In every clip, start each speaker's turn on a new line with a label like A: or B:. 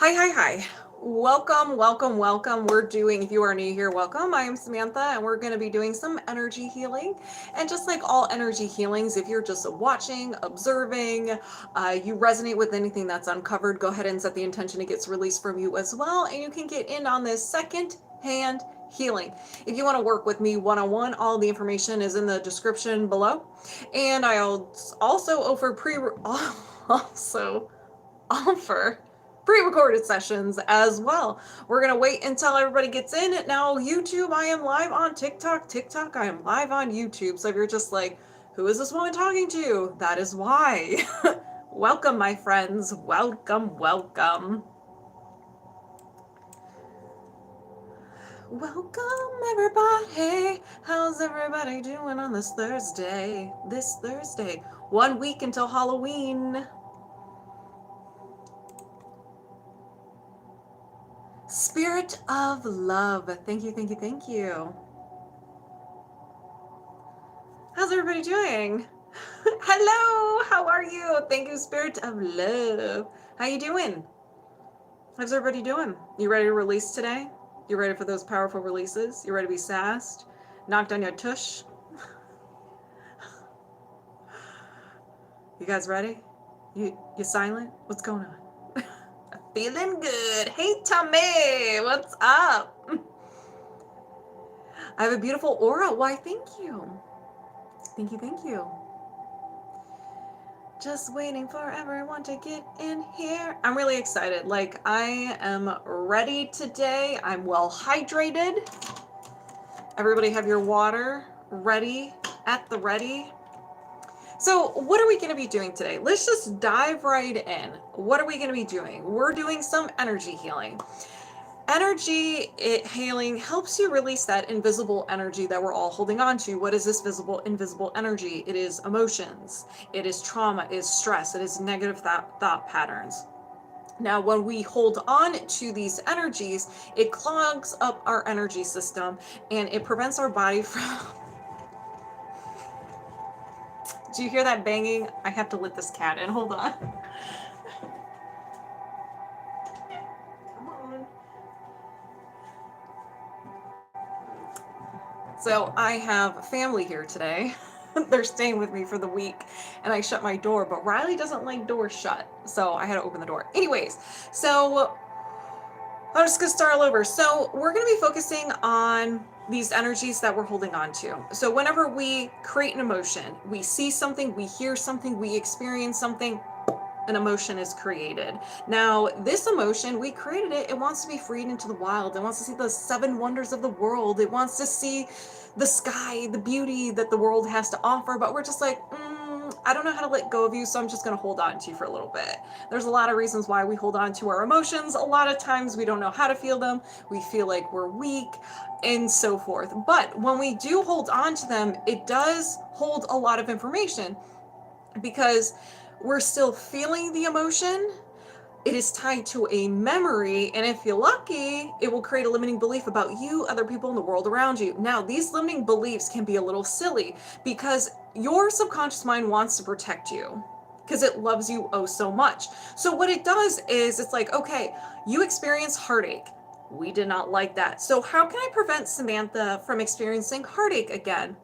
A: Hi. Welcome, welcome, welcome. We're doing, if you are new here, welcome. I am Samantha, and we're going to be doing some energy healing. And just like all energy healings, if you're just watching, observing, you resonate with anything that's uncovered, go ahead and set the intention it gets released from you as well. And you can get in on this second hand healing. If you want to work with me one-on-one, all the information is in the description below. And I also offer pre-recorded sessions as well. We're gonna wait until everybody gets in. Now YouTube, I am live on TikTok, I am live on YouTube. So if you're just like, who is this woman talking to? That is why. Welcome, my friends. Welcome. Welcome, everybody. How's everybody doing on this Thursday? This Thursday, 1 week until Halloween. Spirit of love. Thank you. How's everybody doing? Hello, how are you? Thank you, Spirit of love. How you doing? How's everybody doing? You ready to release today? You ready for those powerful releases? You ready to be sassed? Knocked on your tush? You guys ready? You silent? What's going on? Feeling good. Hey, Tommy, what's up? I have a beautiful aura. Why, thank you. Thank you. Just waiting for everyone to get in here. I'm really excited. Like, I am ready today. I'm well hydrated. Everybody have your water ready, at the ready. So what are we going to be doing today? Let's just dive right in. What are we going to be doing? We're doing some energy healing. Energy healing helps you release that invisible energy that we're all holding on to. What is this invisible energy? It is emotions. It is trauma. It is stress. It is negative thought patterns. Now, when we hold on to these energies, it clogs up our energy system and it prevents our body from... Do you hear that banging? I have to let this cat in. Hold on. Come on. So I have family here today. They're staying with me for the week, and I shut my door, but Riley doesn't like doors shut, so I had to open the door. Anyways, so I'm just gonna start all over. So we're gonna be focusing on these energies that we're holding on to. So whenever we create an emotion, we see something, we hear something, we experience something, an emotion is created. Now, this emotion, we created it, it wants to be freed into the wild. It wants to see the 7 wonders of the world. It wants to see the sky, the beauty that the world has to offer, but we're just like, I don't know how to let go of you, so I'm just going to hold on to you for a little bit. There's a lot of reasons why we hold on to our emotions. A lot of times we don't know how to feel them. We feel like we're weak and so forth. But when we do hold on to them, it does hold a lot of information because we're still feeling the emotion. It is tied to a memory, and if you're lucky, it will create a limiting belief about you, other people, and the world around you. Now, these limiting beliefs can be a little silly because your subconscious mind wants to protect you because it loves you oh so much. So what it does is it's like, okay, you experience heartache. We did not like that. So how can I prevent Samantha from experiencing heartache again?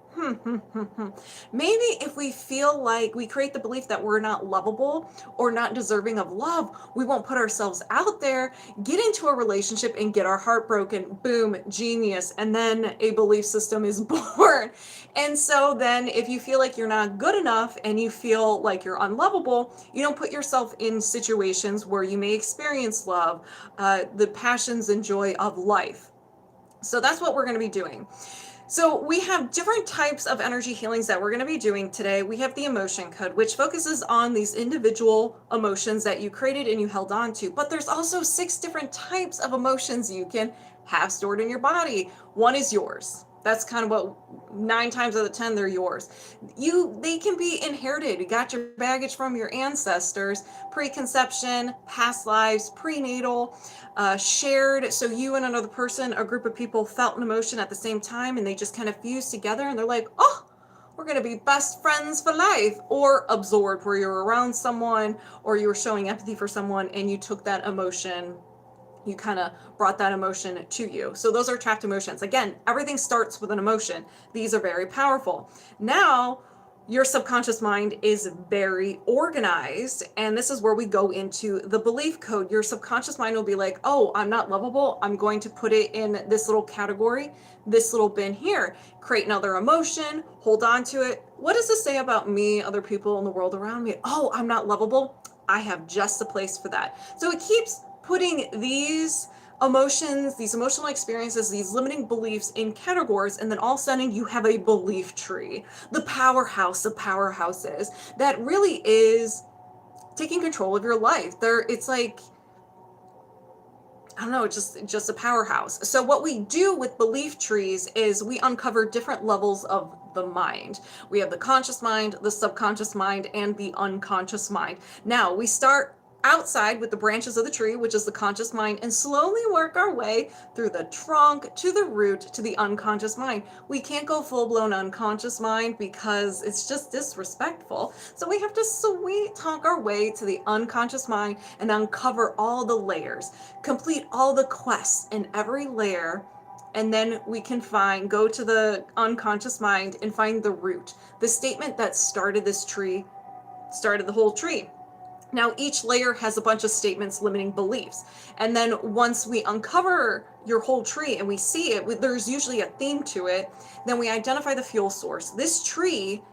A: Maybe if we feel like we create the belief that we're not lovable or not deserving of love, we won't put ourselves out there, get into a relationship and get our heart broken. Boom, genius. And then a belief system is born. And so then if you feel like you're not good enough and you feel like you're unlovable, you don't put yourself in situations where you may experience love, the passions and joy of life. So that's what we're going to be doing. So we have different types of energy healings that we're going to be doing today. We have the emotion code, which focuses on these individual emotions that you created and you held on to. But there's also 6 different types of emotions you can have stored in your body. One is yours. That's kind of what 9 times out of 10, they're yours. They can be inherited. You got your baggage from your ancestors, preconception, past lives, prenatal, shared. So you and another person, a group of people felt an emotion at the same time and they just kind of fused together and they're like, oh, we're going to be best friends for life. Or absorbed, where you're around someone or you were showing empathy for someone and you took that emotion, you kind of brought that emotion to you. So those are trapped emotions. Again, everything starts with an emotion. These are very powerful. Now, your subconscious mind is very organized, and this is where we go into the belief code. Your subconscious mind will be like, oh, I'm not lovable, I'm going to put it in this little category, this little bin here. Create another emotion, hold on to it. What does this say about me, other people in the world around me? Oh, I'm not lovable, I have just a place for that. So it keeps putting these emotions, these emotional experiences, these limiting beliefs in categories, and then all of a sudden you have a belief tree, the powerhouse of powerhouses that really is taking control of your life. It's like, I don't know, just a powerhouse. So what we do with belief trees is we uncover different levels of the mind. We have the conscious mind, the subconscious mind, and the unconscious mind. Now we start outside with the branches of the tree, which is the conscious mind, and slowly work our way through the trunk to the root to the unconscious mind. We can't go full-blown unconscious mind because it's just disrespectful. So we have to sweet talk our way to the unconscious mind and uncover all the layers, complete all the quests in every layer, and then we can go to the unconscious mind and find the root, the statement that started this tree, started the whole tree. Now, each layer has a bunch of statements, limiting beliefs. And then once we uncover your whole tree and we see it, there's usually a theme to it, then we identify the fuel source. This tree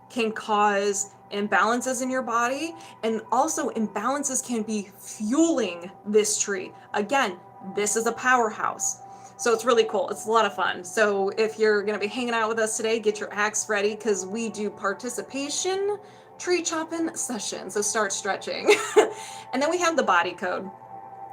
A: can cause imbalances in your body, and also imbalances can be fueling this tree. Again, this is a powerhouse. So it's really cool. It's a lot of fun. So if you're going to be hanging out with us today, get your axe ready because we do participation tree chopping session. So start stretching. And then we have the body code,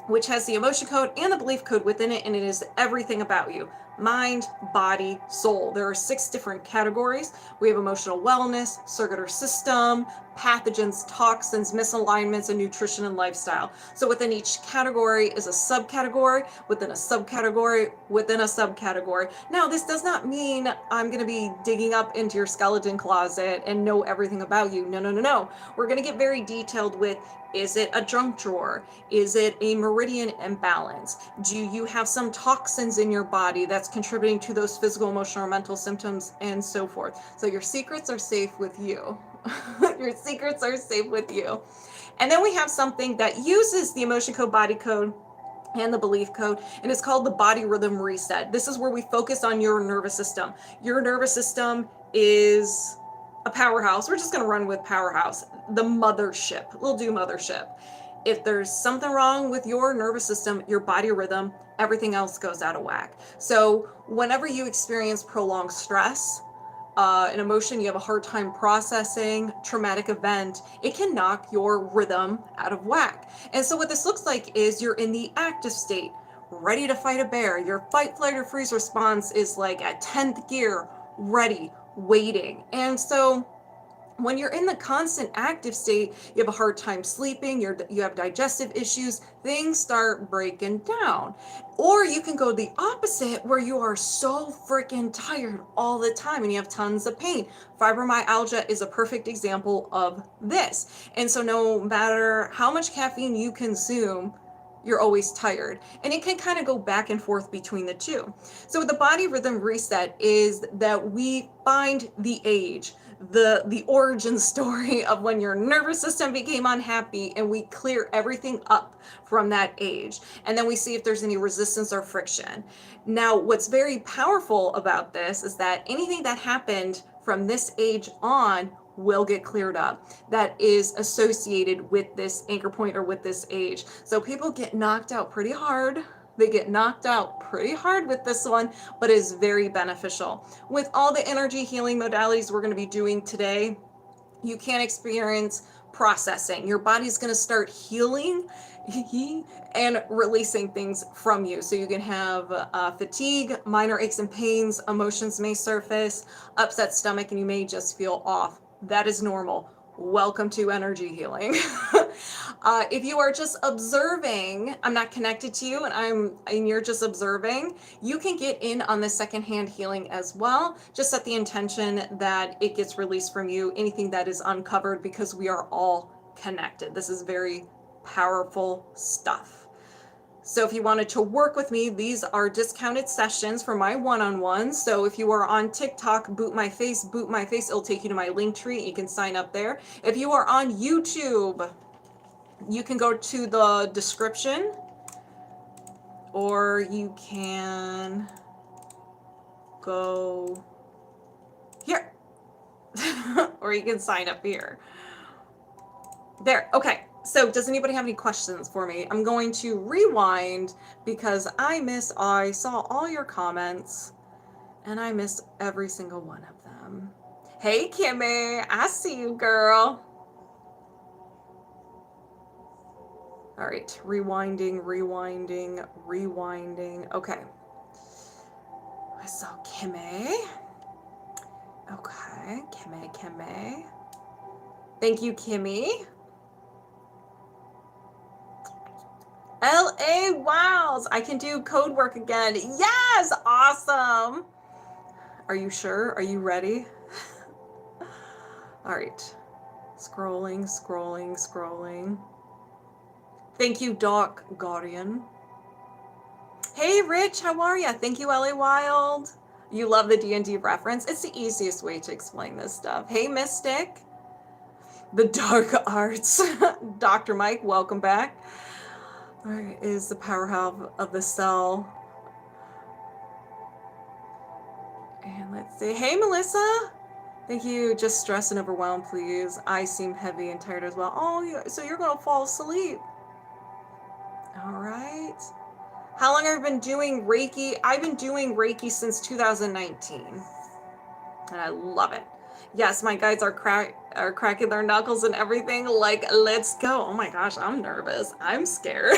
A: which has the emotion code and the belief code within it, and it is everything about you. Mind, body, soul. There are 6 different categories. We have emotional wellness, circular system, pathogens, toxins, misalignments, and nutrition and lifestyle. So within each category is a subcategory, within a subcategory, within a subcategory. Now, this does not mean I'm going to be digging up into your skeleton closet and know everything about you. No, no, no, no. We're going to get very detailed with, is it a junk drawer? Is it a meridian imbalance? Do you have some toxins in your body that's contributing to those physical, emotional, or mental symptoms, and so forth? So your secrets are safe with you. Your secrets are safe with you. And then we have something that uses the emotion code, body code, and the belief code, and it's called the body rhythm reset. This is where we focus on your nervous system. Your nervous system is a powerhouse. We're just going to run with powerhouse. The mothership. We'll do mothership. If there's something wrong with your nervous system, your body rhythm, everything else goes out of whack. So whenever you experience prolonged stress, an emotion you have a hard time processing, traumatic event, it can knock your rhythm out of whack. And so what this looks like is you're in the active state, ready to fight a bear. Your fight, flight, or freeze response is like at 10th gear, ready, waiting. And so when you're in the constant active state, you have a hard time sleeping, you have digestive issues, things start breaking down. Or you can go the opposite, where you are so freaking tired all the time and you have tons of pain. Fibromyalgia is a perfect example of this. And so no matter how much caffeine you consume, you're always tired. And it can kind of go back and forth between the two. So the body rhythm reset is that we find the age, the origin story of when your nervous system became unhappy, and we clear everything up from that age. And then we see if there's any resistance or friction. Now, what's very powerful about this is that anything that happened from this age on will get cleared up that is associated with this anchor point or with this age. So people get knocked out pretty hard. They get knocked out pretty hard with this one, but is very beneficial. With all the energy healing modalities we're going to be doing today, you can experience processing. Your body's going to start healing and releasing things from you. So you can have fatigue, minor aches and pains, emotions may surface, upset stomach, and you may just feel off. That is normal. welcome to energy healing. If you are just observing, I'm not connected to you and you're just observing, you can get in on the secondhand healing as well. Just set the intention that it gets released from you, anything that is uncovered, because we are all connected. This is very powerful stuff. So if you wanted to work with me, these are discounted sessions for my one-on-ones. So if you are on TikTok, boot my face, it'll take you to my link tree. You can sign up there. If you are on YouTube, you can go to the description, or you can go here, or you can sign up here. There, okay. So does anybody have any questions for me? I'm going to rewind because I saw all your comments and I missed every single one of them. Hey, Kimmy, I see you, girl. All right, rewinding. Okay. I saw Kimmy. Okay, Kimmy. Thank you, Kimmy. LA Wilds, I can do code work again. Yes, awesome. Are you sure? Are you ready? All right. Scrolling. Thank you, Doc Guardian. Hey, Rich, how are ya? Thank you, LA Wild. You love the D&D reference. It's the easiest way to explain this stuff. Hey, Mystic. The Dark Arts. Dr. Mike, welcome back. All right, is the power of the cell. And let's see. Hey, Melissa. Thank you. Just stressed and overwhelmed, please. I seem heavy and tired as well. Oh, so you're going to fall asleep. All right. How long have I been doing Reiki? I've been doing Reiki since 2019. And I love it. Yes, my guides are cracking their knuckles and everything. Like, let's go. Oh my gosh, I'm nervous. I'm scared.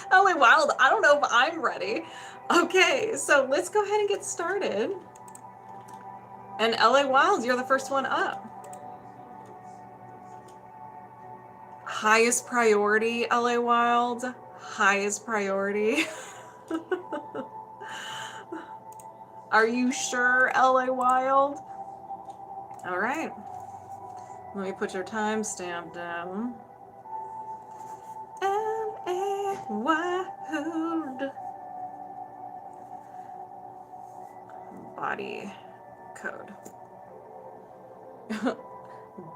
A: LA Wild, I don't know if I'm ready. Okay, so let's go ahead and get started. And LA Wild, you're the first one up. Highest priority, LA Wild. Highest priority. Are you sure, LA Wild? All right. Let me put your timestamp down. LA Wild. Body code.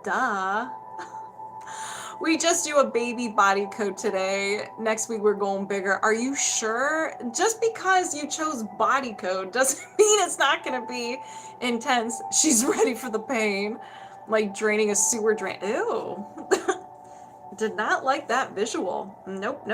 A: Duh. We just do a baby body code today. Next week we're going bigger. Are you sure? Just because you chose body code doesn't mean it's not going to be intense. She's ready for the pain. Like draining a sewer drain. Ew. Did not like that visual. Nope.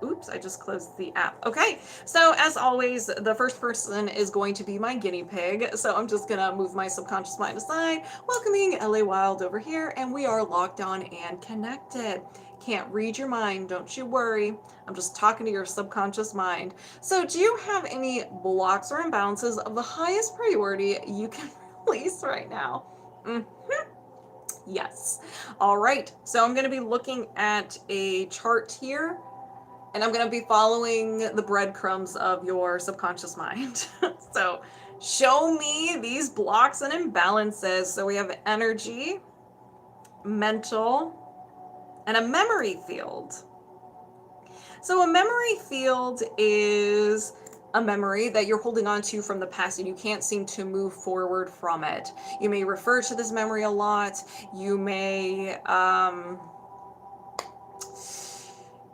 A: Oops, I just closed the app. Okay, so as always, the first person is going to be my guinea pig. So I'm just gonna move my subconscious mind aside, welcoming LA Wild over here, and we are locked on and connected. Can't read your mind, don't you worry. I'm just talking to your subconscious mind. So do you have any blocks or imbalances of the highest priority you can release right now? Yes. All right. So I'm going to be looking at a chart here, and I'm going to be following the breadcrumbs of your subconscious mind. So show me these blocks and imbalances. So we have energy, mental, and a memory field. So a memory field is a memory that you're holding on to from the past and you can't seem to move forward from it. You may refer to this memory a lot. You may,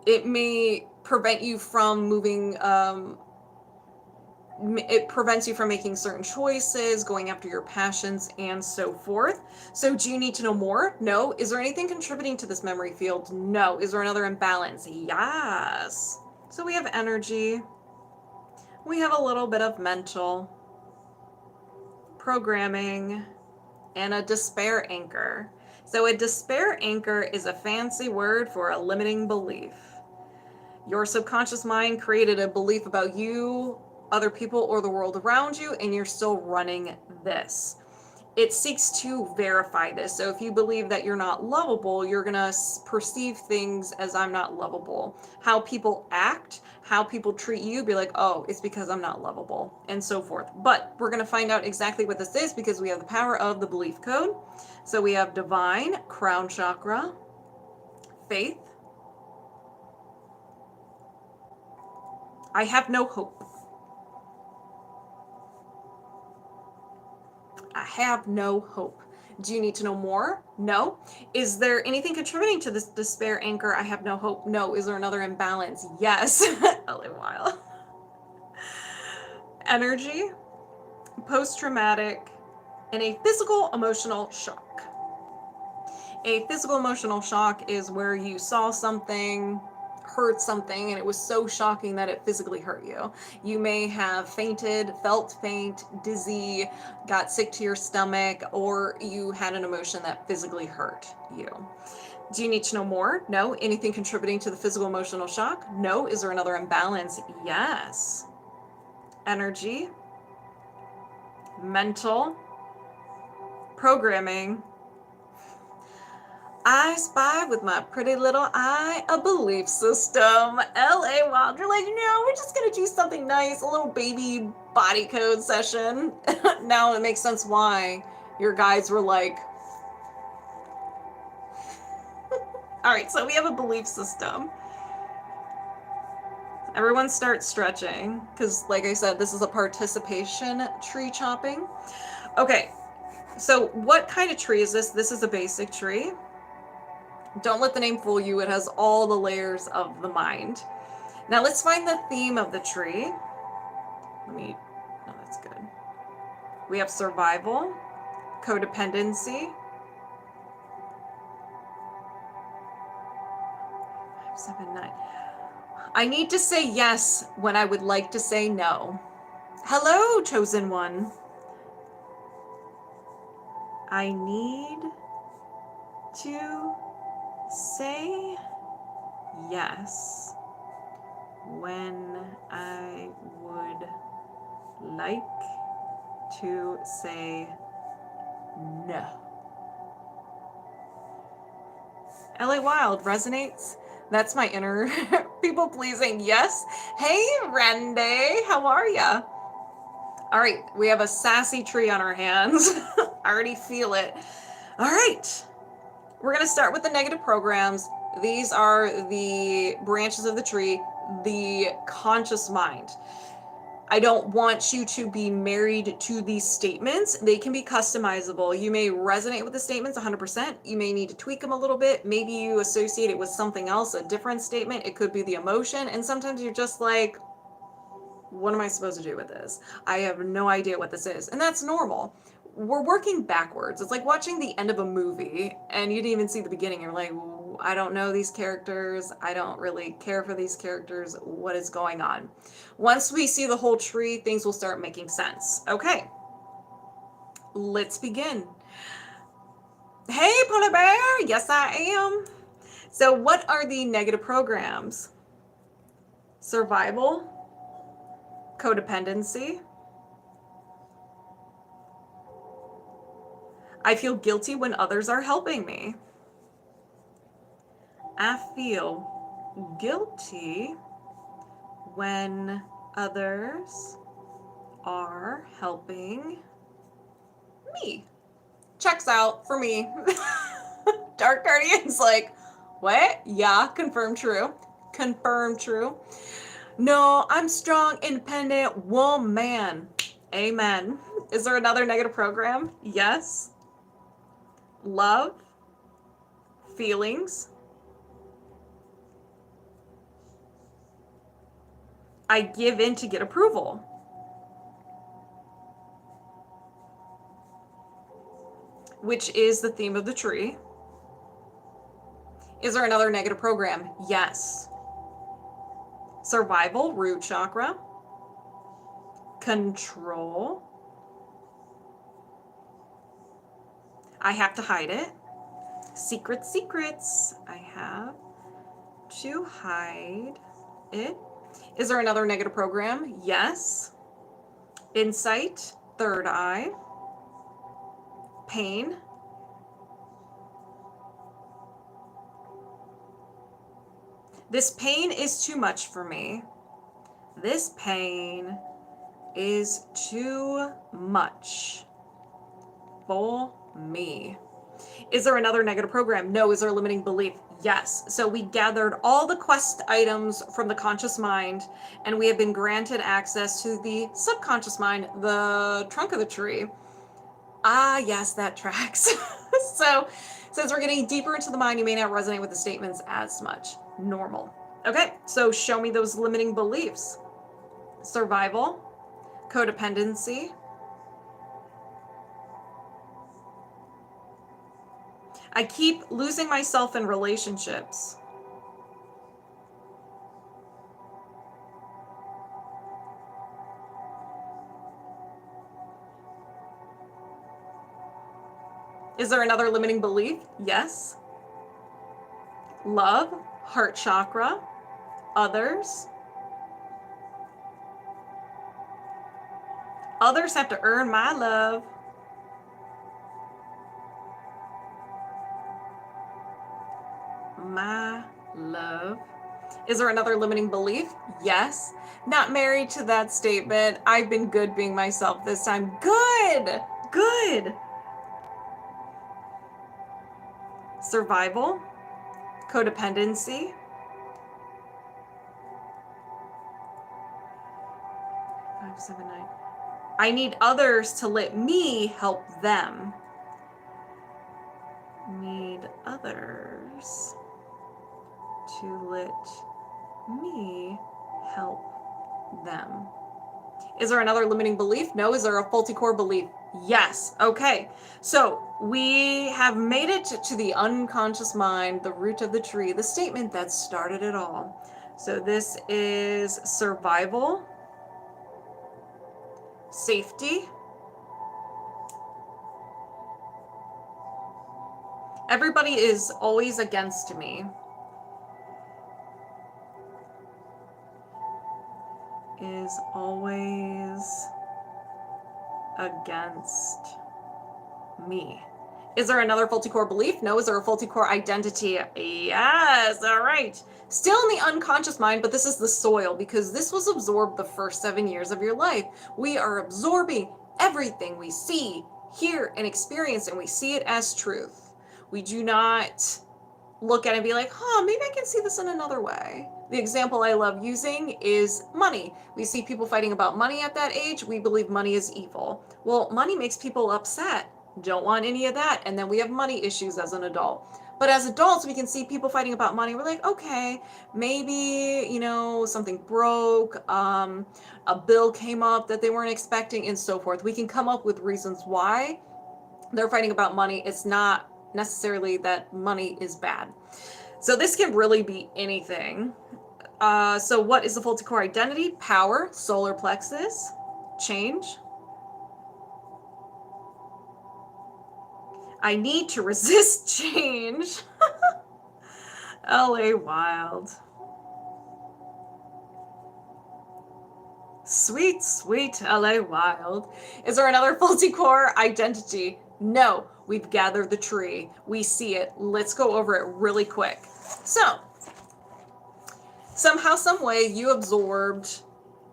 A: it may prevent you from moving, it prevents you from making certain choices, going after your passions, and so forth. So do you need to know more? No. Is there anything contributing to this memory field? No. Is there another imbalance? Yes. So we have energy. We have a little bit of mental, programming, and a despair anchor. So a despair anchor is a fancy word for a limiting belief. Your subconscious mind created a belief about you, other people, or the world around you, and you're still running this. it seeks to verify this. So if you believe that you're not lovable, you're going to perceive things as I'm not lovable. How people act, how people treat you, be like, oh, it's because I'm not lovable, and so forth. But we're going to find out exactly what this is because we have the power of the belief code. So we have divine, crown chakra, faith. I have no hope. I have no hope. Do you need to know more? No. Is there anything contributing to this despair anchor? I have no hope. No. Is there another imbalance? Yes. LA Wilde. Energy, post-traumatic, and a physical emotional shock. A physical emotional shock is where you saw something, heard something, and it was so shocking that it physically hurt you. You may have fainted, felt faint, dizzy, got sick to your stomach, or you had an emotion that physically hurt you. Do you need to know more? No. Anything contributing to the physical emotional shock? No. Is there another imbalance? Yes. Energy, mental, programming. I spy with my pretty little eye a belief system. LA Wilde. You're like, no, we're just going to do something nice, a little baby body code session. Now it makes sense why your guides were like, all right, so we have a belief system. Everyone start stretching because, like I said, this is a participation tree chopping. Okay, so what kind of tree is this? This is a basic tree. Don't let the name fool you. It has all the layers of the mind. Now let's find the theme of the tree. Oh, that's good. We have survival, codependency. 5, 7, 9. I need to say yes when I would like to say no. Hello, chosen one. I need to say yes when I would like to say no. LA Wilde resonates. That's my inner people pleasing. Yes. Hey, Randy, how are ya? All right, we have a sassy tree on our hands. I already feel it. All right. We're going to start with the negative programs. These are the branches of the tree, the conscious mind. I don't want you to be married to these statements. They can be customizable. You may resonate with the statements 100%. You may need to tweak them a little bit. Maybe you associate it with something else, a different statement. It could be the emotion. And sometimes you're just like, what am I supposed to do with this? I have no idea what this is. And that's normal. We're working backwards. It's like watching the end of a movie and you didn't even see the beginning. You're like, I don't know these characters. I don't really care for these characters. What is going on? Once we see the whole tree, things will start making sense. Okay, let's begin. Hey, Polar Bear. Yes, I am. So what are the negative programs? Survival, codependency. I feel guilty when others are helping me. I feel guilty when others are helping me. Checks out for me. Dark Guardian's like, what? Yeah, confirm true. Confirm true. No, I'm strong, independent woman. Amen. Is there another negative program? Yes. Love, feelings. I give in to get approval. Which is the theme of the tree. Is there another negative program? Yes. Survival, root chakra. Control. I have to hide it. Secrets. I have to hide it. Is there another negative program? Yes. Insight, third eye. pain. This pain is too much for me. This pain is too much for me. Is there another negative program? No. Is there a limiting belief? Yes. So we gathered all the quest items from the conscious mind, and we have been granted access to the subconscious mind, the trunk of the tree. Ah, yes, that tracks. So since we're getting deeper into the mind, you may not resonate with the statements as much. Normal. Okay, so show me those limiting beliefs. Survival, codependency, I keep losing myself in relationships. Is there another limiting belief? Yes. Love, heart chakra, others. Others have to earn my love. My love. Is there another limiting belief? Yes. Not married to that statement. I've been good being myself this time. Good. Good. Survival. Codependency. Five, 7, 9. I need others to let me help them. Need others to let me help them. Is there another limiting belief? No. Is there a faulty core belief? Yes. Okay. So we have made it to the unconscious mind, the root of the tree, the statement that started it all. So this is survival, safety. Everybody is always against me. Is always against me. Is there another faulty core belief? No. Is there a faulty core identity? Yes. All right. Still in the unconscious mind, but this is the soil because this was absorbed the first 7 years of your life. We are absorbing everything we see, hear, and experience, and we see it as truth. We do not look at it and be like, maybe I can see this in another way. The example I love using is money. We see people fighting about money at that age. We believe money is evil. Well, money makes people upset. Don't want any of that. And then we have money issues as an adult. But as adults, we can see people fighting about money. We're like, okay, maybe, something broke, a bill came up that they weren't expecting, and so forth. We can come up with reasons why they're fighting about money. It's not necessarily that money is bad. So this can really be anything. So what is the faulty core identity? Power, solar plexus, change. I need to resist change. LA Wilde. Sweet, sweet LA Wilde. Is there another faulty core identity? No. We've gathered the tree. We see it. Let's go over it really quick. So, somehow, some way, you absorbed,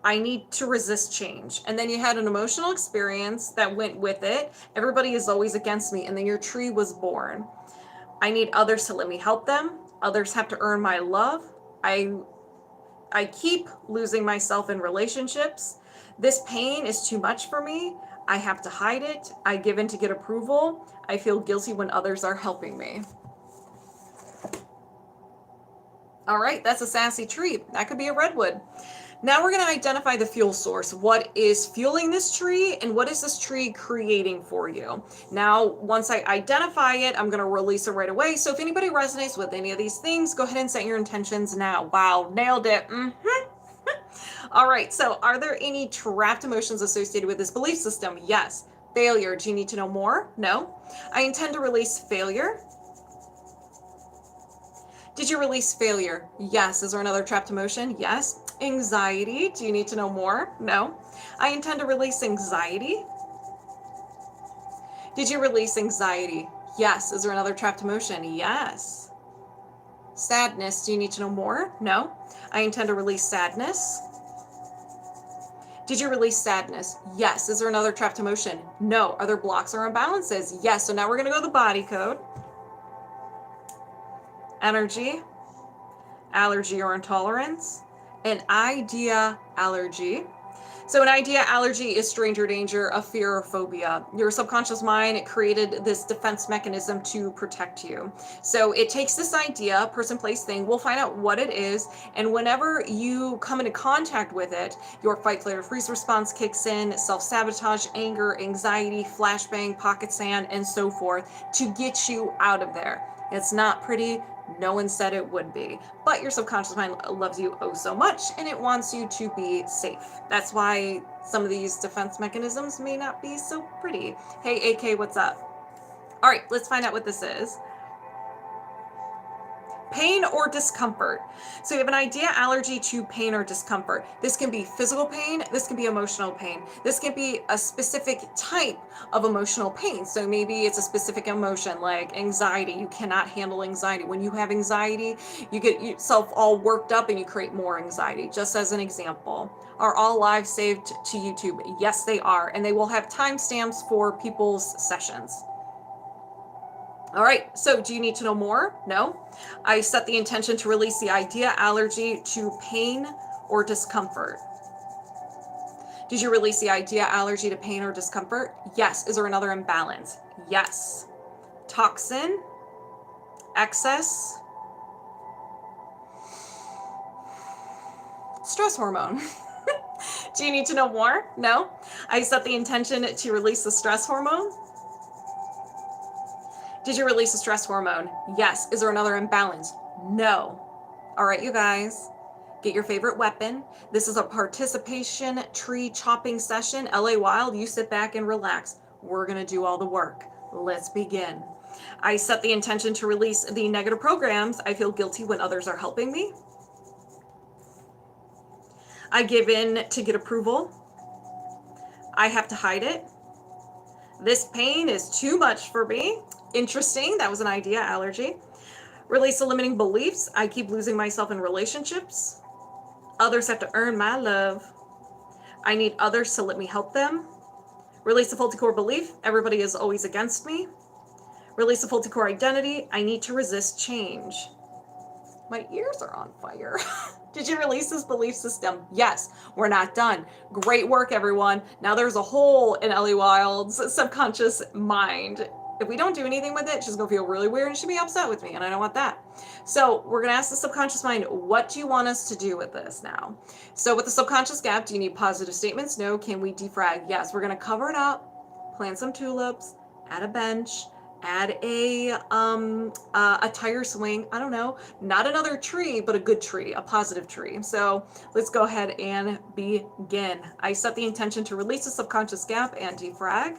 A: I need to resist change. And then you had an emotional experience that went with it. Everybody is always against me. And then your tree was born. I need others to let me help them. Others have to earn my love. I keep losing myself in relationships. This pain is too much for me. I have to hide it. I give in to get approval. I feel guilty when others are helping me. All right, that's a sassy tree. That could be a redwood. Now we're going to identify the fuel source. What is fueling this tree and what is this tree creating for you? Now, once I identify it, I'm going to release it right away. So if anybody resonates with any of these things, go ahead and set your intentions now. Wow, nailed it. All right, so are there any trapped emotions associated with this belief system? Yes. Failure. Do you need to know more? No. I intend to release failure. Did you release failure? Yes. Is there another trapped emotion? Yes. Anxiety. Do you need to know more? No. I intend to release anxiety. Did you release anxiety? Yes. Is there another trapped emotion? Yes. Sadness. Do you need to know more? No. I intend to release sadness. Did you release sadness? Yes. Is there another trapped emotion? No. Are there blocks or imbalances? Yes. So now we're going to go to the body code. Energy, allergy or intolerance, an idea allergy. So an idea allergy is stranger danger, a fear or phobia. Your subconscious mind created this defense mechanism to protect you. So it takes this idea, person, place, thing, we'll find out what it is, and whenever you come into contact with it, your fight, flight, or freeze response kicks in, self-sabotage, anger, anxiety, flashbang, pocket sand, and so forth to get you out of there. It's not pretty. No one said it would be, but your subconscious mind loves you oh so much, and it wants you to be safe. That's why some of these defense mechanisms may not be so pretty. Hey, AK, what's up? All right, let's find out what this is. Pain or discomfort. So you have an idea allergy to pain or discomfort. This can be physical pain. This can be emotional pain. This can be a specific type of emotional pain. So maybe it's a specific emotion like anxiety. You cannot handle anxiety. When you have anxiety, you get yourself all worked up and you create more anxiety. Just as an example. Are all lives saved to YouTube? Yes, they are. And they will have timestamps for people's sessions. All right, so do you need to know more? No. I set the intention to release the idea allergy to pain or discomfort. Did you release the idea allergy to pain or discomfort? Yes. Is there another imbalance? Yes. Toxin, excess, stress hormone. Do you need to know more? No. I set the intention to release the stress hormone. Did you release the stress hormone? Yes. Is there another imbalance? No. All right, you guys, get your favorite weapon. This is a participation tree chopping session. LA Wilde, you sit back and relax. We're going to do all the work. Let's begin. I set the intention to release the negative programs. I feel guilty when others are helping me. I give in to get approval. I have to hide it. This pain is too much for me. Interesting. That was an idea allergy. Release the limiting beliefs. I keep losing myself in relationships. Others have to earn my love. I need others to let me help them. Release the faulty core belief. Everybody is always against me. Release the faulty core identity. I need to resist change. My ears are on fire. Did you release this belief system? Yes, we're not done. Great work, everyone. Now there's a hole in Ellie Wilde's subconscious mind. If we don't do anything with it, she's gonna feel really weird and she'll be upset with me, and I don't want that. So we're gonna ask the subconscious mind, what do you want us to do with this now? So with the subconscious gap, do you need positive statements? No. Can we defrag? Yes. We're gonna cover it up, plant some tulips, add a bench, add a tire swing. I don't know, not another tree, but a good tree, a positive tree. So let's go ahead and begin. I set the intention to release the subconscious gap and defrag.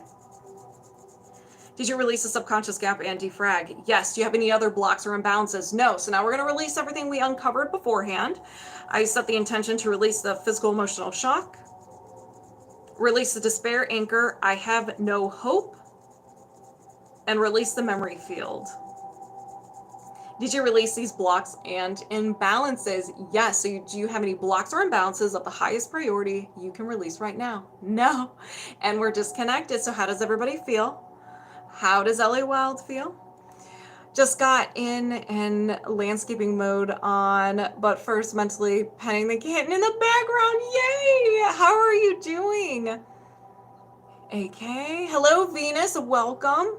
A: Did you release the subconscious gap and defrag? Yes. Do you have any other blocks or imbalances? No. So now we're going to release everything we uncovered beforehand. I set the intention to release the physical emotional shock. Release the despair anchor. I have no hope. And release the memory field. Did you release these blocks and imbalances? Yes. So do you have any blocks or imbalances of the highest priority you can release right now? No. And we're disconnected. So how does everybody feel? How does LA Wilde feel? Just got in landscaping mode on, but first mentally petting the kitten in the background. Yay! How are you doing? AK. Hello, Venus. Welcome.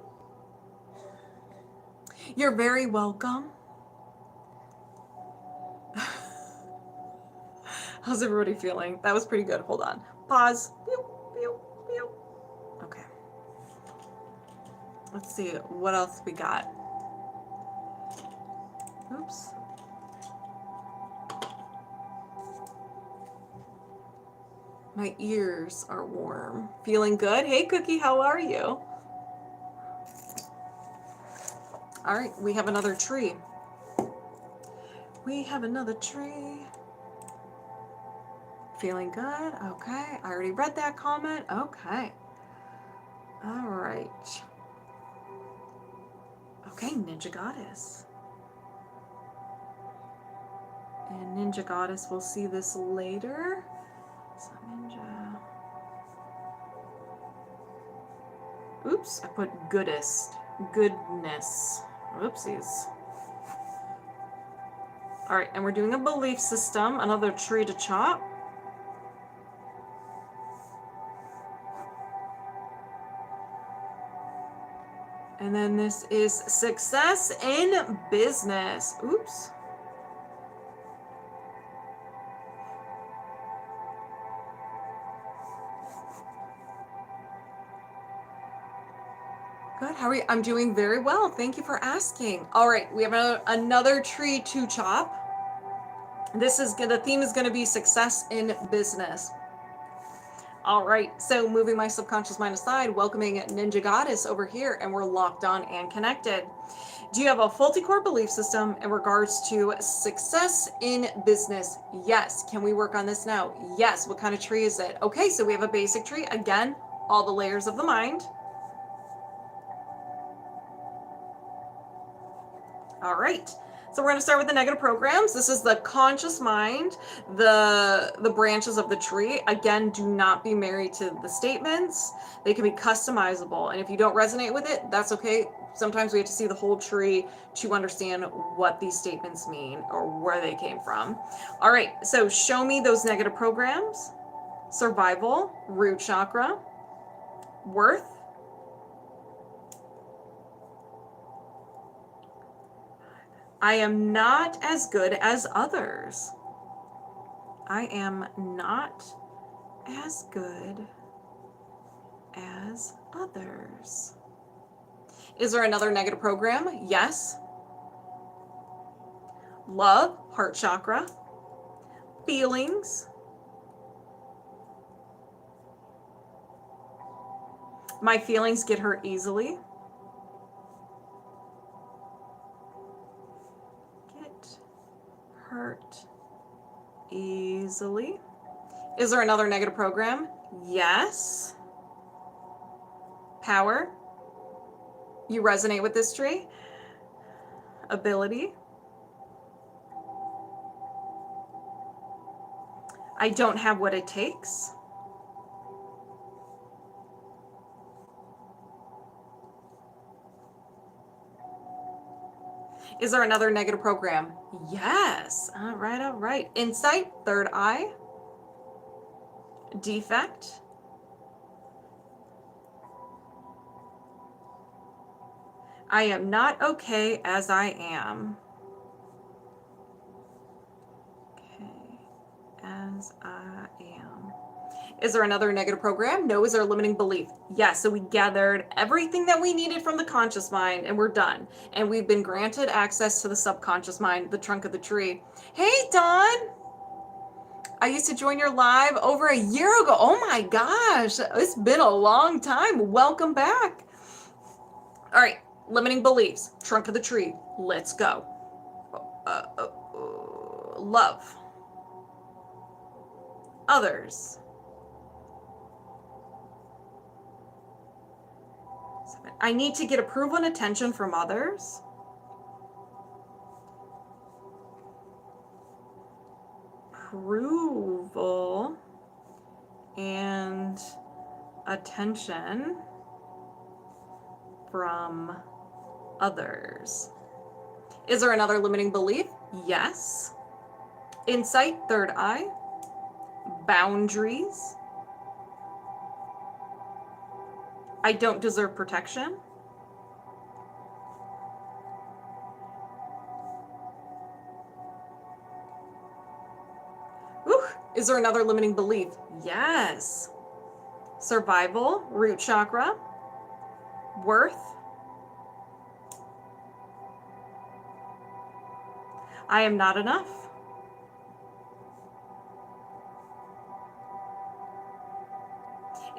A: You're very welcome. How's everybody feeling? That was pretty good. Hold on. Pause. Pew, pew, pew. Okay. Let's see what else we got. Oops. My ears are warm. Feeling good? Hey, Cookie, how are you? All right, we have another tree. We have another tree. Feeling good? Okay. I already read that comment. Okay. All right. Okay, Ninja Goddess. And Ninja Goddess, we'll see this later. So Ninja. Oops, I put goodest. Goodness. Oopsies. All right, and we're doing a belief system, another tree to chop. And then this is success in business. Oops. Good. How are you? I'm doing very well. Thank you for asking. All right, we have another tree to chop. The theme is going to be success in business. All right, so moving my subconscious mind aside, welcoming Ninja Goddess over here, and we're locked on and connected. Do you have a faulty core belief system in regards to success in business? Yes. Can we work on this now? Yes. What kind of tree is it? Okay, so we have a basic tree. Again, all the layers of the mind. All right. So we're going to start with the negative programs. This is the conscious mind, the branches of the tree. Again, do not be married to the statements. They can be customizable. And if you don't resonate with it, that's okay. Sometimes we have to see the whole tree to understand what these statements mean or where they came from. All right. So show me those negative programs. Survival, root chakra, worth, I am not as good as others. I am not as good as others. Is there another negative program? Yes. Love, heart chakra. Feelings. My feelings get hurt easily. Hurt easily. Is there another negative program? Yes. Power. You resonate with this tree. Ability. I don't have what it takes. Is there another negative program? Yes. All right, all right. Insight, third eye. Defect. I am not okay as I am. Okay, as I am. Is there another negative program? No. Is there a limiting belief? Yes. So we gathered everything that we needed from the conscious mind and we're done. And we've been granted access to the subconscious mind, the trunk of the tree. Hey, Dawn. I used to join your live over a year ago. Oh my gosh. It's been a long time. Welcome back. All right. Limiting beliefs. Trunk of the tree. Let's go. Love. Others. I need to get approval and attention from others. Approval and attention from others. Is there another limiting belief? Yes. Insight, third eye. Boundaries. I don't deserve protection. Whew. Is there another limiting belief? Yes. Survival, root chakra. Worth. I am not enough.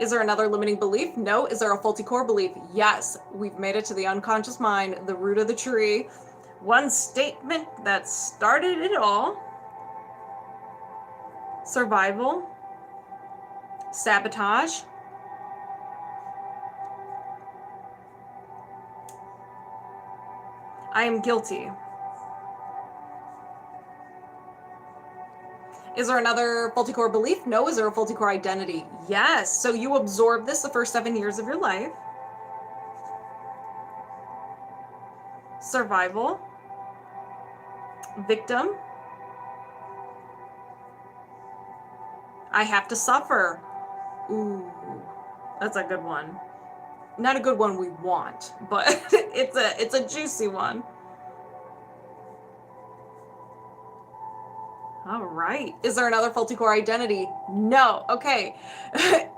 A: Is there another limiting belief? No. Is there a faulty core belief? Yes. We've made it to the unconscious mind, the root of the tree. One statement that started it all. Survival. Sabotage. I am guilty. Is there another faulty core belief? No. Is there a faulty core identity? Yes. So you absorb this the first 7 years of your life. Survival. Victim. I have to suffer. Ooh, that's a good one. Not a good one we want, but it's a juicy one. All right. Is there another faulty core identity? No. Okay.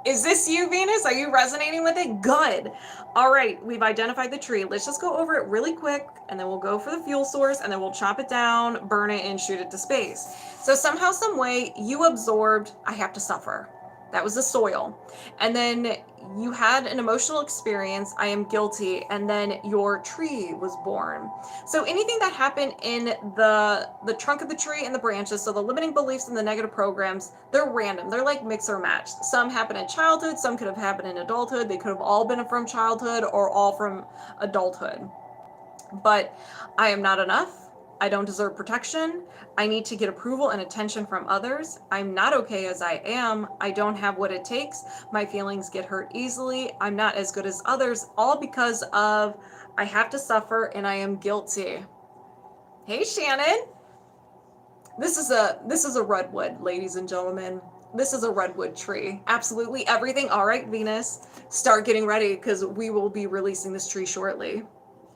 A: Is this you, Venus? Are you resonating with it? Good. All right. We've identified the tree. Let's just go over it really quick, and then we'll go for the fuel source, and then we'll chop it down, burn it, and shoot it to space. So somehow, some way, you absorbed, I have to suffer. That was the soil. And then you had an emotional experience, I am guilty, and then your tree was born. So anything that happened in the trunk of the tree and the branches, so the limiting beliefs and the negative programs, they're random. They're like mix or match. Some happen in childhood, some could have happened in adulthood. They could have all been from childhood or all from adulthood. But I am not enough. I don't deserve protection. I need to get approval and attention from others. I'm not okay as I am. I don't have what it takes. My feelings get hurt easily. I'm not as good as others, all because of I have to suffer and I am guilty. Hey, Shannon. This is a redwood, ladies and gentlemen. This is a redwood tree. Absolutely everything. All right, Venus, start getting ready because we will be releasing this tree shortly.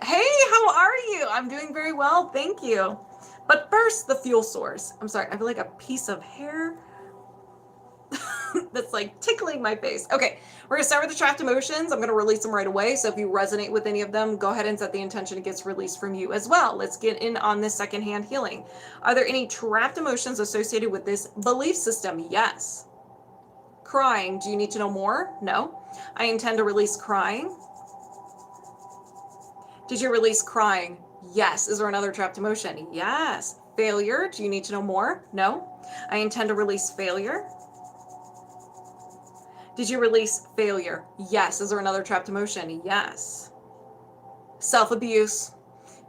A: Hey, how are you? I'm doing very well, thank you. But first, the fuel source. I'm sorry, I feel like a piece of hair that's like tickling my face. Okay, we're gonna start with the trapped emotions. I'm gonna release them right away. So if you resonate with any of them, go ahead and set the intention it gets released from you as well. Let's get in on this secondhand healing. Are there any trapped emotions associated with this belief system? Yes. Crying, do you need to know more? No. I intend to release crying. Did you release crying? Yes. Is there another trapped emotion? Yes. Failure. Do you need to know more? No. I intend to release failure. Did you release failure? Yes. Is there another trapped emotion? Yes. Self-abuse.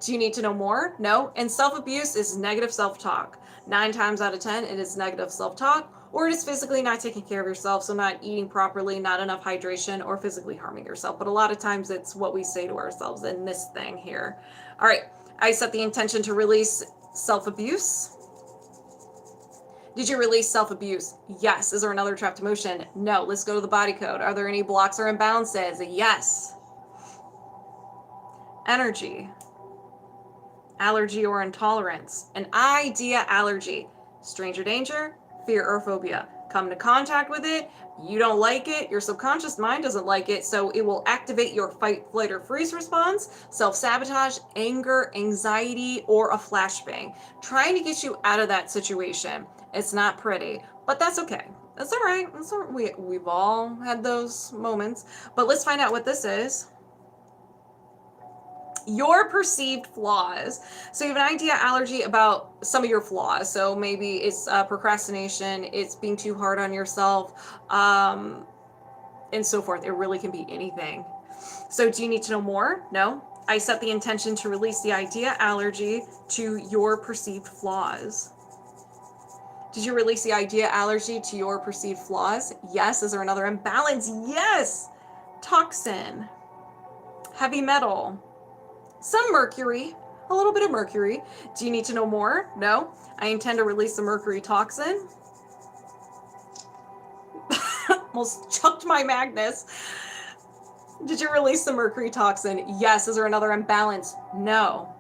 A: Do you need to know more? No. And self-abuse is negative self-talk. 9 times out of 10, it is negative self-talk, or it is physically not taking care of yourself, so not eating properly, not enough hydration, or physically harming yourself. But a lot of times it's what we say to ourselves in this thing here. All right, I set the intention to release self-abuse. Did you release self-abuse? Yes. Is there another trapped emotion? No. Let's go to the body code. Are there any blocks or imbalances? Yes. Energy. Allergy or intolerance. An idea allergy. Stranger danger, fear or phobia. Come into contact with it, you don't like it, your subconscious mind doesn't like it, so it will activate your fight, flight, or freeze response, self-sabotage, anger, anxiety, or a flashbang, trying to get you out of that situation. It's not pretty, but that's okay. That's all right. That's all right. We've all had those moments, but let's find out what this is. Your perceived flaws. So you have an idea allergy about some of your flaws. So maybe it's procrastination, it's being too hard on yourself, and so forth. It really can be anything. So do you need to know more? No. I set the intention to release the idea allergy to your perceived flaws. Did you release the idea allergy to your perceived flaws? Yes. Is there another imbalance? Yes. Toxin. Heavy metal. Some mercury, a little bit of mercury. Do you need to know more? No. I intend to release the mercury toxin. Almost chucked my Magnus. Did you release the mercury toxin? Yes. Is there another imbalance? No.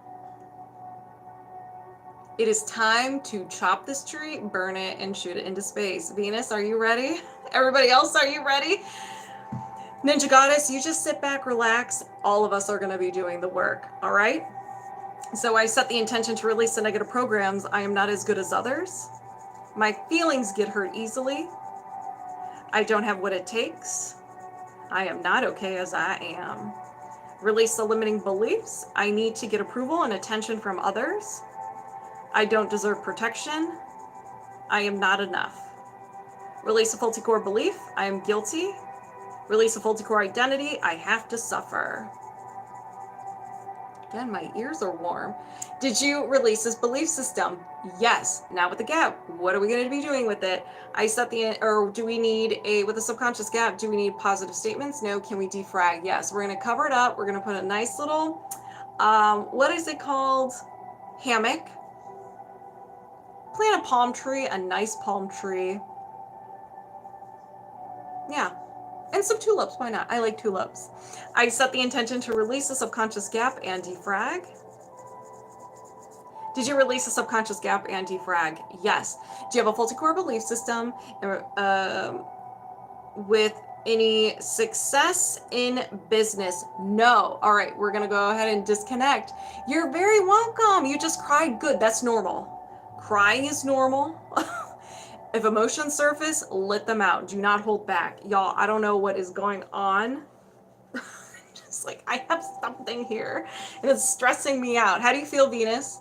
A: It is time to chop this tree, burn it, and shoot it into space. Venus, are you ready? Everybody else, are you ready? Ninja Goddess, you just sit back, relax. All of us are going to be doing the work, all right? So I set the intention to release the negative programs. I am not as good as others. My feelings get hurt easily. I don't have what it takes. I am not okay as I am. Release the limiting beliefs. I need to get approval and attention from others. I don't deserve protection. I am not enough. Release a faulty core belief. I am guilty. Release a faulty core identity. I have to suffer. Again, my ears are warm. Did you release this belief system? Yes. Now with the gap, what are we going to be doing with it? I set or do we need with a subconscious gap, do we need positive statements? No. Can we defrag? Yes. We're going to cover it up. We're going to put a nice little, what is it called? Hammock. Plant a palm tree, a nice palm tree. Yeah. And some tulips, why not? I like tulips. I set the intention to release the subconscious gap and defrag. Did you release the subconscious gap and defrag? Yes. Do you have a faulty core belief system with any success in business? No. All right, we're going to go ahead and disconnect. You're very welcome. You just cried. Good. That's normal. Crying is normal. If emotions surface, let them out. Do not hold back. Y'all, I don't know what is going on. Just like, I have something here and it's stressing me out. How do you feel, Venus?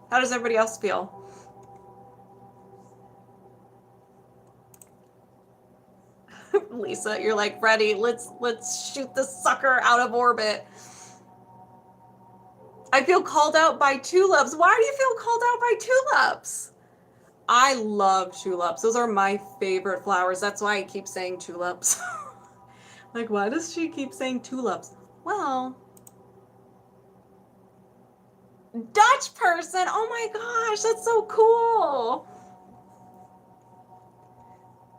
A: How does everybody else feel? Lisa, you're like, ready. Let's shoot the sucker out of orbit. I feel called out by tulips. Why do you feel called out by tulips? I love tulips. Those are my favorite flowers. That's why I keep saying tulips. Like, why does she keep saying tulips? Well, Dutch person. Oh my gosh, that's so cool.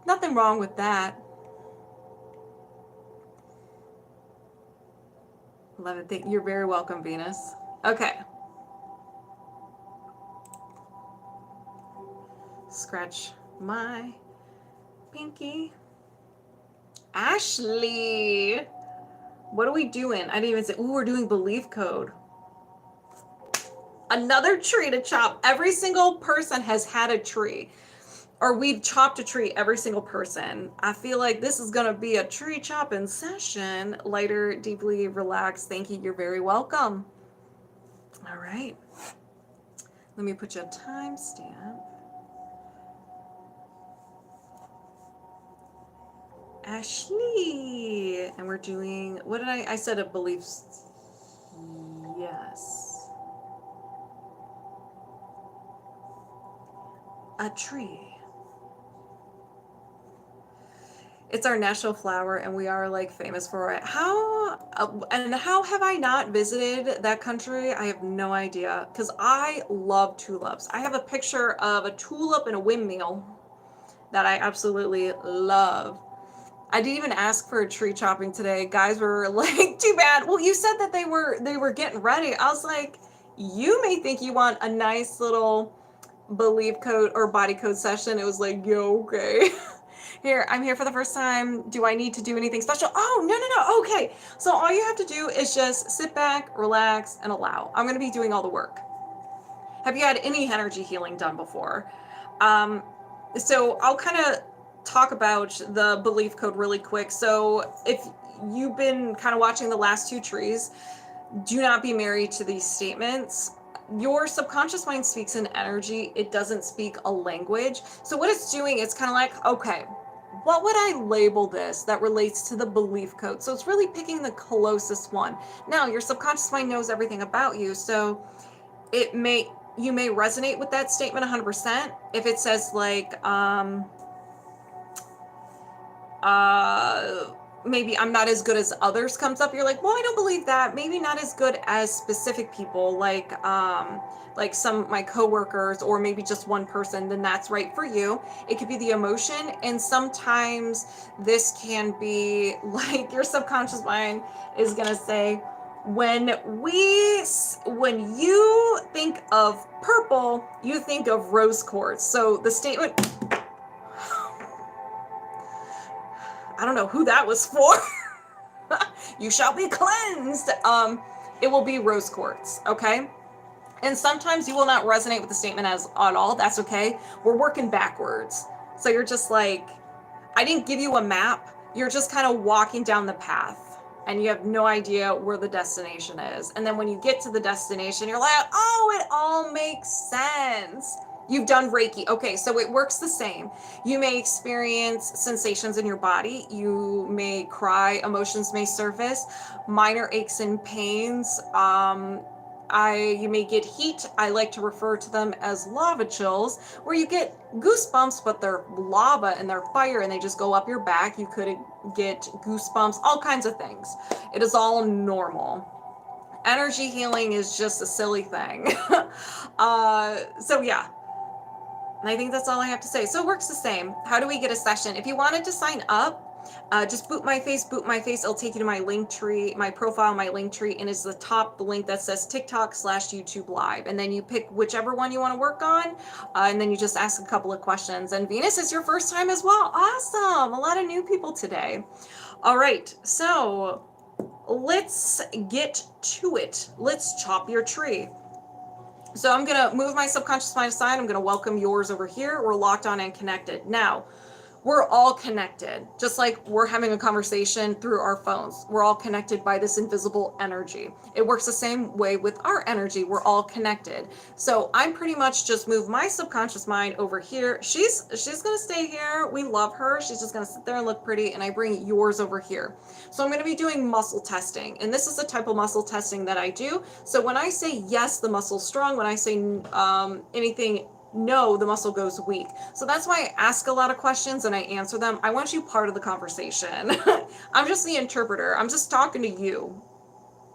A: Nothing wrong with that. Love it. You're very welcome, Venus. Okay. Scratch my pinky. Ashlei, what are we doing? I didn't even say, ooh, we're doing belief code. Another tree to chop. Every single person has had a tree, or we've chopped a tree, every single person. I feel like this is going to be a tree chopping session. Lighter, deeply relaxed. Thank you. You're very welcome. All right. Let me put you a timestamp. Ashlei, and we're doing, what did I said a beliefs. Yes. A tree. It's our national flower and we are like famous for it. How have I not visited that country? I have no idea, because I love tulips. I have a picture of a tulip and a windmill that I absolutely love. I didn't even ask for a tree chopping today. Guys were like, too bad. Well, you said that they were getting ready. I was like, you may think you want a nice little belief code or body code session. It was like, yo, okay. Here, I'm here for the first time. Do I need to do anything special? Oh, no. Okay. So all you have to do is just sit back, relax, and allow. I'm going to be doing all the work. Have you had any energy healing done before? So I'll kind of talk about the belief code really quick. So if you've been kind of watching the last two trees, do not be married to these statements. Your subconscious mind speaks in energy. It doesn't speak a language. So what it's doing, it's kind of like, okay, what would I label this that relates to the belief code? So it's really picking the closest one. Now, your subconscious mind knows everything about you. So you may resonate with that statement 100%. If it says like, maybe I'm not as good as others comes up, you're like, well, I don't believe that. Maybe not as good as specific people, like some of my coworkers, or maybe just one person, then that's right for you. It could be the emotion, and sometimes this can be like your subconscious mind is gonna say, when you think of purple, you think of rose quartz. So the statement, I don't know who that was for. You shall be cleansed. It will be rose quartz, okay? And sometimes you will not resonate with the statement at all. That's okay. We're working backwards. So you're just like, I didn't give you a map. You're just kind of walking down the path and you have no idea where the destination is. And then when you get to the destination, you're like, oh, it all makes sense. You've done Reiki. Okay, so it works the same. You may experience sensations in your body. You may cry. Emotions may surface. Minor aches and pains. You may get heat. I like to refer to them as lava chills, where you get goosebumps, but they're lava and they're fire and they just go up your back. You could get goosebumps, all kinds of things. It is all normal. Energy healing is just a silly thing. So yeah, I think that's all I have to say. So it works the same. How do we get a session? If you wanted to sign up, just boot my face. It'll take you to my link tree, my profile, my link tree, and it's the top, the link that says TikTok/YouTube Live. And then you pick whichever one you want to work on, and then you just ask a couple of questions. And Venus, is your first time as well. Awesome. A lot of new people today. All right. So let's get to it. Let's chop your tree. So I'm going to move my subconscious mind aside. I'm going to welcome yours over here. We're locked on and connected. Now, we're all connected, just like we're having a conversation through our phones. We're all connected by this invisible energy. It works the same way with our energy. We're all connected. So I'm pretty much just move my subconscious mind over here. She's going to stay here. We love her. She's just going to sit there and look pretty. And I bring yours over here. So I'm going to be doing muscle testing. And this is the type of muscle testing that I do. So when I say yes, the muscle's strong. When I say anything no, the muscle goes weak. So that's why I ask a lot of questions and I answer them. I want you part of the conversation. I'm just the interpreter. I'm just talking to you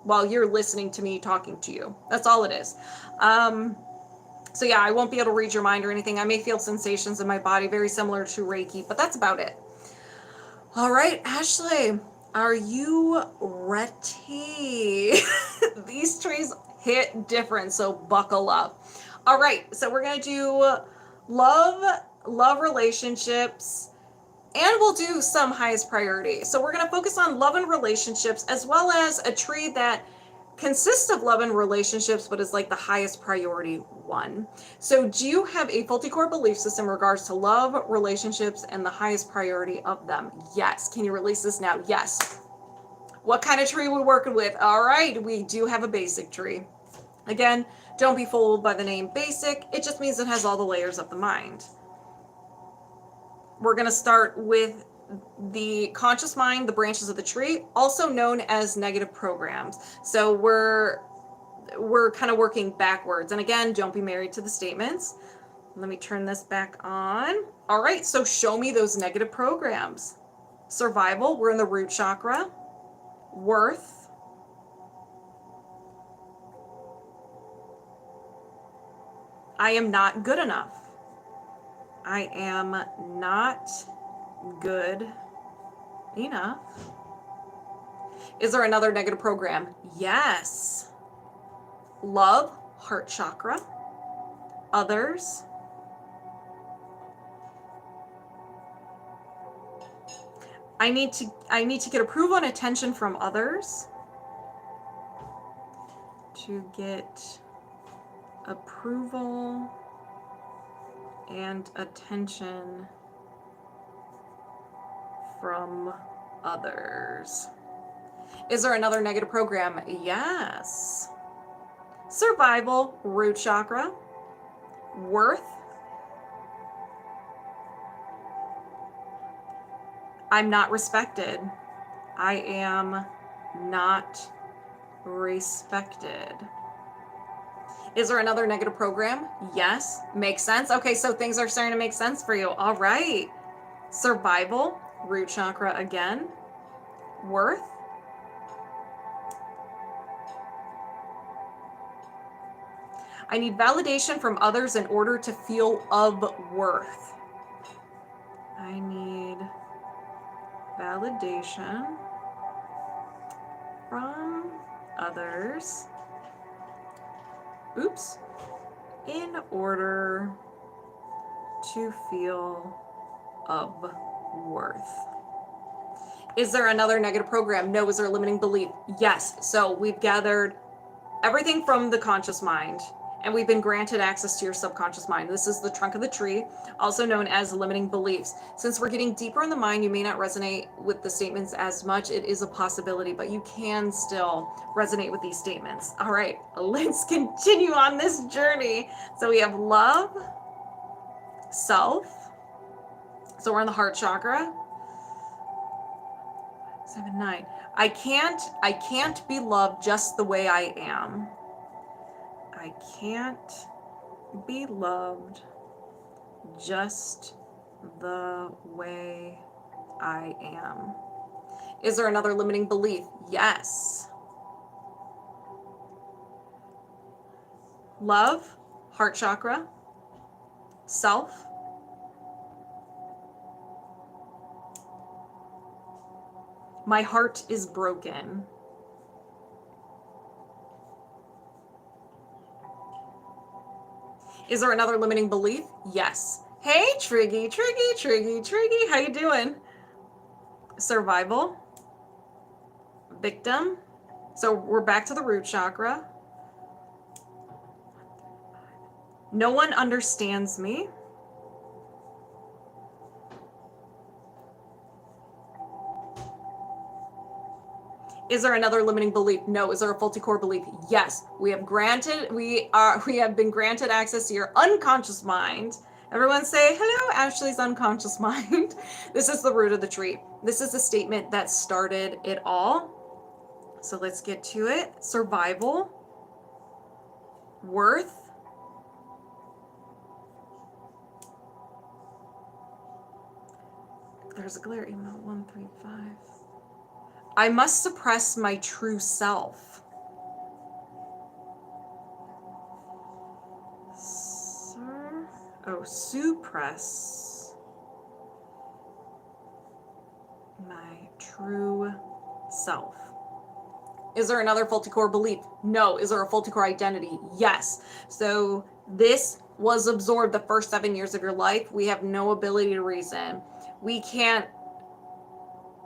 A: while you're listening to me talking to you. That's all it is. So yeah, I won't be able to read your mind or anything. I may feel sensations in my body, very similar to Reiki, but that's about it. All right, Ashlei, are you ready? These trees hit different, so buckle up. All right, so we're going to do love relationships, and we'll do some highest priority. So we're going to focus on love and relationships, as well as a tree that consists of love and relationships, but is like the highest priority one. So do you have a faulty core belief system in regards to love, relationships, and the highest priority of them? Yes. Can you release this now? Yes. What kind of tree are we working with? All right, we do have a basic tree. Again, don't be fooled by the name basic. It just means it has all the layers of the mind. We're going to start with the conscious mind, the branches of the tree, also known as negative programs. So we're kind of working backwards. And again, don't be married to the statements. Let me turn this back on. All right, so show me those negative programs. Survival, we're in the root chakra. Worth. I am not good enough. I am not good enough. Is there another negative program? Yes. Love, heart chakra. Others. I need to get approval and attention from others. To get approval and attention from others. Is there another negative program? Yes. Survival, root chakra. Worth. I'm not respected. I am not respected. Is there another negative program? Yes. Makes sense. Okay, so things are starting to make sense for you. All right. Survival, root chakra again. Worth. I need validation from others in order to feel of worth. I need validation from others. Oops. In order to feel of worth. Is there another negative program? No. Is there a limiting belief? Yes. So we've gathered everything from the conscious mind, and we've been granted access to your subconscious mind. This is the trunk of the tree, also known as limiting beliefs. Since we're getting deeper in the mind, you may not resonate with the statements as much. It is a possibility, but you can still resonate with these statements. All right, let's continue on this journey. So we have love, self. So we're in the heart chakra. 7, 9. I can't be loved just the way I am. I can't be loved just the way I am. Is there another limiting belief? Yes. Love, heart chakra, self. My heart is broken. Is there another limiting belief? Yes. Hey, Triggy. How you doing? Survival. Victim. So we're back to the root chakra. No one understands me. Is there another limiting belief? No. Is there a faulty core belief? Yes. We have been granted access to your unconscious mind. Everyone say, hello, Ashlei's unconscious mind. This is the root of the tree. This is the statement that started it all. So let's get to it. Survival. Worth. There's a glare email. 135. I must suppress my true self. Suppress my true self. Is there another faulty core belief? No. Is there a faulty core identity? Yes. So this was absorbed the first 7 years of your life. We have no ability to reason. We can't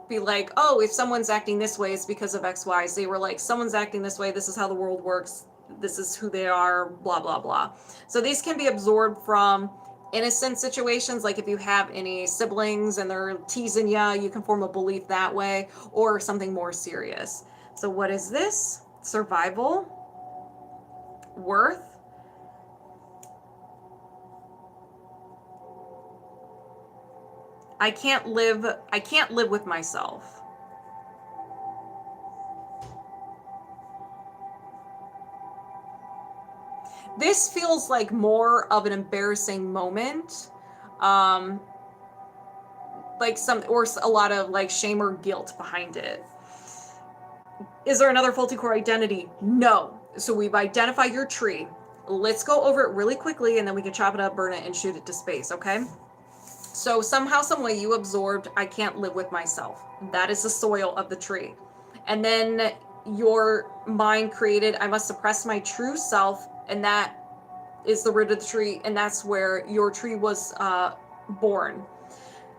A: be like, oh, if someone's acting this way, it's because of X, Y. They were like, someone's acting this way, this is how the world works, this is who they are, blah, blah, blah. So these can be absorbed from innocent situations, like if you have any siblings and they're teasing you can form a belief that way, or something more serious. So what is this? Survival. Worth. I can't live with myself. This feels like more of an embarrassing moment. Like a lot of like shame or guilt behind it. Is there another faulty core identity? No. So we've identified your tree. Let's go over it really quickly and then we can chop it up, burn it, and shoot it to space, okay? So somehow, some way you absorbed, I can't live with myself. That is the soil of the tree. And then your mind created, I must suppress my true self, and that is the root of the tree, and that's where your tree was born.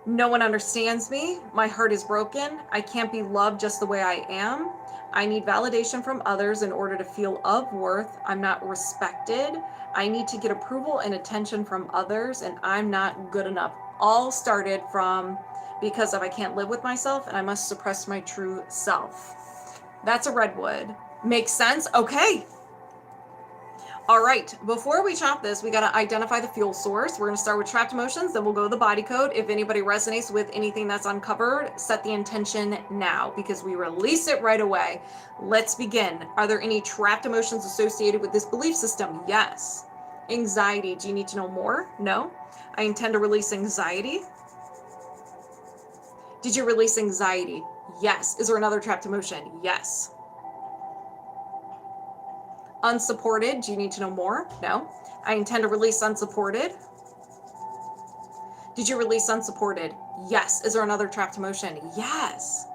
A: No one understands me. My heart is broken. I can't be loved just the way I am. I need validation from others in order to feel of worth. I'm not respected. I need to get approval and attention from others, and I'm not good enough. All started from because of I can't live with myself and I must suppress my true self. That's a redwood. Makes sense? Okay. All right, before we chop this, we got to identify the fuel source. We're going to start with trapped emotions, then we'll go to the body code. If anybody resonates with anything that's uncovered, set the intention now because we release it right away. Let's begin. Are there any trapped emotions associated with this belief system? Yes. Anxiety. Do you need to know more? No. I intend to release anxiety. Did you release anxiety? Yes. Is there another trapped emotion? Yes. Unsupported. Do you need to know more? No. I intend to release unsupported. Did you release unsupported? Yes. Is there another trapped emotion? Yes.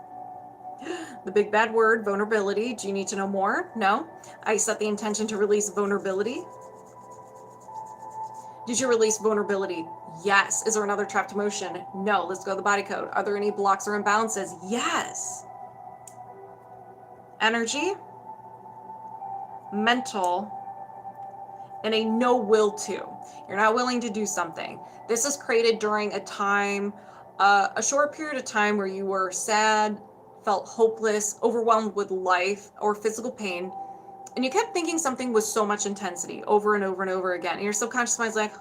A: The big bad word, vulnerability. Do you need to know more? No. I set the intention to release vulnerability. Did you release vulnerability? Yes. Is there another trapped emotion? No. Let's go to the body code. Are there any blocks or imbalances? Yes. Energy, mental, and a no will to. You're not willing to do something. This is created during a time, a short period of time where you were sad, felt hopeless, overwhelmed with life or physical pain, and you kept thinking something with so much intensity over and over and over again. And your subconscious mind's like,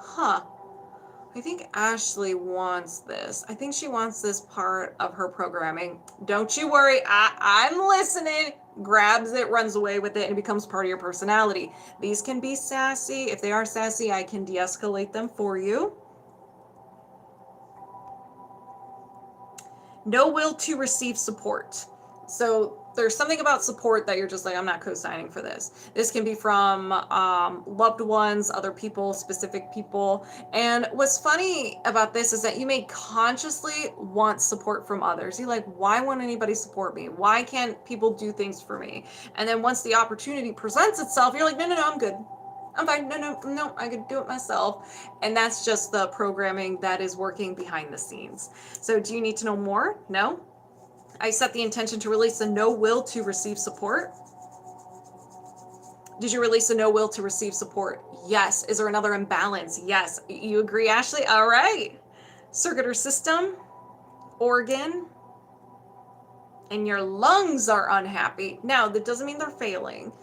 A: I think Ashlei wants this. I think she wants this part of her programming. Don't you worry. I'm listening. Grabs it, runs away with it, and it becomes part of your personality. These can be sassy. If they are sassy, I can de-escalate them for you. No will to receive support. So there's something about support that you're just like, I'm not co-signing for this. This can be from loved ones, other people, specific people. And what's funny about this is that you may consciously want support from others. You're like, why won't anybody support me? Why can't people do things for me? And then once the opportunity presents itself, you're like, no, I'm good. I'm fine. No, I could do it myself. And that's just the programming that is working behind the scenes. So do you need to know more? No? I set the intention to release a no will to receive support. Did you release a no will to receive support? Yes. Is there another imbalance? Yes. You agree, Ashlei? All right. Circuit or system, organ, and your lungs are unhappy. Now, that doesn't mean they're failing.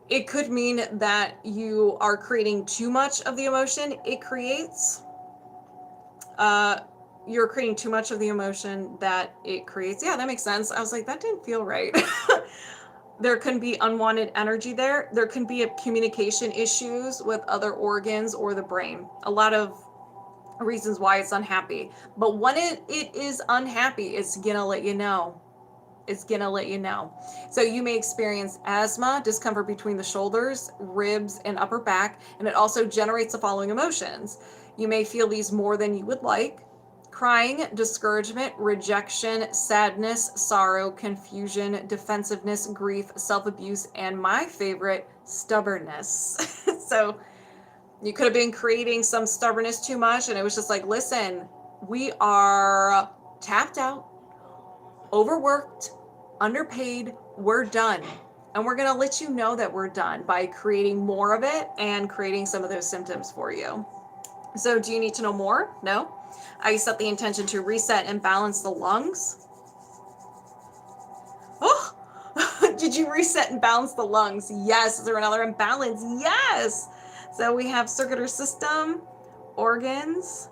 A: It could mean that you are creating too much of the emotion it creates. You're creating too much of the emotion that it creates. Yeah, that makes sense. I was like, that didn't feel right. There can be unwanted energy there. There can be communication issues with other organs or the brain. A lot of reasons why it's unhappy. But when it is unhappy, it's going to let you know. It's going to let you know. So you may experience asthma, discomfort between the shoulders, ribs, and upper back, and it also generates the following emotions. You may feel these more than you would like. Crying, discouragement, rejection, sadness, sorrow, confusion, defensiveness, grief, self-abuse, and my favorite, stubbornness. So you could have been creating some stubbornness too much, and it was just like, listen, we are tapped out, overworked, underpaid, we're done. And we're going to let you know that we're done by creating more of it and creating some of those symptoms for you. So do you need to know more? No. I set the intention to reset and balance the lungs. Oh, did you reset and balance the lungs? Yes. Is there another imbalance? Yes. So we have circular system, organs,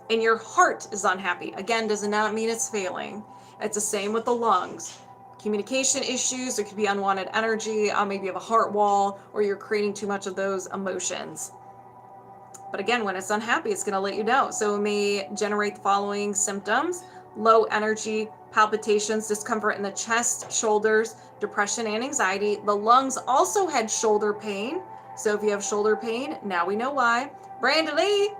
A: and your heart is unhappy. Again, does not mean it's failing. It's the same with the lungs. Communication issues, there could be unwanted energy, maybe you have a heart wall, or you're creating too much of those emotions. But again, when it's unhappy, it's going to let you know. So it may generate the following symptoms: low energy, palpitations, discomfort in the chest, shoulders, depression, and anxiety. The lungs also had shoulder pain. So if you have shoulder pain, now we know why. Brandon Lee,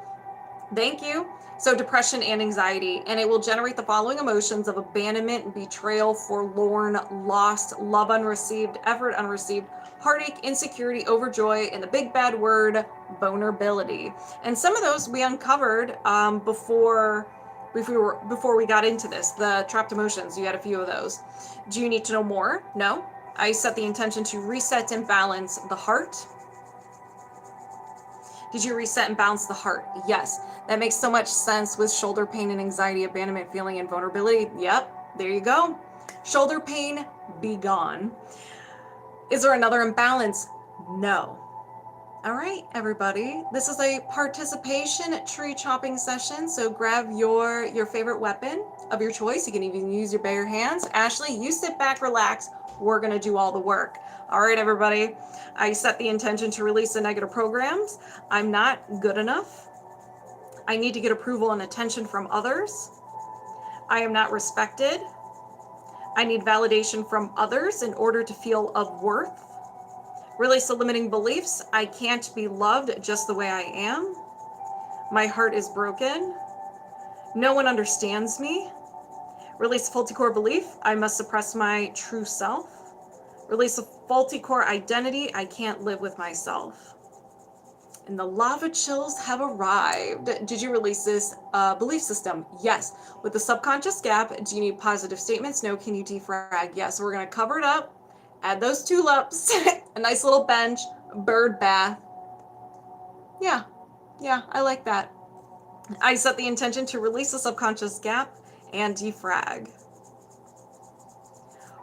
A: thank you. So depression and anxiety, and it will generate the following emotions of abandonment, betrayal, forlorn, lost, love unreceived, effort unreceived, heartache, insecurity, overjoy, and the big bad word, vulnerability. And some of those we uncovered before we got into this. The trapped emotions, you had a few of those. Do you need to know more? No. I set the intention to reset and balance the heart. Did you reset and balance the heart? Yes. That makes so much sense with shoulder pain and anxiety, abandonment, feeling, and vulnerability. Yep, there you go. Shoulder pain, be gone. Is there another imbalance? No. All right, everybody. This is a participation tree chopping session, so grab your favorite weapon of your choice. You can even use your bare hands. Ashlei, you sit back, relax. We're going to do all the work. All right, everybody. I set the intention to release the negative programs. I'm not good enough. I need to get approval and attention from others. I am not respected. I need validation from others in order to feel of worth. Release the limiting beliefs. I can't be loved just the way I am. My heart is broken. No one understands me. Release faulty core belief. I must suppress my true self. Release a faulty core identity. I can't live with myself. And the lava chills have arrived. Did you release this belief system? Yes. With the subconscious gap, do you need positive statements? No. Can you defrag? Yes. So we're going to cover it up. Add those tulips, a nice little bench, bird bath. Yeah, I like that. I set the intention to release the subconscious gap and defrag.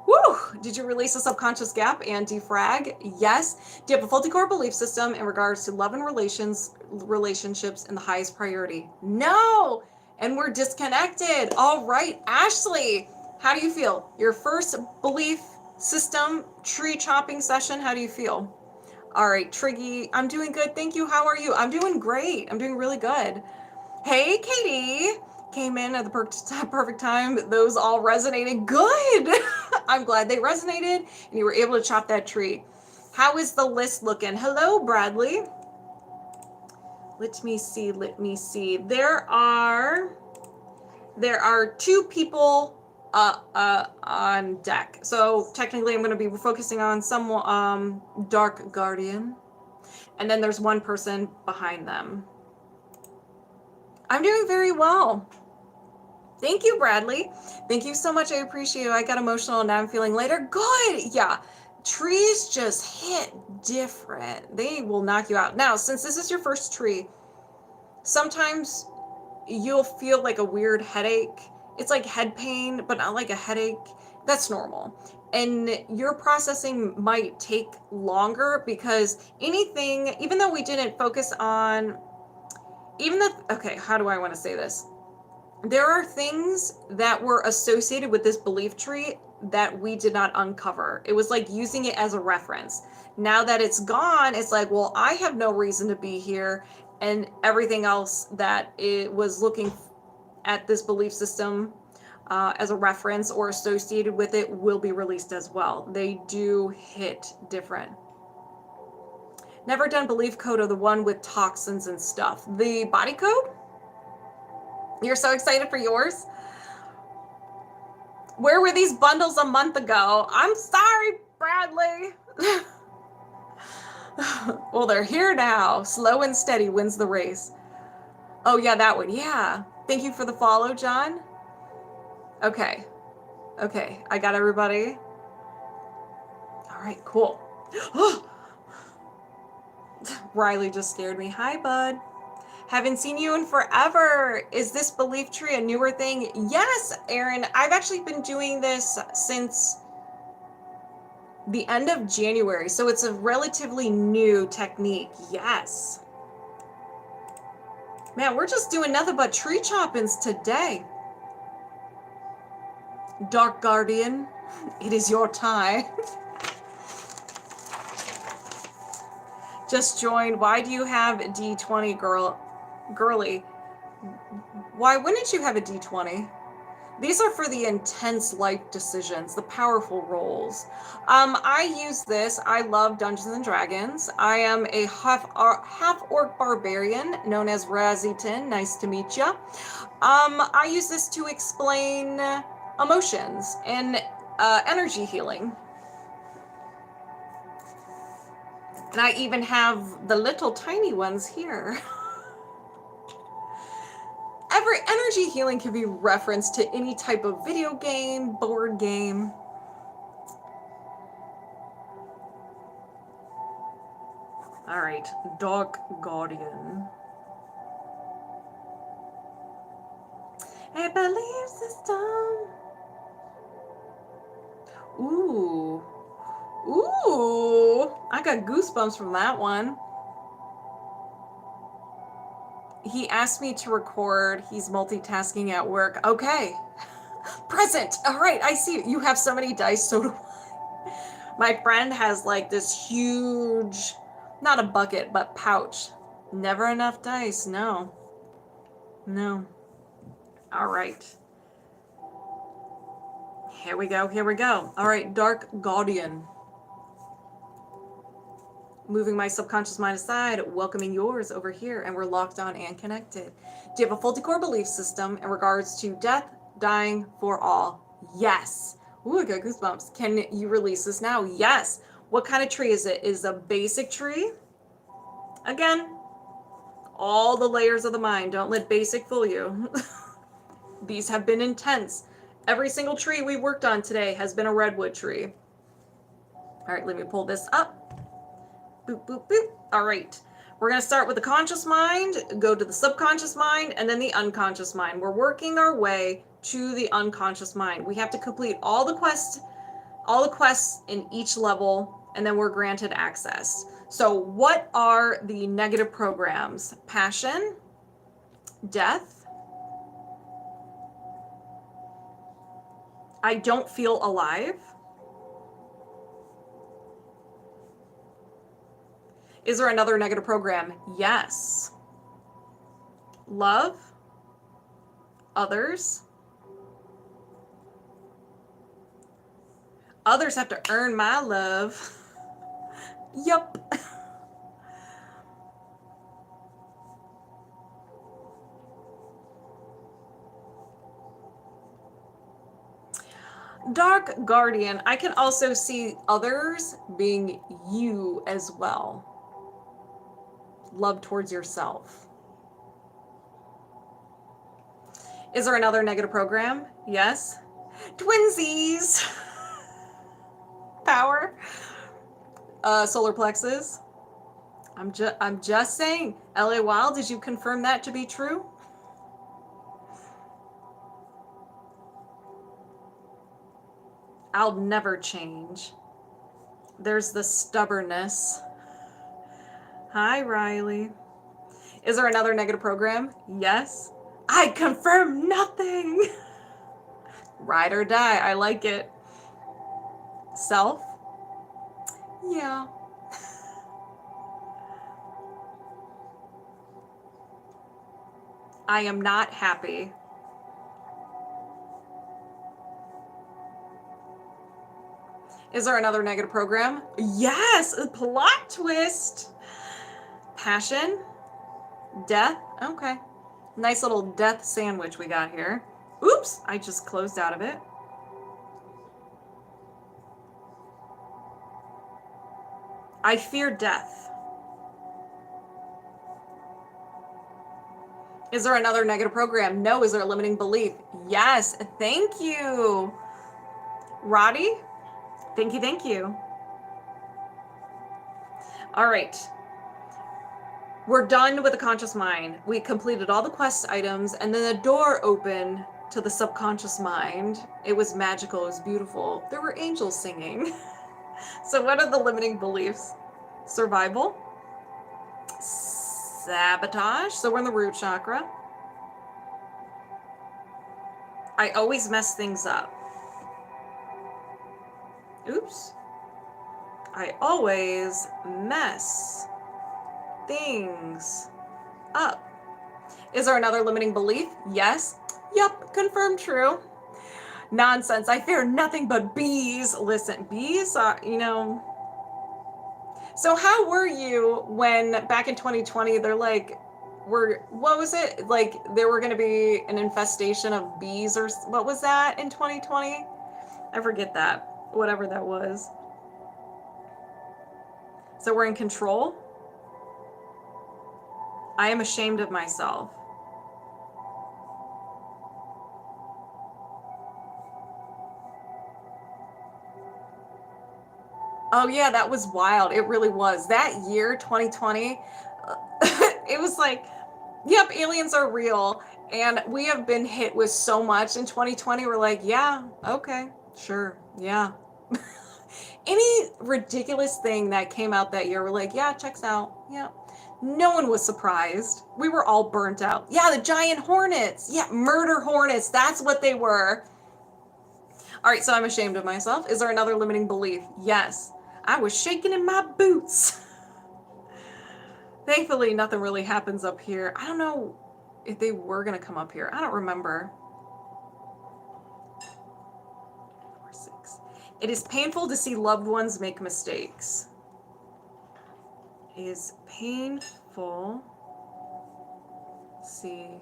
A: Woo! Did you release a subconscious gap and defrag? Yes. Do you have a faulty core belief system in regards to love and relationships in the highest priority? No! And we're disconnected. All right, Ashlei, how do you feel? Your first belief system tree chopping session, how do you feel? All right, Triggy, I'm doing good. Thank you. How are you? I'm doing great. I'm doing really good. Hey, Katie. Came in at the perfect time. Those all resonated. Good. I'm glad they resonated and you were able to chop that tree. How is the list looking? Hello, Bradley. Let me see. There are 2 people on deck. So technically I'm going to be focusing on some dark guardian. And then there's 1 person behind them. I'm doing very well. Thank you, Bradley. Thank you so much. I appreciate it. I got emotional and now I'm feeling lighter. Good. Yeah. Trees just hit different. They will knock you out. Now, since this is your first tree, sometimes you'll feel like a weird headache. It's like head pain, but not like a headache. That's normal. And your processing might take longer because anything, even though we didn't focus on, okay, how do I want to say this? There are things that were associated with this belief tree that we did not uncover. It was like using it as a reference. Now that it's gone, it's like, well, I have no reason to be here. And everything else that it was looking at this belief system as a reference or associated with it will be released as well. They do hit different. Never done belief code or the one with toxins and stuff. The body code? You're so excited for yours? Where were these bundles a month ago? I'm sorry, Bradley. Well, they're here now. Slow and steady wins the race. Oh, yeah, that one. Yeah. Thank you for the follow, John. Okay. Okay. I got everybody. All right, cool. Riley just scared me. Hi, bud. Haven't seen you in forever. Is this belief tree a newer thing? Yes, Aaron. I've actually been doing this since the end of January, so it's a relatively new technique. Yes. Man, we're just doing nothing but tree choppings today. Dark Guardian, it is your time. Just joined. Why do you have a D20, girly? Why wouldn't you have a D20? These are for the intense life decisions, the powerful roles. I use this. I love Dungeons and Dragons. I am a half-orc barbarian known as Razitin. Nice to meet you. I use this to explain emotions and energy healing. And I even have the little tiny ones here. Every energy healing can be referenced to any type of video game, board game. All right, Dark Guardian. A belief system. Ooh. Ooh. I got goosebumps from that one. He asked me to record. He's multitasking at work. Okay. Present. All right, I see you. You have so many dice, so do I. My friend has like this huge, not a bucket, but pouch. Never enough dice. No. No. All right. Here we go. Here we go. All right, Dark Guardian. Moving my subconscious mind aside, welcoming yours over here, and we're locked on and connected. Do you have a faulty core belief system in regards to death, dying for all? Yes. Ooh, I got goosebumps. Can you release this now? Yes. What kind of tree is it? Is it a basic tree? Again, all the layers of the mind. Don't let basic fool you. These have been intense. Every single tree we worked on today has been a redwood tree. All right, let me pull this up. Boop, boop, boop. All right. We're going to start with the conscious mind, go to the subconscious mind, and then the unconscious mind. We're working our way to the unconscious mind. We have to complete all the quests all the quests in each level, and then we're granted access. So what are the negative programs? Passion, death, I don't feel alive. Is there another negative program? Yes. Love, others. Others have to earn my love. Yup. Dark Guardian, I can also see others being you as well. Love towards yourself. Is there another negative program? Yes. Twinsies. Power. Solar plexus. I'm just saying. LA Wilde, did you confirm that to be true? I'll never change. There's the stubbornness. Hi, Riley. Is there another negative program? Yes. I confirm nothing. Ride or die. I like it. Self? Yeah. I am not happy. Is there another negative program? Yes, a plot twist. Passion, death. Okay. Nice little death sandwich we got here. Oops, I just closed out of it. I fear death. Is there another negative program? No. Is there a limiting belief? Yes. Thank you. Roddy? Thank you, thank you. All right. We're done with the conscious mind. We completed all the quest items, and then the door opened to the subconscious mind. It was magical. It was beautiful. There were angels singing. So what are the limiting beliefs? Survival. Sabotage. So we're in the root chakra. I always mess things up. Oops. I always mess things up. Is there another limiting belief? Yes. Yup. Confirmed true. Nonsense. I fear nothing but bees. Listen, bees are, So how were you when back in 2020 they're like, what was it? Like there were going to be an infestation of bees, or what was that in 2020? I forget that. Whatever that was. So we're in control. I am ashamed of myself. Oh yeah, that was wild. It really was. That year, 2020, it was like, yep, aliens are real. And we have been hit with so much in 2020. We're like, yeah, okay, sure, yeah. Any ridiculous thing that came out that year, we're like, yeah, checks out. Yeah. No one was surprised. We were all burnt out. Yeah, the giant hornets. Yeah, murder hornets. That's what they were. All right, so I'm ashamed of myself. Is there another limiting belief? Yes. I was shaking in my boots. Thankfully, nothing really happens up here. I don't know if they were going to come up here. I don't remember. 4, 6. It is painful to see loved ones make mistakes. It is painful to see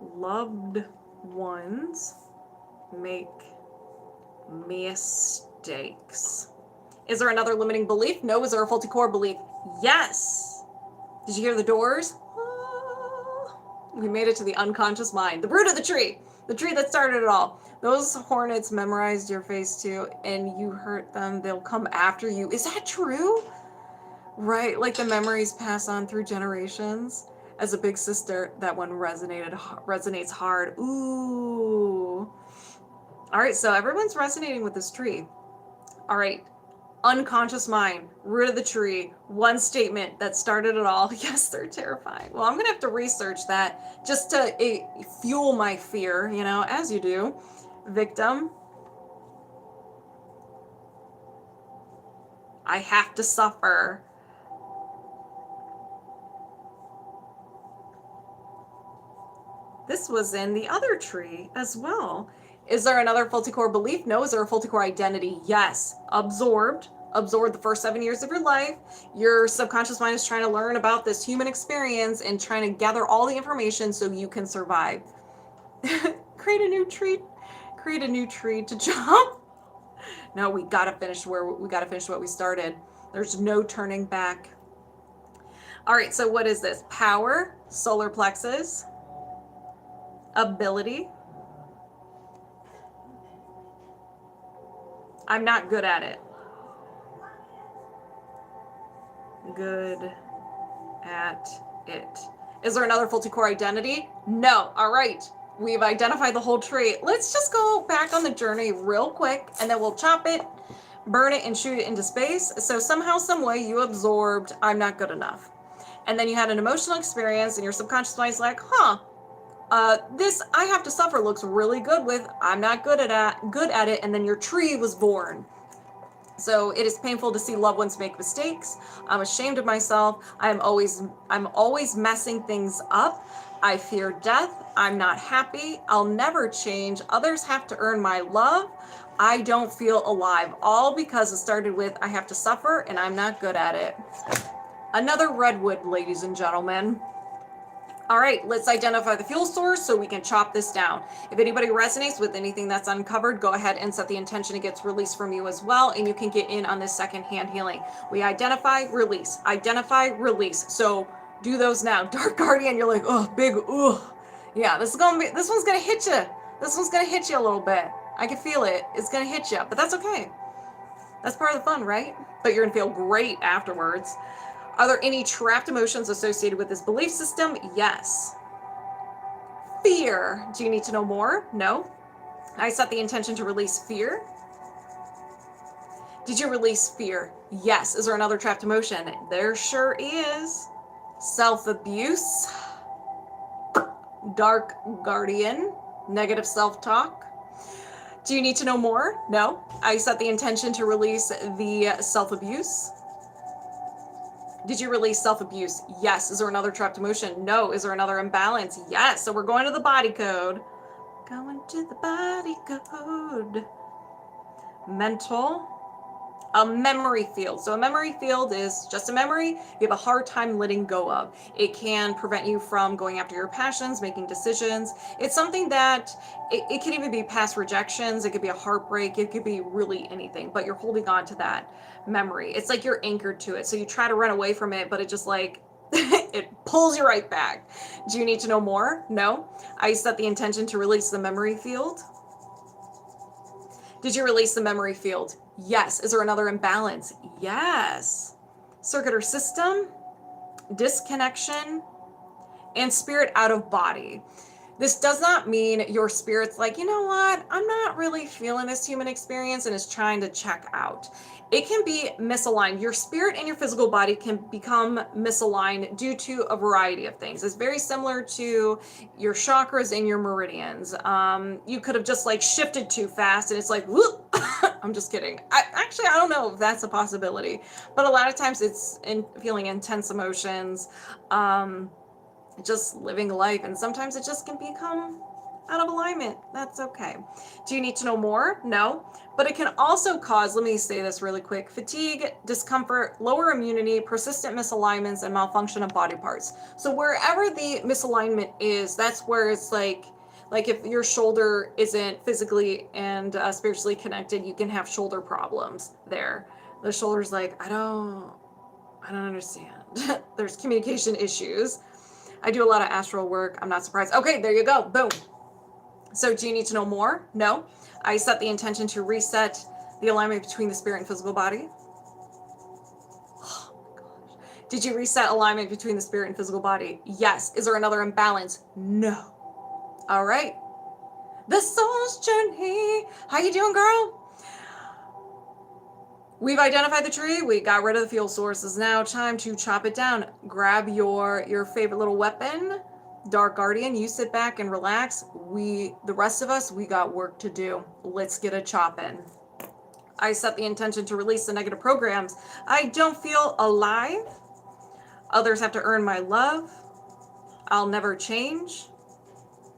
A: loved ones make mistakes. Is there another limiting belief? No. Is there a faulty core belief? Yes. Did you hear the doors? We made it to the unconscious mind. The root of the tree that started it all. Those hornets memorized your face too, and you hurt them. They'll come after you. Is that true? Right, like the memories pass on through generations. As a big sister, that one resonates hard. Ooh. All right, so everyone's resonating with this tree. All right. Unconscious mind, root of the tree, one statement that started it all. Yes, they're terrifying. Well, I'm going to have to research that just to fuel my fear, as you do. Victim. I have to suffer. This was in the other tree as well. Is there another faulty core belief? No. Is there a faulty core identity? Yes. Absorbed the first 7 years of your life. Your subconscious mind is trying to learn about this human experience and trying to gather all the information so you can survive. Create a new tree to jump. No, we gotta finish what we started. There's no turning back. All right, so what is this? Power, solar plexus, ability. I'm not good at it. Good at it. Is there another faulty core identity? No. All right. We've identified the whole tree. Let's just go back on the journey real quick, and then we'll chop it, burn it, and shoot it into space. So somehow, some way, you absorbed, I'm not good enough. And then you had an emotional experience, and your subconscious mind's like, this I have to suffer looks really good with, I'm not good at it, and then your tree was born. So it is painful to see loved ones make mistakes. I'm ashamed of myself. I'm always messing things up. I fear death. I'm not happy. I'll never change. Others have to earn my love. I don't feel alive. All because it started with I have to suffer and I'm not good at it. Another redwood, ladies and gentlemen. All right, let's identify the fuel source so we can chop this down. If anybody resonates with anything that's uncovered, go ahead and set the intention it gets released from you as well, and you can get in on this second-hand healing. We identify, release. So do those now. Dark Guardian, you're like, oh, big, yeah, this one's gonna hit you. This one's gonna hit you a little bit. I can feel it. It's gonna hit you, but that's okay. That's part of the fun, right? But you're gonna feel great afterwards. Are there any trapped emotions associated with this belief system? Yes. Fear. Do you need to know more? No. I set the intention to release fear. Did you release fear? Yes. Is there another trapped emotion? There sure is. Self-abuse. Dark Guardian. Negative self-talk. Do you need to know more? No. I set the intention to release the self-abuse. Did you release self-abuse? Yes. Is there another trapped emotion? No. Is there another imbalance? Yes. So we're going to the body code. Going to the body code. Mental. A memory field. So a memory field is just a memory you have a hard time letting go of. It can prevent you from going after your passions, making decisions. It's something that, it can even be past rejections. It could be a heartbreak. It could be really anything, but you're holding on to that memory. It's like you're anchored to it. So you try to run away from it, but it just like, it pulls you right back. Do you need to know more? No. I set the intention to release the memory field. Did you release the memory field? Yes. Is there another imbalance? Yes. Circuit or system, disconnection, and spirit out of body. This does not mean your spirit's like, you know what? I'm not really feeling this human experience and is trying to check out. It can be misaligned. Your spirit and your physical body can become misaligned due to a variety of things. It's very similar to your chakras and your meridians. You could have just like shifted too fast and it's like, whoop. I'm just kidding. I don't know if that's a possibility, but a lot of times it's in feeling intense emotions, just living life, and sometimes it just can become out of alignment. That's okay. Do you need to know more? No. But it can also cause, let me say this really quick, fatigue, discomfort, lower immunity, persistent misalignments, and malfunction of body parts. So wherever the misalignment is, that's where it's like if your shoulder isn't physically and spiritually connected, you can have shoulder problems there. The shoulder's like, I don't understand. There's communication issues. I do a lot of astral work. I'm not surprised. Okay, there you go. Boom. So do you need to know more? No. I set the intention to reset the alignment between the spirit and physical body. Oh my gosh. Did you reset alignment between the spirit and physical body? Yes. Is there another imbalance? No. All right. The soul's journey. How you doing, girl? We've identified the tree. We got rid of the fuel sources. Now time to chop it down. Grab your favorite little weapon, Dark Guardian. You sit back and relax. The rest of us, we got work to do. Let's get a choppin'. I set the intention to release the negative programs. I don't feel alive. Others have to earn my love. I'll never change.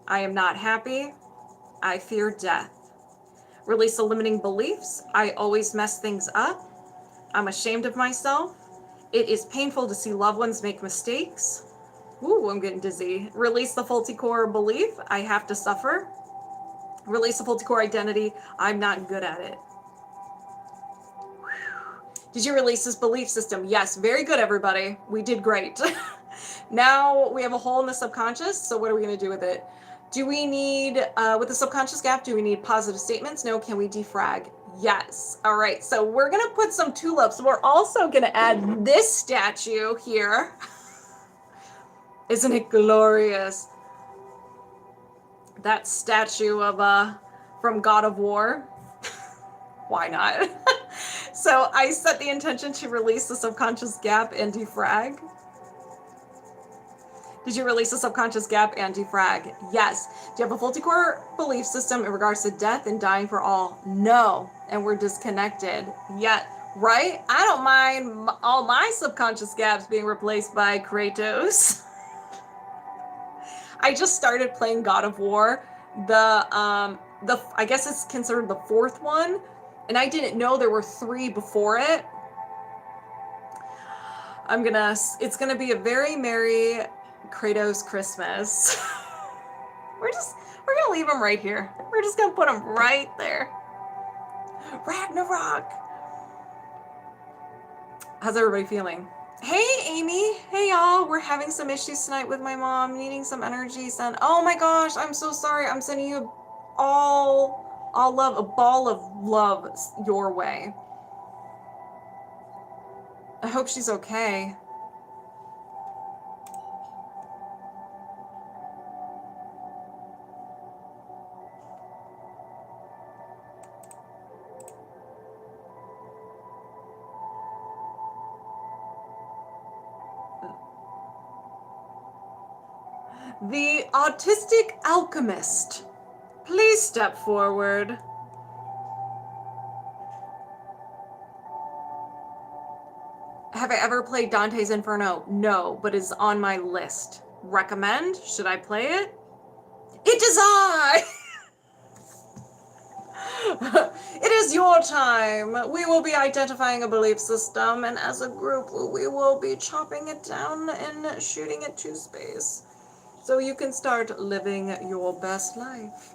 A: I am not happy. I fear death. Release the limiting beliefs. I always mess things up. I'm ashamed of myself. It is painful to see loved ones make mistakes. Ooh, I'm getting dizzy. Release the faulty core belief. I have to suffer. Release the faulty core identity. I'm not good at it. Did you release this belief system? Yes, very good, everybody. We did great. Now we have a hole in the subconscious. So what are we going to do with it? Do we need, with the subconscious gap, do we need positive statements? No. Can we defrag? Yes. All right. So we're going to put some tulips. We're also going to add this statue here. Isn't it glorious? That statue of, from God of War. Why not? So I set the intention to release the subconscious gap and defrag. Did you release the subconscious gap and defrag? Yes. Do you have a faulty core belief system in regards to death and dying for all? No. And we're disconnected. Yet, right? I don't mind all my subconscious gaps being replaced by Kratos. I just started playing God of War. I guess it's considered the fourth one. And I didn't know there were 3 before it. It's gonna be a very merry Kratos Christmas. We're gonna leave him right here. We're just gonna put him right there. Ragnarok. How's everybody feeling? Hey, Amy. Hey, y'all. We're having some issues tonight with my mom, needing some energy sent. Oh my gosh, I'm so sorry. I'm sending you all love, a ball of love your way. I hope she's okay. The Autistic Alchemist. Please step forward. Have I ever played Dante's Inferno? No, but it's on my list. Recommend? Should I play it? It is I! It is your time. We will be identifying a belief system, and as a group, we will be chopping it down and shooting it to space. So you can start living your best life.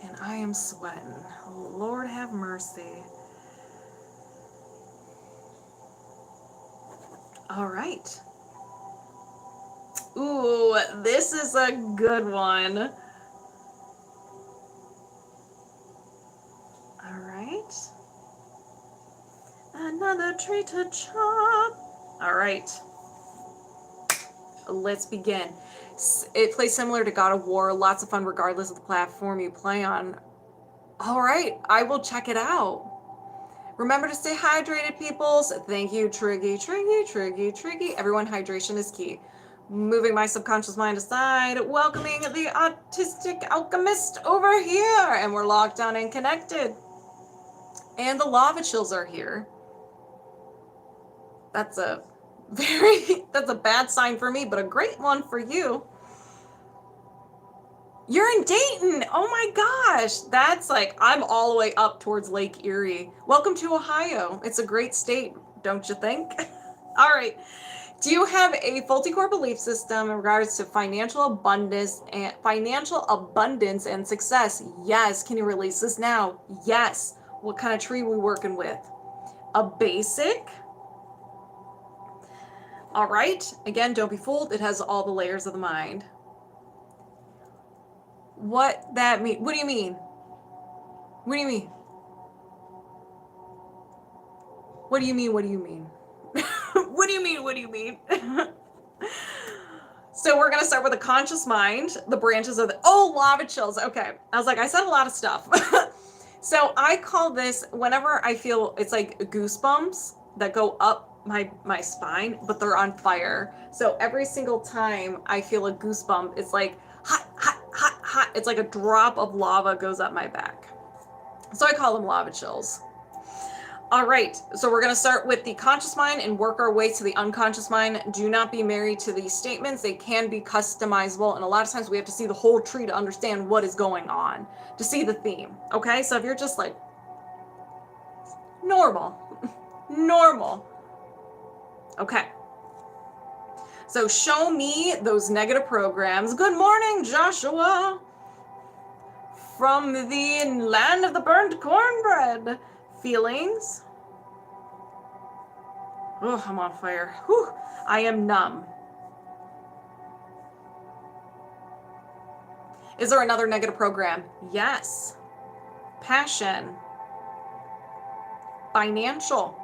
A: And I am sweating. Lord have mercy. All right. Ooh, this is a good one. All right. Another tree to chop. All right. Let's begin. It plays similar to God of War. Lots of fun regardless of the platform you play on. All right, I will check it out. Remember to stay hydrated, peoples. Thank you, Triggy, Triggy, Triggy, Triggy. Everyone, hydration is key. Moving my subconscious mind aside, welcoming the Autistic Alchemist over here. And we're locked down and connected. And the lava chills are here. That's a bad sign for me, but a great one for you. You're in Dayton. Oh my gosh. That's like, I'm all the way up towards Lake Erie. Welcome to Ohio. It's a great state, don't you think? All right. Do you have a faulty core belief system in regards to financial abundance and success? Yes. Can you release this now? Yes. What kind of tree are we working with? A basic. All right. Again, don't be fooled. It has all the layers of the mind. What that mean? What do you mean? What do you mean? What do you mean? What do you mean? What do you mean? What do you mean? So we're going to start with a conscious mind. The branches of the... Oh, lava chills. Okay. I was like, I said a lot of stuff. So I call this, whenever I feel, it's like goosebumps that go up my spine, but they're on fire. So every single time I feel a goosebump, it's like hot, hot, hot, hot. It's like a drop of lava goes up my back. So I call them lava chills. All right, so we're going to start with the conscious mind and work our way to the unconscious mind. Do not be married to these statements. They can be customizable, and a lot of times we have to see the whole tree to understand what is going on, to see the theme, okay? So if you're just like, normal, normal, okay. So show me those negative programs. Good morning, Joshua, from the land of the burnt cornbread. Feelings. Oh, I'm on fire. Whew. I am numb. Is there another negative program? Yes. Passion. Financial.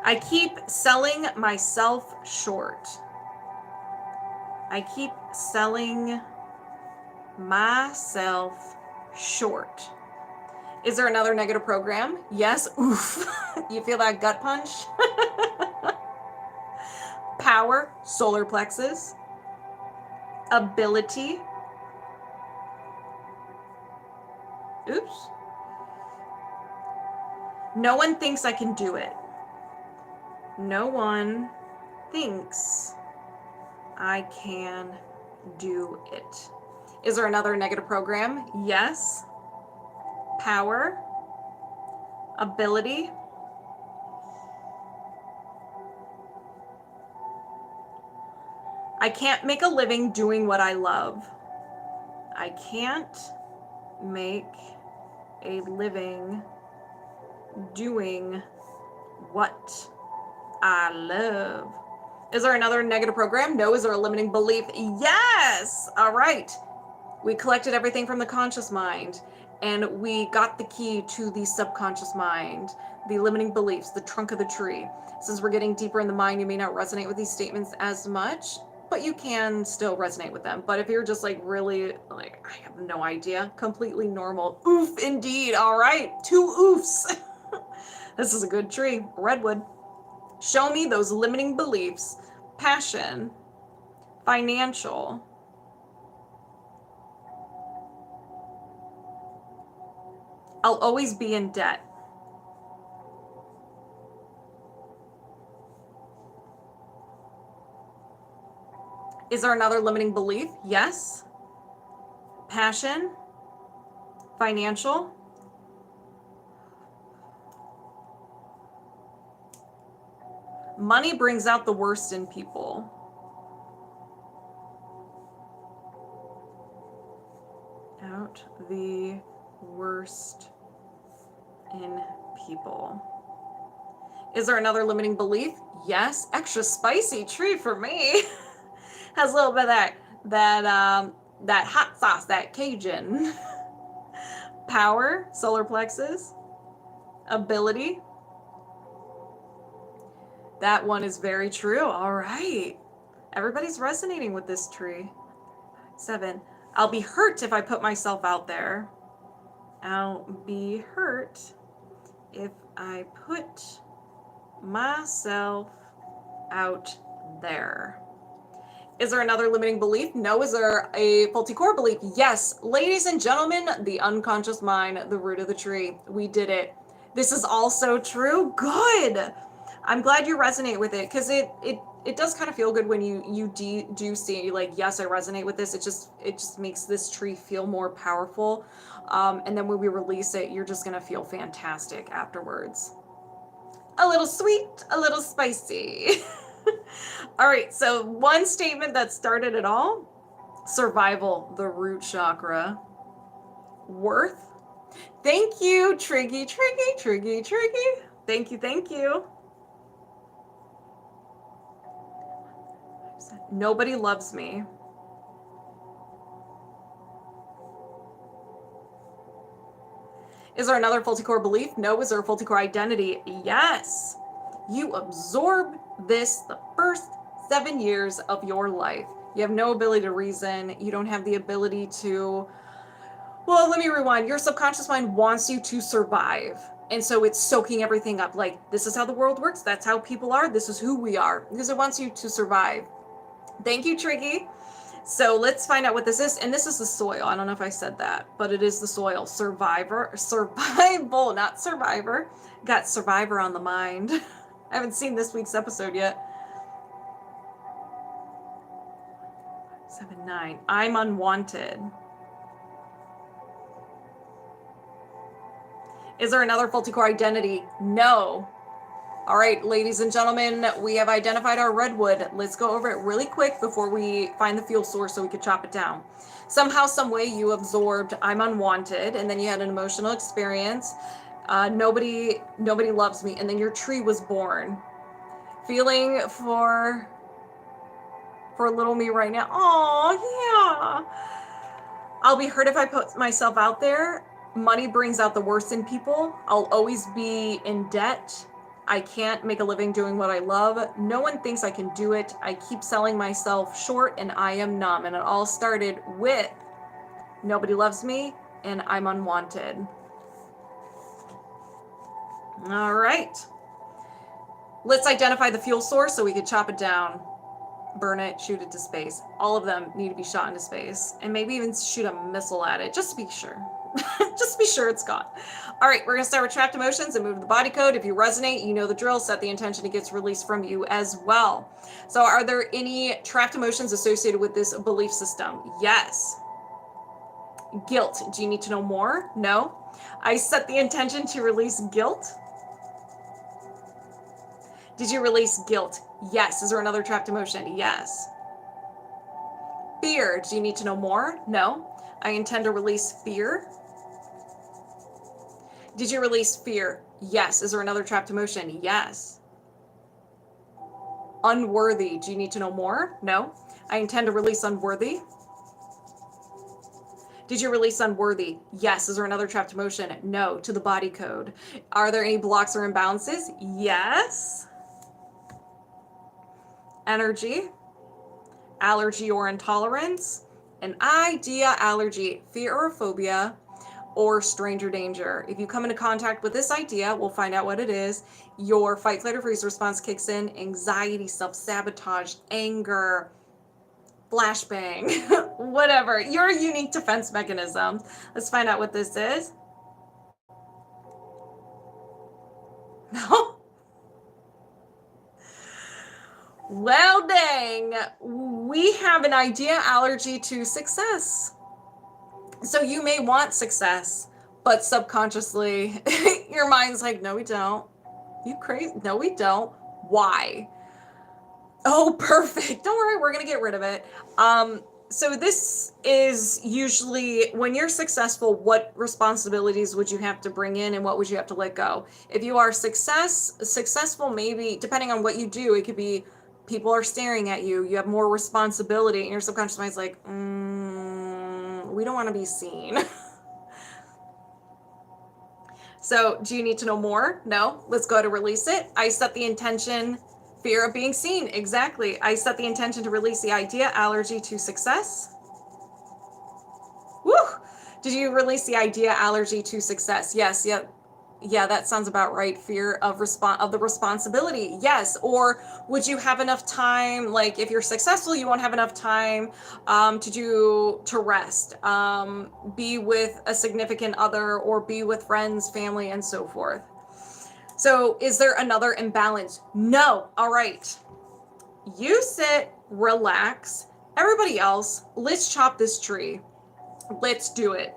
A: I keep selling myself short. I keep selling myself short. Is there another negative program? Yes. Oof. You feel that gut punch? Power, solar plexus. Ability. Oops. No one thinks I can do it. No one thinks I can do it. Is there another negative program? Yes. Power. Ability. I can't make a living doing what I love. I can't make a living doing what I love. Is there another negative program? No. Is there a limiting belief? Yes. All right. We collected everything from the conscious mind, and we got the key to the subconscious mind, the limiting beliefs, the trunk of the tree. Since we're getting deeper in the mind, you may not resonate with these statements as much, but you can still resonate with them. But if you're just like really like, I have no idea, completely normal. Oof, indeed. All right. 2 oofs. This is a good tree. Redwood. Show me those limiting beliefs. Passion. Financial. I'll always be in debt. Is there another limiting belief? Yes. Passion. Financial. Money brings out the worst in people. Out the worst in people. Is there another limiting belief? Yes. Extra spicy tree for me. Has a little bit of that hot sauce, that Cajun. Power, solar plexus. Ability. That one is very true. All right. Everybody's resonating with this tree. 7. I'll be hurt if I put myself out there. I'll be hurt if I put myself out there. Is there another limiting belief? No. Is there a faulty core belief? Yes. Ladies and gentlemen, the unconscious mind, the root of the tree. We did it. This is also true. Good. I'm glad you resonate with it, because it does kind of feel good when you do see, like, yes, I resonate with this. It just makes this tree feel more powerful. And then when we release it, you're just going to feel fantastic afterwards. A little sweet, a little spicy. All right, so one statement that started it all: survival, the root chakra. Worth. Thank you, Triggy. Thank you. Nobody loves me. Is there another faulty core belief? No. Is there a faulty core identity? Yes. You absorb this the first 7 years of your life. You have no ability to reason. You don't have the ability to, well, let me rewind. Your subconscious mind wants you to survive. And so it's soaking everything up. Like, this is how the world works. That's how people are. This is who we are. Because it wants you to survive. Thank you, Triggy. So let's find out what this is. And this is the soil. I don't know if I said that, but it is the soil. Survival, not survivor. Got survivor on the mind. I haven't seen this week's episode yet. 7-9. I'm unwanted. Is there another faulty core identity? No. All right, ladies and gentlemen, we have identified our redwood. Let's go over it really quick before we find the fuel source so we could chop it down. Somehow, some way you absorbed I'm unwanted, and then you had an emotional experience. Nobody loves me, and then your tree was born. Feeling for little me right now. Oh, yeah. I'll be hurt if I put myself out there. Money brings out the worst in people. I'll always be in debt. I can't make a living doing what I love. No one thinks I can do it. I keep selling myself short and I am numb. And it all started with nobody loves me and I'm unwanted. All right. Let's identify the fuel source so we can chop it down. Burn it, shoot it to space. All of them need to be shot into space. And maybe even shoot a missile at it, just to be sure. Just be sure it's gone. All right, we're going to start with trapped emotions and move to the body code. If you resonate, you know the drill. Set the intention, it gets released from you as well. So are there any trapped emotions associated with this belief system? Yes. Guilt. Do you need to know more? No. I set the intention to release guilt. Did you release guilt? Yes. Is there another trapped emotion? Yes. Fear. Do you need to know more? No. I intend to release fear. Did you release fear? Yes. Is there another trapped emotion? Yes. Unworthy. Do you need to know more? No. I intend to release unworthy. Did you release unworthy? Yes. Is there another trapped emotion? No. To the body code. Are there any blocks or imbalances? Yes. Energy. Allergy or intolerance. An idea, allergy, fear or phobia, or stranger danger. If you come into contact with this idea, we'll find out what it is. Your fight, flight, or freeze response kicks in. Anxiety, self-sabotage, anger, flashbang, whatever. Your unique defense mechanism. Let's find out what this is. No? Well, dang, we have an idea allergy to success. So you may want success, but subconsciously your mind's like, no, we don't. You crazy? No, we don't. Why? Oh, perfect. Don't worry, we're going to get rid of it. So this is usually when you're successful, what responsibilities would you have to bring in and what would you have to let go? If you are successful, maybe depending on what you do, it could be people are staring at you, you have more responsibility, and your subconscious mind's like, we don't want to be seen. So do you need to know more? No. Let's go to release it. I set the intention, fear of being seen. Exactly. I set the intention to release the idea, allergy to success. Woo! Did you release the idea, allergy to success? Yes. Yep. Yeah, that sounds about right. Fear of the responsibility. Yes. Or would you have enough time? Like if you're successful, you won't have enough time to rest, be with a significant other, or be with friends, family, and so forth. So is there another imbalance? No. All right. You sit, relax. Everybody else, let's chop this tree. Let's do it.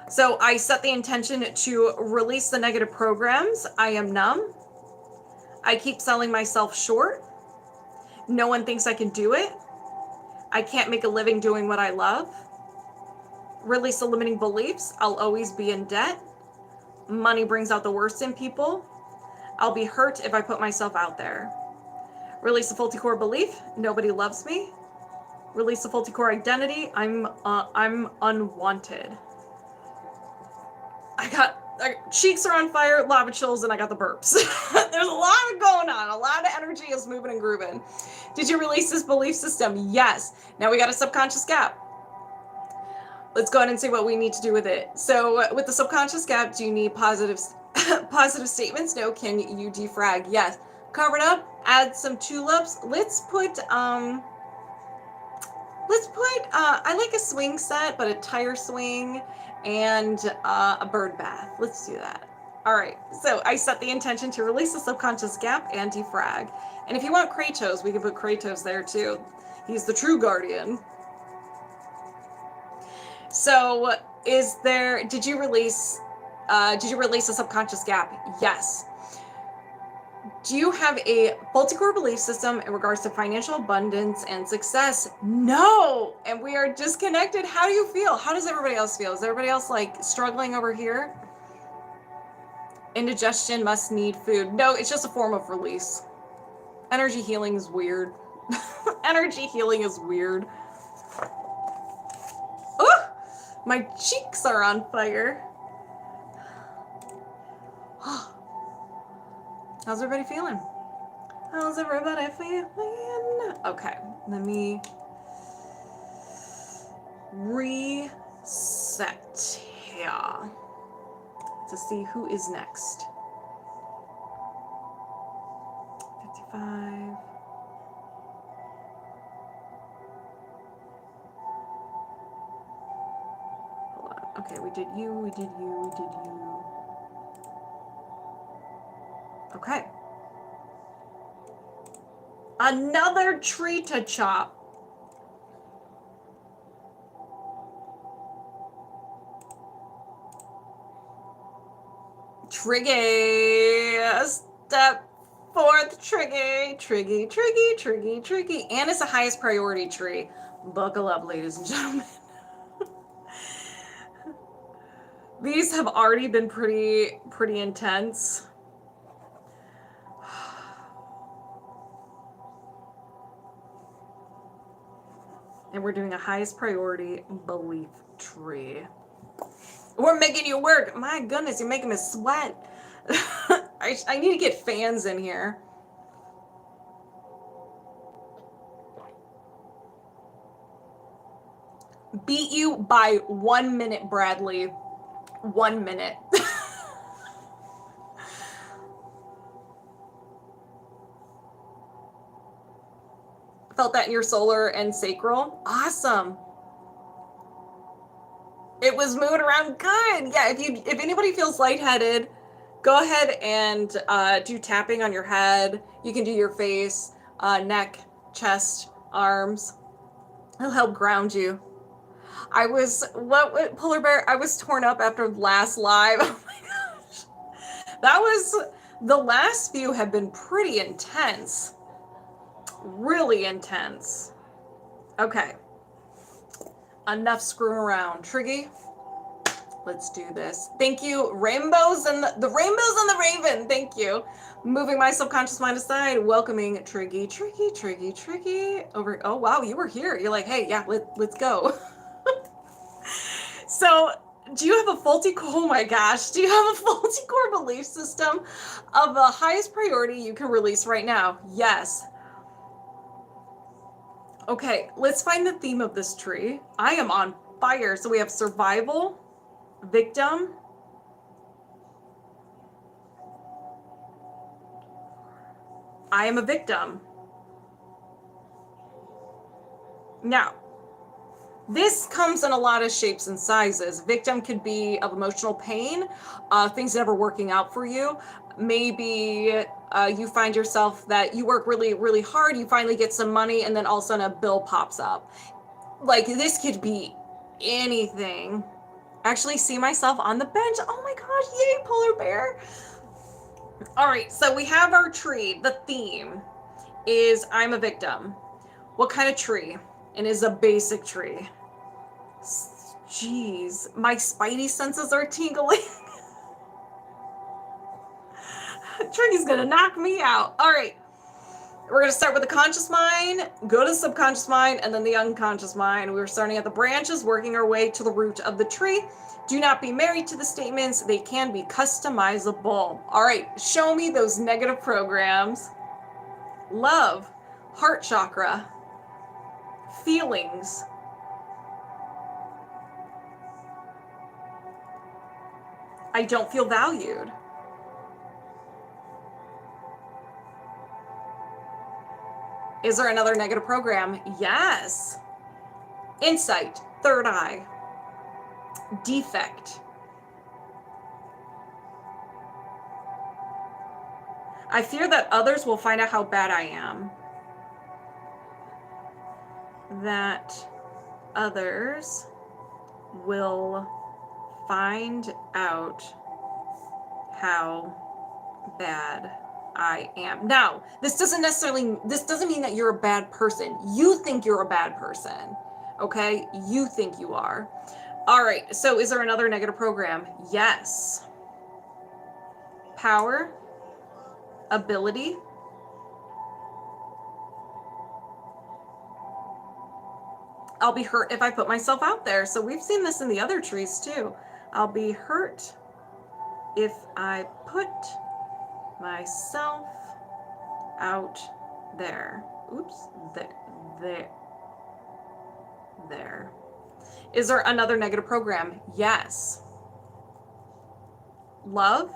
A: So I set the intention to release the negative programs. I am numb. I keep selling myself short. No one thinks I can do it. I can't make a living doing what I love. Release the limiting beliefs. I'll always be in debt. Money brings out the worst in people. I'll be hurt if I put myself out there. Release the faulty core belief. Nobody loves me. Release the faulty core identity. I'm unwanted. I got cheeks are on fire, lava chills, and I got the burps. There's a lot going on. A lot of energy is moving and grooving. Did you release this belief system? Yes. Now we got a subconscious gap. Let's go ahead and see what we need to do with it. So with the subconscious gap, do you need positive statements? No. Can you defrag? Yes. Cover it up. Add some tulips. Let's put I like a swing set, but a tire swing and a bird bath. Let's do that. All right, so I set the intention to release the subconscious gap and defrag. And if you want Kratos, we can put Kratos there too. He's the true guardian. So did you release the subconscious gap? Yes. Do you have a faulty core belief system in regards to financial abundance and success? No. And we are disconnected. How do you feel? How does everybody else feel? Is everybody else like struggling over here? Indigestion, must need food. No, it's just a form of release. Energy healing is weird. Energy healing is weird. Oh, my cheeks are on fire. How's everybody feeling? How's everybody feeling? Okay, let me reset here to see who is next. 55. Hold on. Okay, we did you, we did you, we did you. Okay. Another tree to chop. Triggy. Step forth, Triggy. Triggy, Triggy, Triggy, Triggy. And it's the highest priority tree. Buckle up, ladies and gentlemen. These have already been pretty intense. And we're doing a highest priority belief tree. We're making you work. My goodness, you're making me sweat. I need to get fans in here. Beat you by 1 minute, Bradley. 1 minute. Felt that in your solar and sacral. Awesome. It was moving around good. Yeah, if anybody feels lightheaded, go ahead and do tapping on your head. You can do your face, neck, chest, arms. It'll help ground you. What Polar Bear? I was torn up after last live. Oh my gosh. The last few have been pretty intense. Really intense. Okay. Enough screwing around. Triggy, let's do this. Thank you. Rainbows and the rainbows and the raven. Thank you. Moving my subconscious mind aside, welcoming Triggy, Triggy, Triggy, Triggy. Over. Oh, wow, you were here. You're like, hey, yeah, let's go. So, do you have a faulty core? Oh my gosh. Do you have a faulty core belief system of the highest priority you can release right now? Yes. Okay, let's find the theme of this tree. I am on fire. So we have survival, victim, I am a victim. Now, this comes in a lot of shapes and sizes. Victim could be of emotional pain, things never working out for you. Maybe you find yourself that you work really, really hard, you finally get some money, and then all of a sudden a bill pops up. Like, this could be anything. Actually see myself on the bench. Oh my gosh, yay, polar bear. All right, so we have our tree. The theme is I'm a victim. What kind of tree? And is a basic tree. Jeez, my spidey senses are tingling. Triggy's gonna knock me out. All right. We're going to start with the conscious mind, go to the subconscious mind, and then the unconscious mind. We're starting at the branches, working our way to the root of the tree. Do not be married to the statements. They can be customizable. All right, show me those negative programs. Love, heart chakra, feelings. I don't feel valued. Is there another negative program? Yes. Insight, third eye. Defect. I fear that others will find out how bad I am. That others will find out how bad I am. Now, this doesn't mean that you're a bad person. You think you're a bad person. Okay? You think you are. All right. So is there another negative program? Yes. Power, ability, I'll be hurt if I put myself out there. So we've seen this in the other trees too. I'll be hurt if I put myself out there. Oops, there. Is there another negative program? Yes. Love,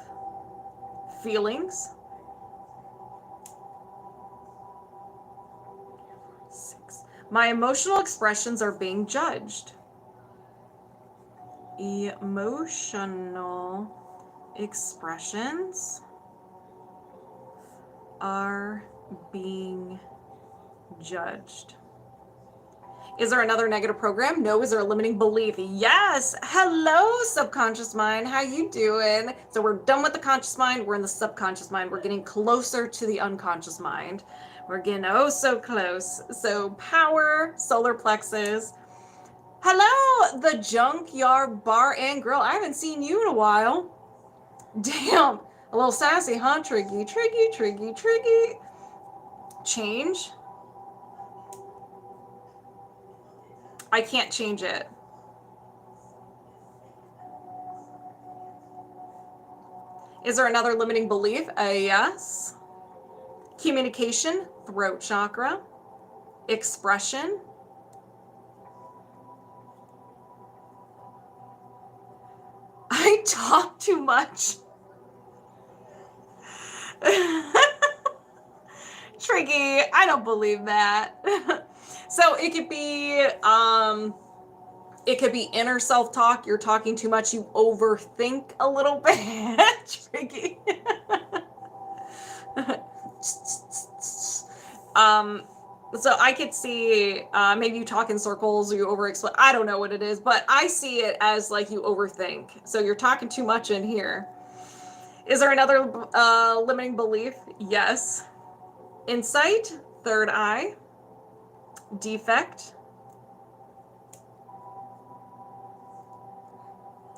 A: feelings, 6. My emotional expressions are being judged. Emotional expressions are being judged. Is there another negative program? No. Is there a limiting belief? Yes. Hello, subconscious mind. How you doing? So we're done with the conscious mind. We're in the subconscious mind. We're getting closer to the unconscious mind. We're getting oh so close. So power, solar plexus. Hello, the junkyard bar and grill. I haven't seen you in a while. Damn. A little sassy, huh? Triggy. Change. I can't change it. Is there another limiting belief? Yes. Communication, throat chakra. Expression. I talk too much. Triggy, I don't believe that. So it could be inner self-talk. You're talking too much. You overthink a little bit. Triggy. So I could see maybe you talk in circles or you over-explain. I don't know what it is, but I see it as like you overthink. So you're talking too much in here. Is there another limiting belief? Yes. Insight, third eye. Defect.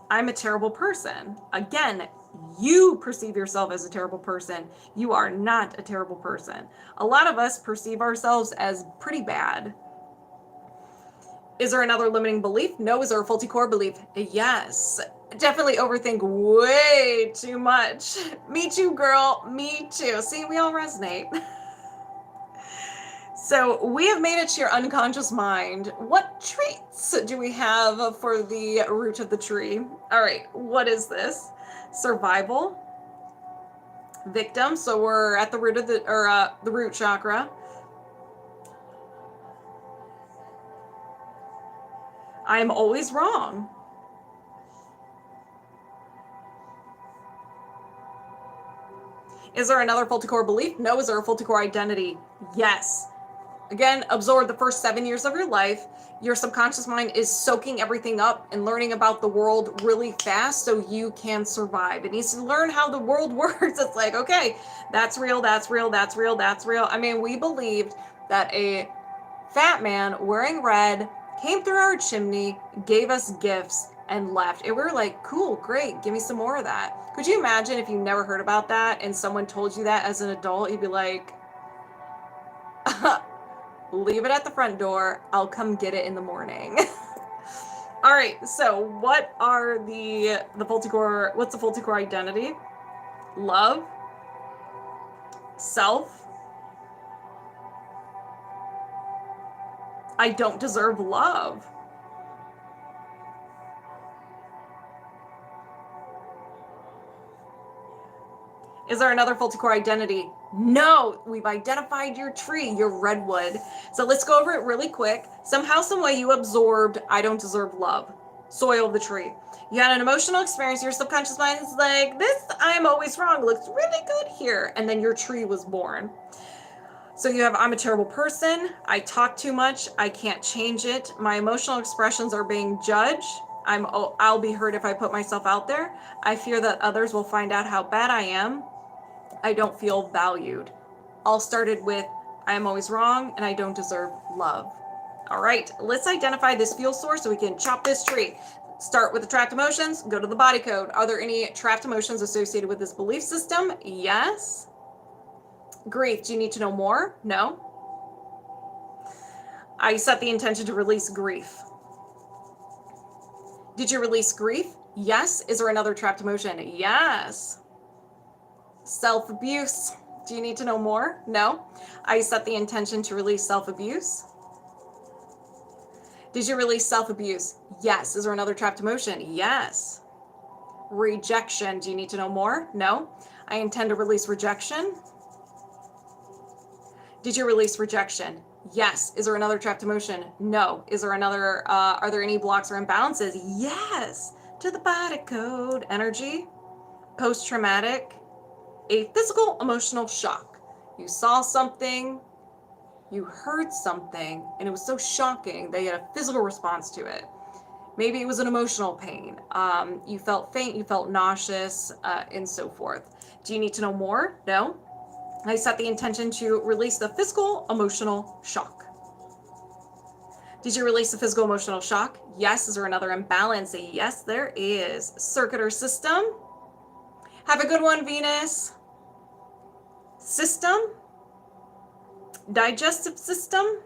A: I'm a terrible person. Again, you perceive yourself as a terrible person. You are not a terrible person. A lot of us perceive ourselves as pretty bad. Is there another limiting belief? No. Is there a faulty core belief? Yes. Definitely overthink way too much. Me too, girl. Me too. See, we all resonate. So we have made it to your unconscious mind. What traits do we have for the root of the tree? All right, what is this? Survival, victim. So we're at the root of the root chakra. I am always wrong. Is there another faulty core belief? No. Is there a faulty core identity? Yes. Again, absorb the first 7 years of your life. Your subconscious mind is soaking everything up and learning about the world really fast so you can survive. It needs to learn how the world works. It's like, okay, that's real, that's real, that's real, that's real. I mean, we believed that a fat man wearing red came through our chimney, gave us gifts, and left. And we were like, cool, great, give me some more of that. Could you imagine if you never heard about that and someone told you that as an adult? You'd be like, Leave it at the front door. I'll come get it in the morning. All right, so what are the Fulticore, what's the Fulticore identity? Love, self, I don't deserve love. Is there another Fulticore identity? No, we've identified your tree, your redwood. So let's go over it really quick. Somehow, some way you absorbed, I don't deserve love. Soil of the tree. You had an emotional experience. Your subconscious mind is like, this, I am always wrong, looks really good here. And then your tree was born. So you have, I'm a terrible person. I talk too much. I can't change it. My emotional expressions are being judged. I'll be hurt if I put myself out there. I fear that others will find out how bad I am. I don't feel valued. All started with, I am always wrong and I don't deserve love. All right, let's identify this fuel source so we can chop this tree. Start with the trapped emotions, go to the body code. Are there any trapped emotions associated with this belief system? Yes. Grief, do you need to know more? No. I set the intention to release grief. Did you release grief? Yes. Is there another trapped emotion? Yes. Self-abuse. Do you need to know more? No. I set the intention to release self-abuse. Did you release self-abuse? Yes. Is there another trapped emotion? Yes. Rejection. Do you need to know more? No. I intend to release rejection. Did you release rejection? Yes. Is there another trapped emotion? No. Is there another, are there any blocks or imbalances? Yes. To the body code. Energy. Post-traumatic. A physical emotional shock. You saw something, you heard something, and it was so shocking that you had a physical response to it. Maybe it was an emotional pain. You felt faint, you felt nauseous, and so forth. Do you need to know more? No. I set the intention to release the physical emotional shock. Did you release the physical emotional shock? Yes. Is there another imbalance? Yes, there is. Circuit or system. Have a good one, Venus. System, digestive system,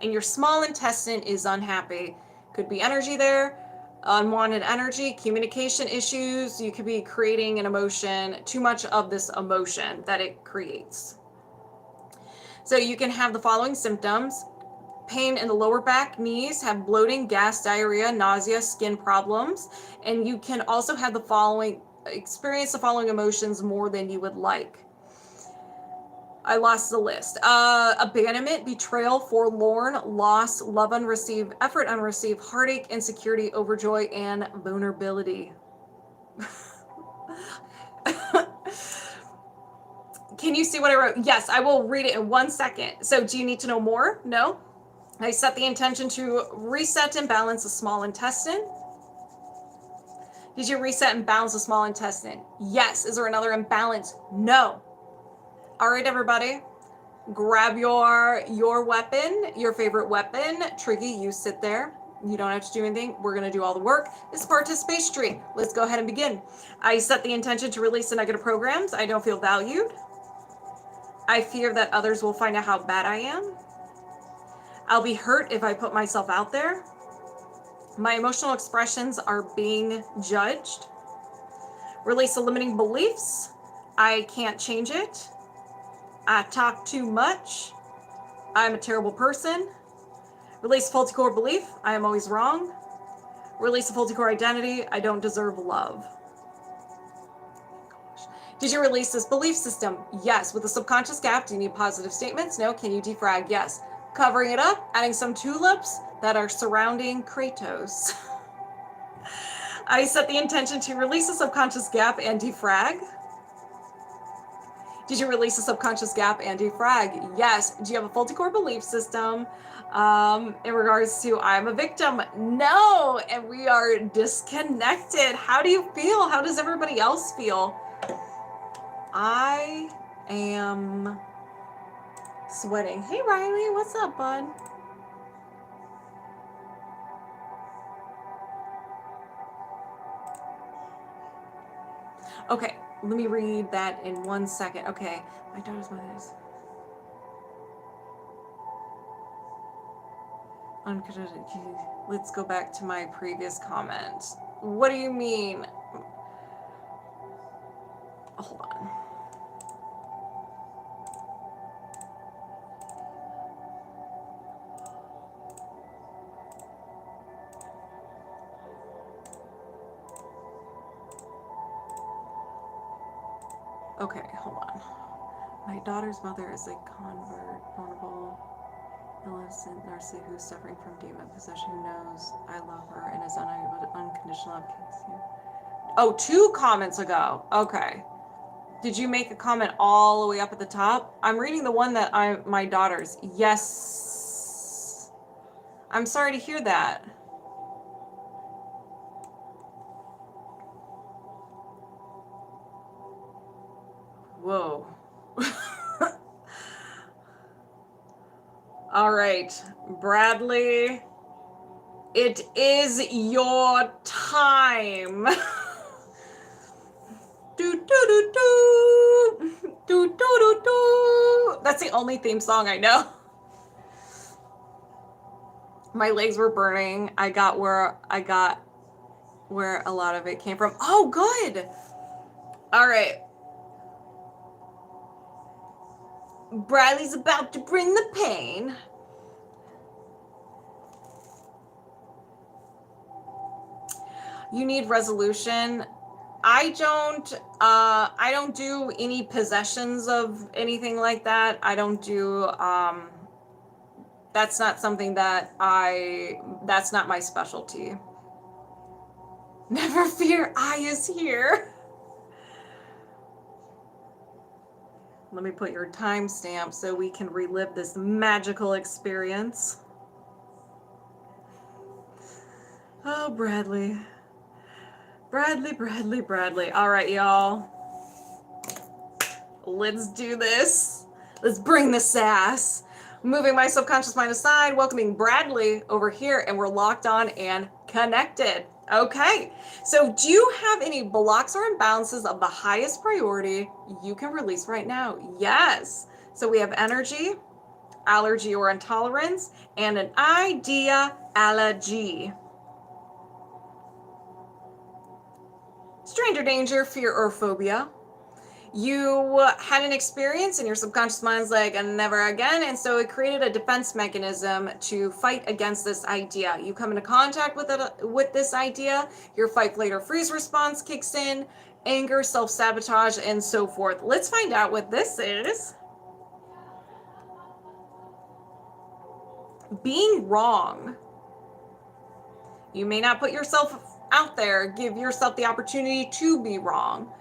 A: and your small intestine is unhappy. Could be energy there, unwanted energy, communication issues. You could be creating an emotion, too much of this emotion that it creates. So you can have the following symptoms: pain in the lower back, knees, have bloating, gas, diarrhea, nausea, skin problems, and you can also have the following, experience the following emotions more than you would like. I lost the list. Abandonment, betrayal, forlorn, loss, love unreceived, effort unreceived, heartache, insecurity, overjoy, and vulnerability. Can you see what I wrote? Yes, I will read it in 1 second. So do you need to know more? No. I set the intention to reset and balance the small intestine. Did you reset and balance the small intestine? Yes. Is there another imbalance? No. All right, everybody, grab your weapon, your favorite weapon. Triggy, you sit there. You don't have to do anything. We're going to do all the work. It's participation tree. Let's go ahead and begin. I set the intention to release the negative programs. I don't feel valued. I fear that others will find out how bad I am. I'll be hurt if I put myself out there. My emotional expressions are being judged. Release the limiting beliefs. I can't change it. I talk too much. I'm a terrible person. Release faulty core belief. I am always wrong. Release the faulty core identity. I don't deserve love. Did you release this belief system? Yes. With the subconscious gap, do you need positive statements? No. Can you defrag? Yes. Covering it up, adding some tulips that are surrounding Kratos. I set the intention to release the subconscious gap and defrag. Did you release the subconscious gap and defrag? Yes. Do you have a faulty core belief system in regards to I'm a victim? No. And we are disconnected. How do you feel? How does everybody else feel? I am sweating. Hey, Riley. What's up, bud? Okay. Let me read that in 1 second. Okay. My daughter's mother is... Let's go back to my previous comment. What do you mean? Hold on. Okay, hold on. My daughter's mother is a convert, vulnerable, innocent narcissist who's suffering from demon possession, who knows I love her and is unable to unconditional advocacy. Oh, 2 comments ago. Okay. Did you make a comment all the way up at the top? I'm reading the one that my daughter's. Yes. I'm sorry to hear that. Whoa. All right, Bradley, it is your time. Do, do, do, do. Do, do, do, do. That's the only theme song I know. My legs were burning. I got where a lot of it came from. Oh, good. All right. Bradley's about to bring the pain. You need resolution. I don't do any possessions of anything like that. I don't do, that's not something that that's not my specialty. Never fear, I is here. Let me put your timestamp so we can relive this magical experience. Oh, Bradley. Bradley, Bradley, Bradley. All right, y'all. Let's do this. Let's bring the sass. Moving my subconscious mind aside, welcoming Bradley over here, and we're locked on and connected. Okay, so do you have any blocks or imbalances of the highest priority you can release right now? Yes. So we have energy, allergy or intolerance, and an ideology. Stranger danger, fear, or phobia. You had an experience and your subconscious mind's like, never again. And so it created a defense mechanism to fight against this idea. You come into contact with this idea, your fight, flight, or freeze response kicks in, anger, self-sabotage, and so forth. Let's find out what this is. Being wrong. You may not put yourself out there, give yourself the opportunity to be wrong.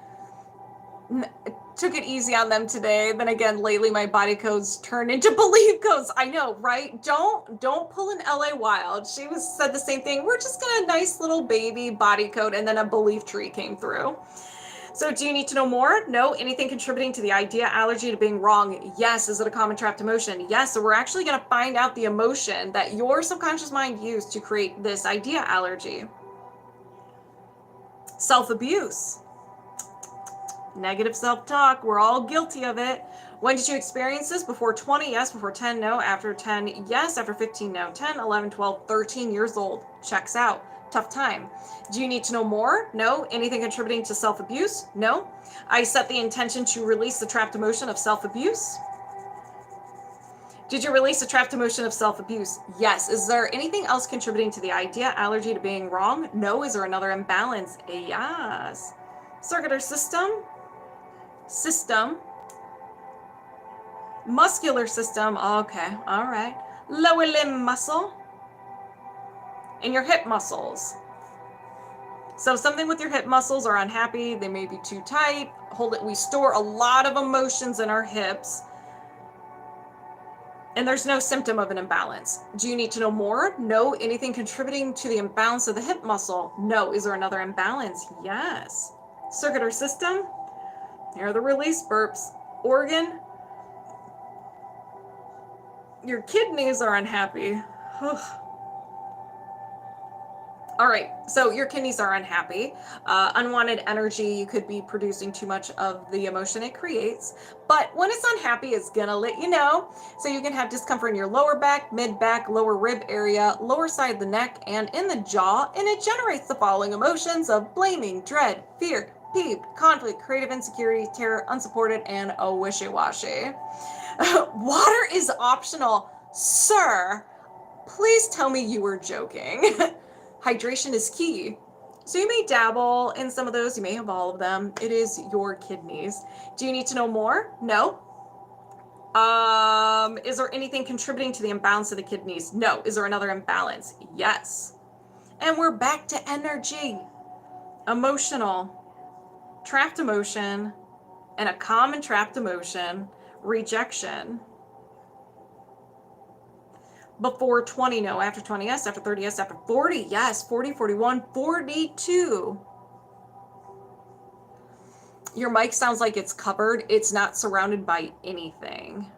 A: Took it easy on them today. Then again, lately my body codes turned into belief codes. I know, right? Don't pull an LA Wilde. She said the same thing. We're just gonna nice little baby body code, and then a belief tree came through. So do you need to know more? No. Anything contributing to the idea, allergy to being wrong? Yes. Is it a common trapped emotion? Yes. So we're actually gonna find out the emotion that your subconscious mind used to create this idea allergy. Self-abuse. Negative self-talk. We're all guilty of it. When did you experience this? Before 20? Yes. Before 10? No. After 10? Yes. After 15? No. 10, 11, 12, 13 years old. Checks out. Tough time. Do you need to know more? No. Anything contributing to self-abuse? No. I set the intention to release the trapped emotion of self-abuse. Did you release the trapped emotion of self-abuse? Yes. Is there anything else contributing to the idea, allergy to being wrong? No. Is there another imbalance? Yes. Circular system. Muscular system. Okay. All right. Lower limb muscle. And your hip muscles. So something with your hip muscles are unhappy. They may be too tight. Hold it. We store a lot of emotions in our hips. And there's no symptom of an imbalance. Do you need to know more? No. Anything contributing to the imbalance of the hip muscle? No. Is there another imbalance? Yes. Circular system. Here are the release burps. Organ. Your kidneys are unhappy. All right, so your kidneys are unhappy. Unwanted energy, you could be producing too much of the emotion it creates. But when it's unhappy, it's gonna let you know. So you can have discomfort in your lower back, mid back, lower rib area, lower side of the neck, and in the jaw. And it generates the following emotions of blaming, dread, fear, peeved, conflict, creative insecurity, terror, unsupported, and a wishy-washy. Water is optional. Sir, please tell me you were joking. Hydration is key. So you may dabble in some of those, you may have all of them. It is your kidneys. Do you need to know more? No. Is there anything contributing to the imbalance of the kidneys? No. Is there another imbalance? Yes. And we're back to energy. Emotional. Trapped emotion. And a common trapped emotion. Rejection. Before 20, no. After 20, yes. After 30, yes. After 40, yes. 40, 41, 42. Your mic sounds like it's covered. It's not surrounded by anything.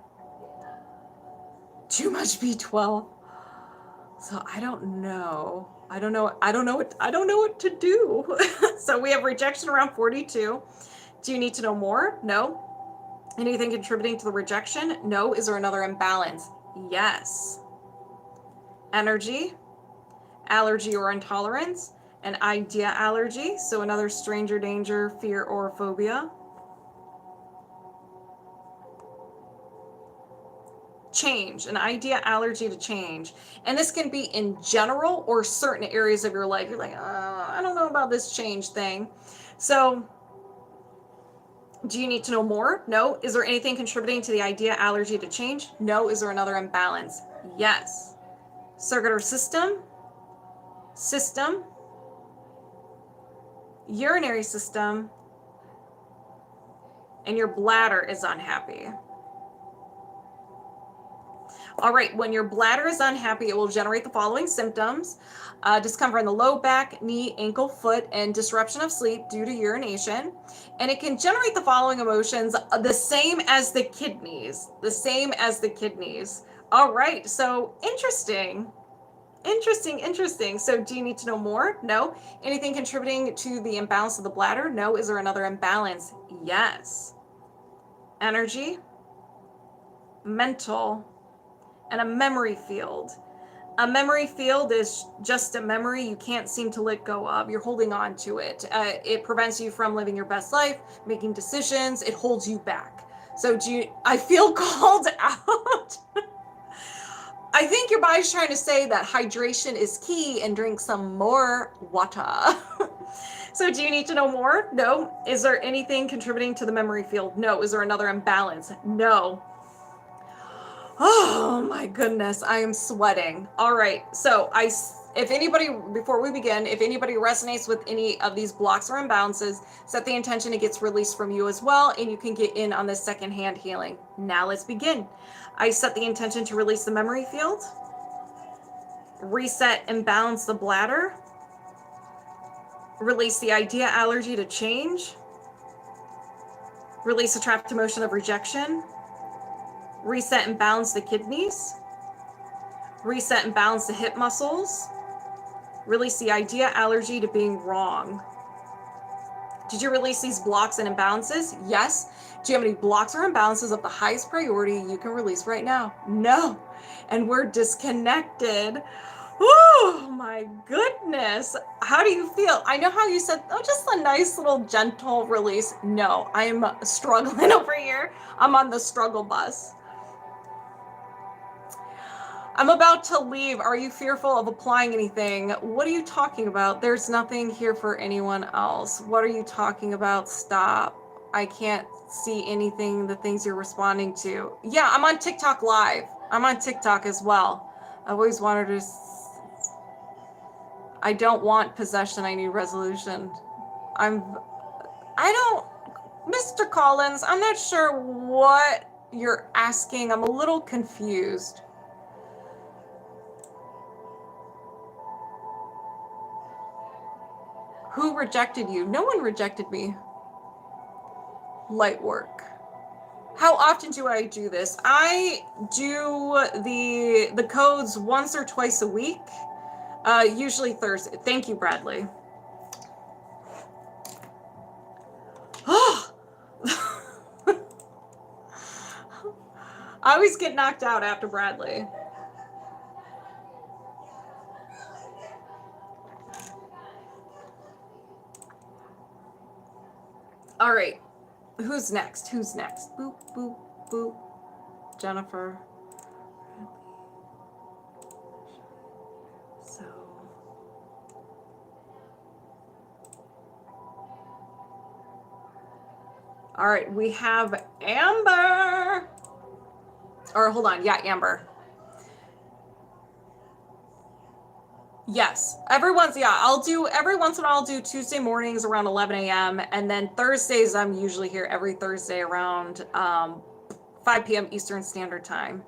A: Too much B12. So I don't know. I don't know what to do. So we have rejection around 42. Do you need to know more? No. Anything contributing to the rejection? No. Is there another imbalance? Yes. Energy, allergy or intolerance, an idea allergy, so another stranger danger, fear, or phobia. Change, an idea allergy to change. And this can be in general or certain areas of your life. You're like, I don't know about this change thing. So do you need to know more? No. Is there anything contributing to the idea allergy to change? No. Is there another imbalance? Yes. Circular system, urinary system, and your bladder is unhappy. All right, when your bladder is unhappy, it will generate the following symptoms: discomfort in the low back, knee, ankle, foot, and disruption of sleep due to urination. And it can generate the following emotions, the same as the kidneys, All right, so interesting. So do you need to know more? No. Anything contributing to the imbalance of the bladder? No. Is there another imbalance? Yes. Energy, mental, and a memory field. A memory field is just a memory you can't seem to let go of. You're holding on to it. It prevents you from living your best life, making decisions. It holds you back. So I feel called out. I think your body's trying to say that hydration is key and drink some more water. So do you need to know more? No. Is there anything contributing to the memory field? No. Is there another imbalance? No. Oh my goodness, I am sweating. All right, so if anybody, before we begin, if anybody resonates with any of these blocks or imbalances, set the intention it gets released from you as well, and you can get in on this secondhand healing. Now let's begin. I set the intention to release the memory field, reset and balance the bladder, release the idea allergy to change, release the trapped emotion of rejection, reset and balance the kidneys, reset and balance the hip muscles, release the idea allergy to being wrong. Did you release these blocks and imbalances? Yes. Do you have any blocks or imbalances of the highest priority you can release right now? No. And we're disconnected. Oh my goodness. How do you feel? I know how you said, oh, just a nice little gentle release. No, I'm struggling over here. I'm on the struggle bus. I'm about to leave. Are you fearful of applying anything? What are you talking about? There's nothing here for anyone else. What are you talking about? Stop. I can't see anything, the things you're responding to. Yeah, I'm on TikTok live. I'm on TikTok as well. I always wanted to. I don't want possession. I need resolution. Mr. Collins, I'm not sure what you're asking. I'm a little confused. Who rejected you? No one rejected me. Light work. How often do I do this? I do the codes once or twice a week. Usually Thursday. Thank you, Bradley. Oh! I always get knocked out after Bradley. All right. Who's next? Who's next? Boop, boop, boop. Jennifer. So. All right. We have Amber. Or hold on. Yeah, Amber. Yes, every once in a while I'll do Tuesday mornings around 11 a.m. and then Thursdays I'm usually here every Thursday around 5 p.m. Eastern Standard Time.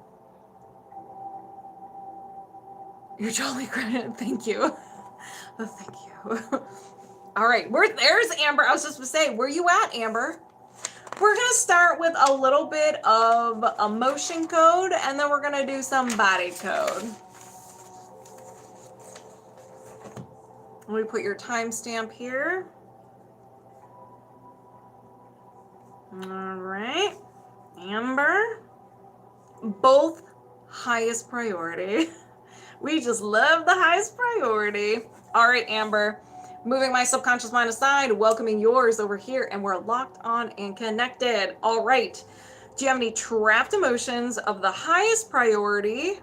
A: You're jolly great. Thank you. Oh, thank you. All right, there's Amber. I was just gonna say, where you at, Amber? We're gonna start with a little bit of emotion code and then we're gonna do some body code. Let me put your timestamp here. All right, Amber, both highest priority. We just love the highest priority. All right, Amber, moving my subconscious mind aside, welcoming yours over here, and we're locked on and connected. All right, do you have any trapped emotions of the highest priority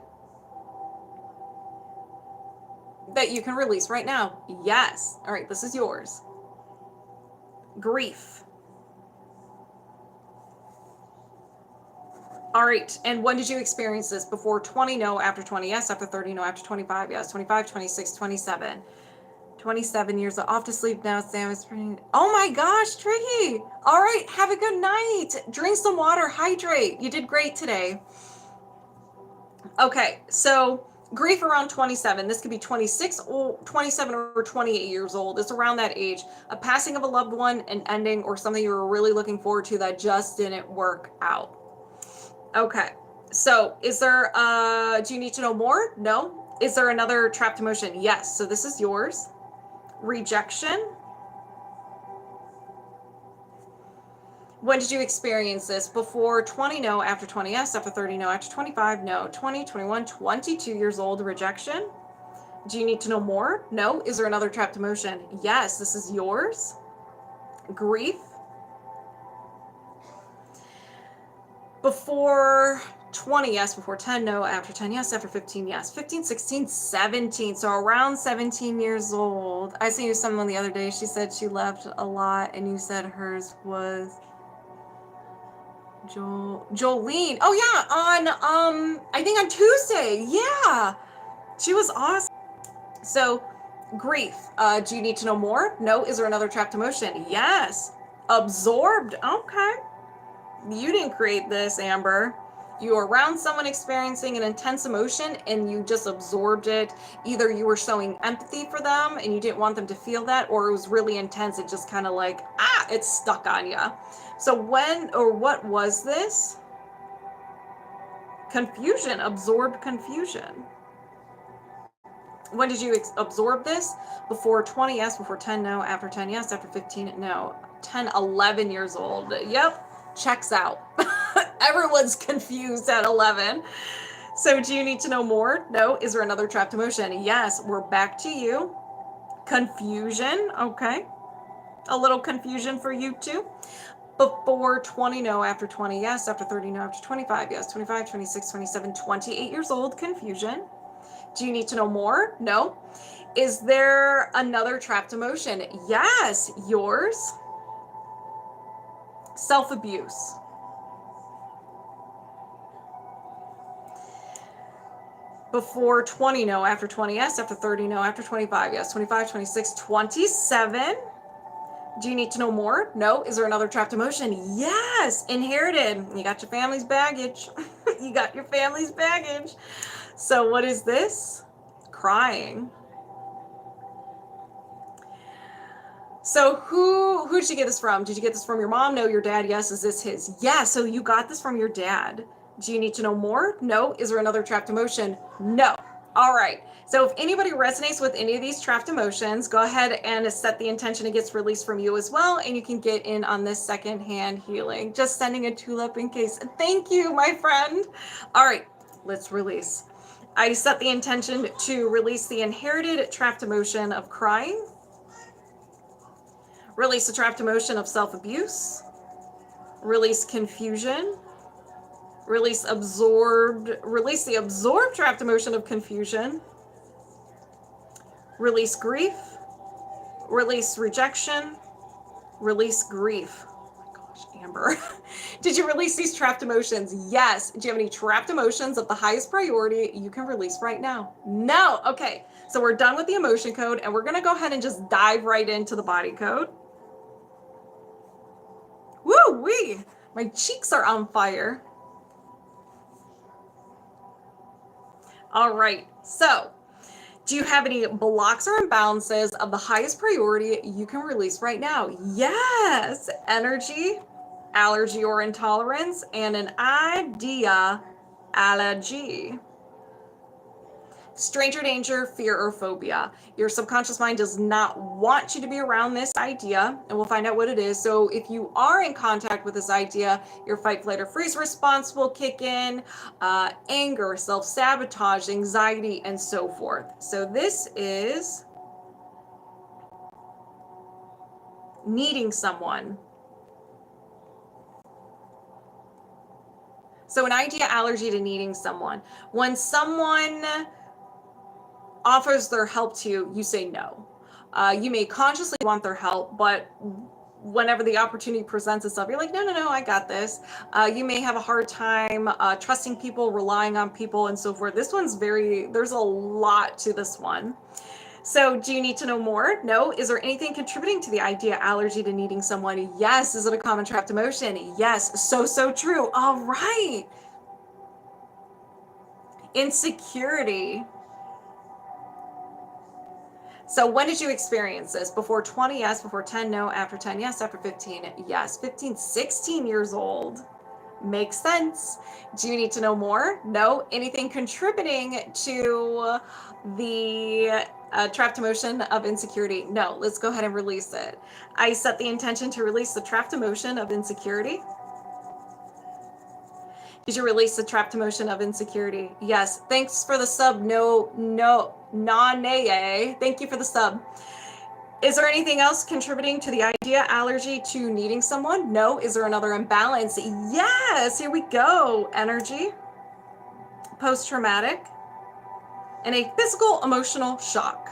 A: that you can release right now? Yes. All right, this is yours. Grief. All right, and when did you experience this? Before 20, no. After 20, yes. After 30, no. After 25, yes. 25, 26, 27. 27 years off to sleep now. Sam is pretty. Oh my gosh, Triggy. All right, have a good night. Drink some water, hydrate. You did great today. Okay, so grief around 27. This could be 26 or 27 or 28 years old. It's around that age. A passing of a loved one, an ending, or something you were really looking forward to that just didn't work out. Okay, so is there, do you need to know more? No. Is there another trapped emotion? Yes. So this is yours. Rejection. When did you experience this? Before 20, no. After 20, yes. After 30, no. After 25, no. 20, 21, 22 years old, rejection. Do you need to know more? No. Is there another trapped emotion? Yes. This is yours. Grief. Before 20, yes. Before 10, no. After 10, yes. After 15, yes. 15, 16, 17. So around 17 years old. I seen someone the other day. She said she left a lot, and you said hers was Jolene. Oh yeah, on I think on Tuesday. Yeah, she was awesome. So grief. Do you need to know more? No. Is there another trapped emotion? Yes. Absorbed. Okay. You didn't create this, Amber. You were around someone experiencing an intense emotion and you just absorbed it. Either you were showing empathy for them and you didn't want them to feel that, or it was really intense. It just kind of like, it stuck on you. So when or what was this? Confusion, absorbed confusion. When did you absorb this? Before 20, yes. Before 10, no. After 10, yes. After 15, no. 10, 11 years old. Yep. Checks out. Everyone's confused at 11. So do you need to know more? No. Is there another trapped emotion? Yes. We're back to you. Confusion. Okay. A little confusion for you too. Before 20, no. After 20, yes. After 30, no. After 25, yes. 25, 26, 27, 28 years old. Confusion. Do you need to know more? No. Is there another trapped emotion? Yes. Yours. Self-abuse. Before 20, no. After 20, yes. After 30, no. After 25, yes. 25, 26, 27. Do you need to know more? No. Is there another trapped emotion? Yes. Inherited. You got your family's baggage. You got your family's baggage. So what is this? Crying. So who did you get this from? Did you get this from your mom? No. Your dad? Yes. Is this his? Yeah. So you got this from your dad. Do you need to know more? No. Is there another trapped emotion? No. All right. So if anybody resonates with any of these trapped emotions, go ahead and set the intention it gets released from you as well. And you can get in on this secondhand healing. Just sending a tulip in case. Thank you, my friend. All right, let's release. I set the intention to release the inherited trapped emotion of crying. Release the trapped emotion of self-abuse. Release confusion. Release the absorbed trapped emotion of confusion. Release grief. Release rejection. Release grief. Oh my gosh, Amber. Did you release these trapped emotions? Yes. Do you have any trapped emotions of the highest priority you can release right now? No. Okay. So we're done with the emotion code, and we're going to go ahead and just dive right into the body code. Woo wee. My cheeks are on fire. All right. So, do you have any blocks or imbalances of the highest priority you can release right now? Yes. Energy, allergy or intolerance, and an idea allergy. Stranger danger, fear, or phobia. Your subconscious mind does not want you to be around this idea, and we'll find out what it is. So if you are in contact with this idea, your fight, flight, or freeze response will kick in, anger, self-sabotage, anxiety, and so forth. So this is needing someone. So an idea allergy to needing someone. When someone offers their help to you, you say no. You may consciously want their help, but whenever the opportunity presents itself, you're like, no, I got this. You may have a hard time trusting people, relying on people, and so forth. This one's there's a lot to this one. So do you need to know more? No. Is there anything contributing to the idea allergy to needing someone? Yes. Is it a common trapped emotion? Yes. So true. All right. Insecurity. So when did you experience this? Before 20, yes. Before 10, no. After 10, yes. After 15, yes. 15, 16 years old. Makes sense. Do you need to know more? No. Anything contributing to the trapped emotion of insecurity? No. Let's go ahead and release it. I set the intention to release the trapped emotion of insecurity. Did you release the trapped emotion of insecurity? Yes. Thanks for the sub. Thank you for the sub. Is there anything else contributing to the idea allergy to needing someone? No. Is there another imbalance? Yes. Here we go. Energy, post-traumatic, and a physical emotional shock.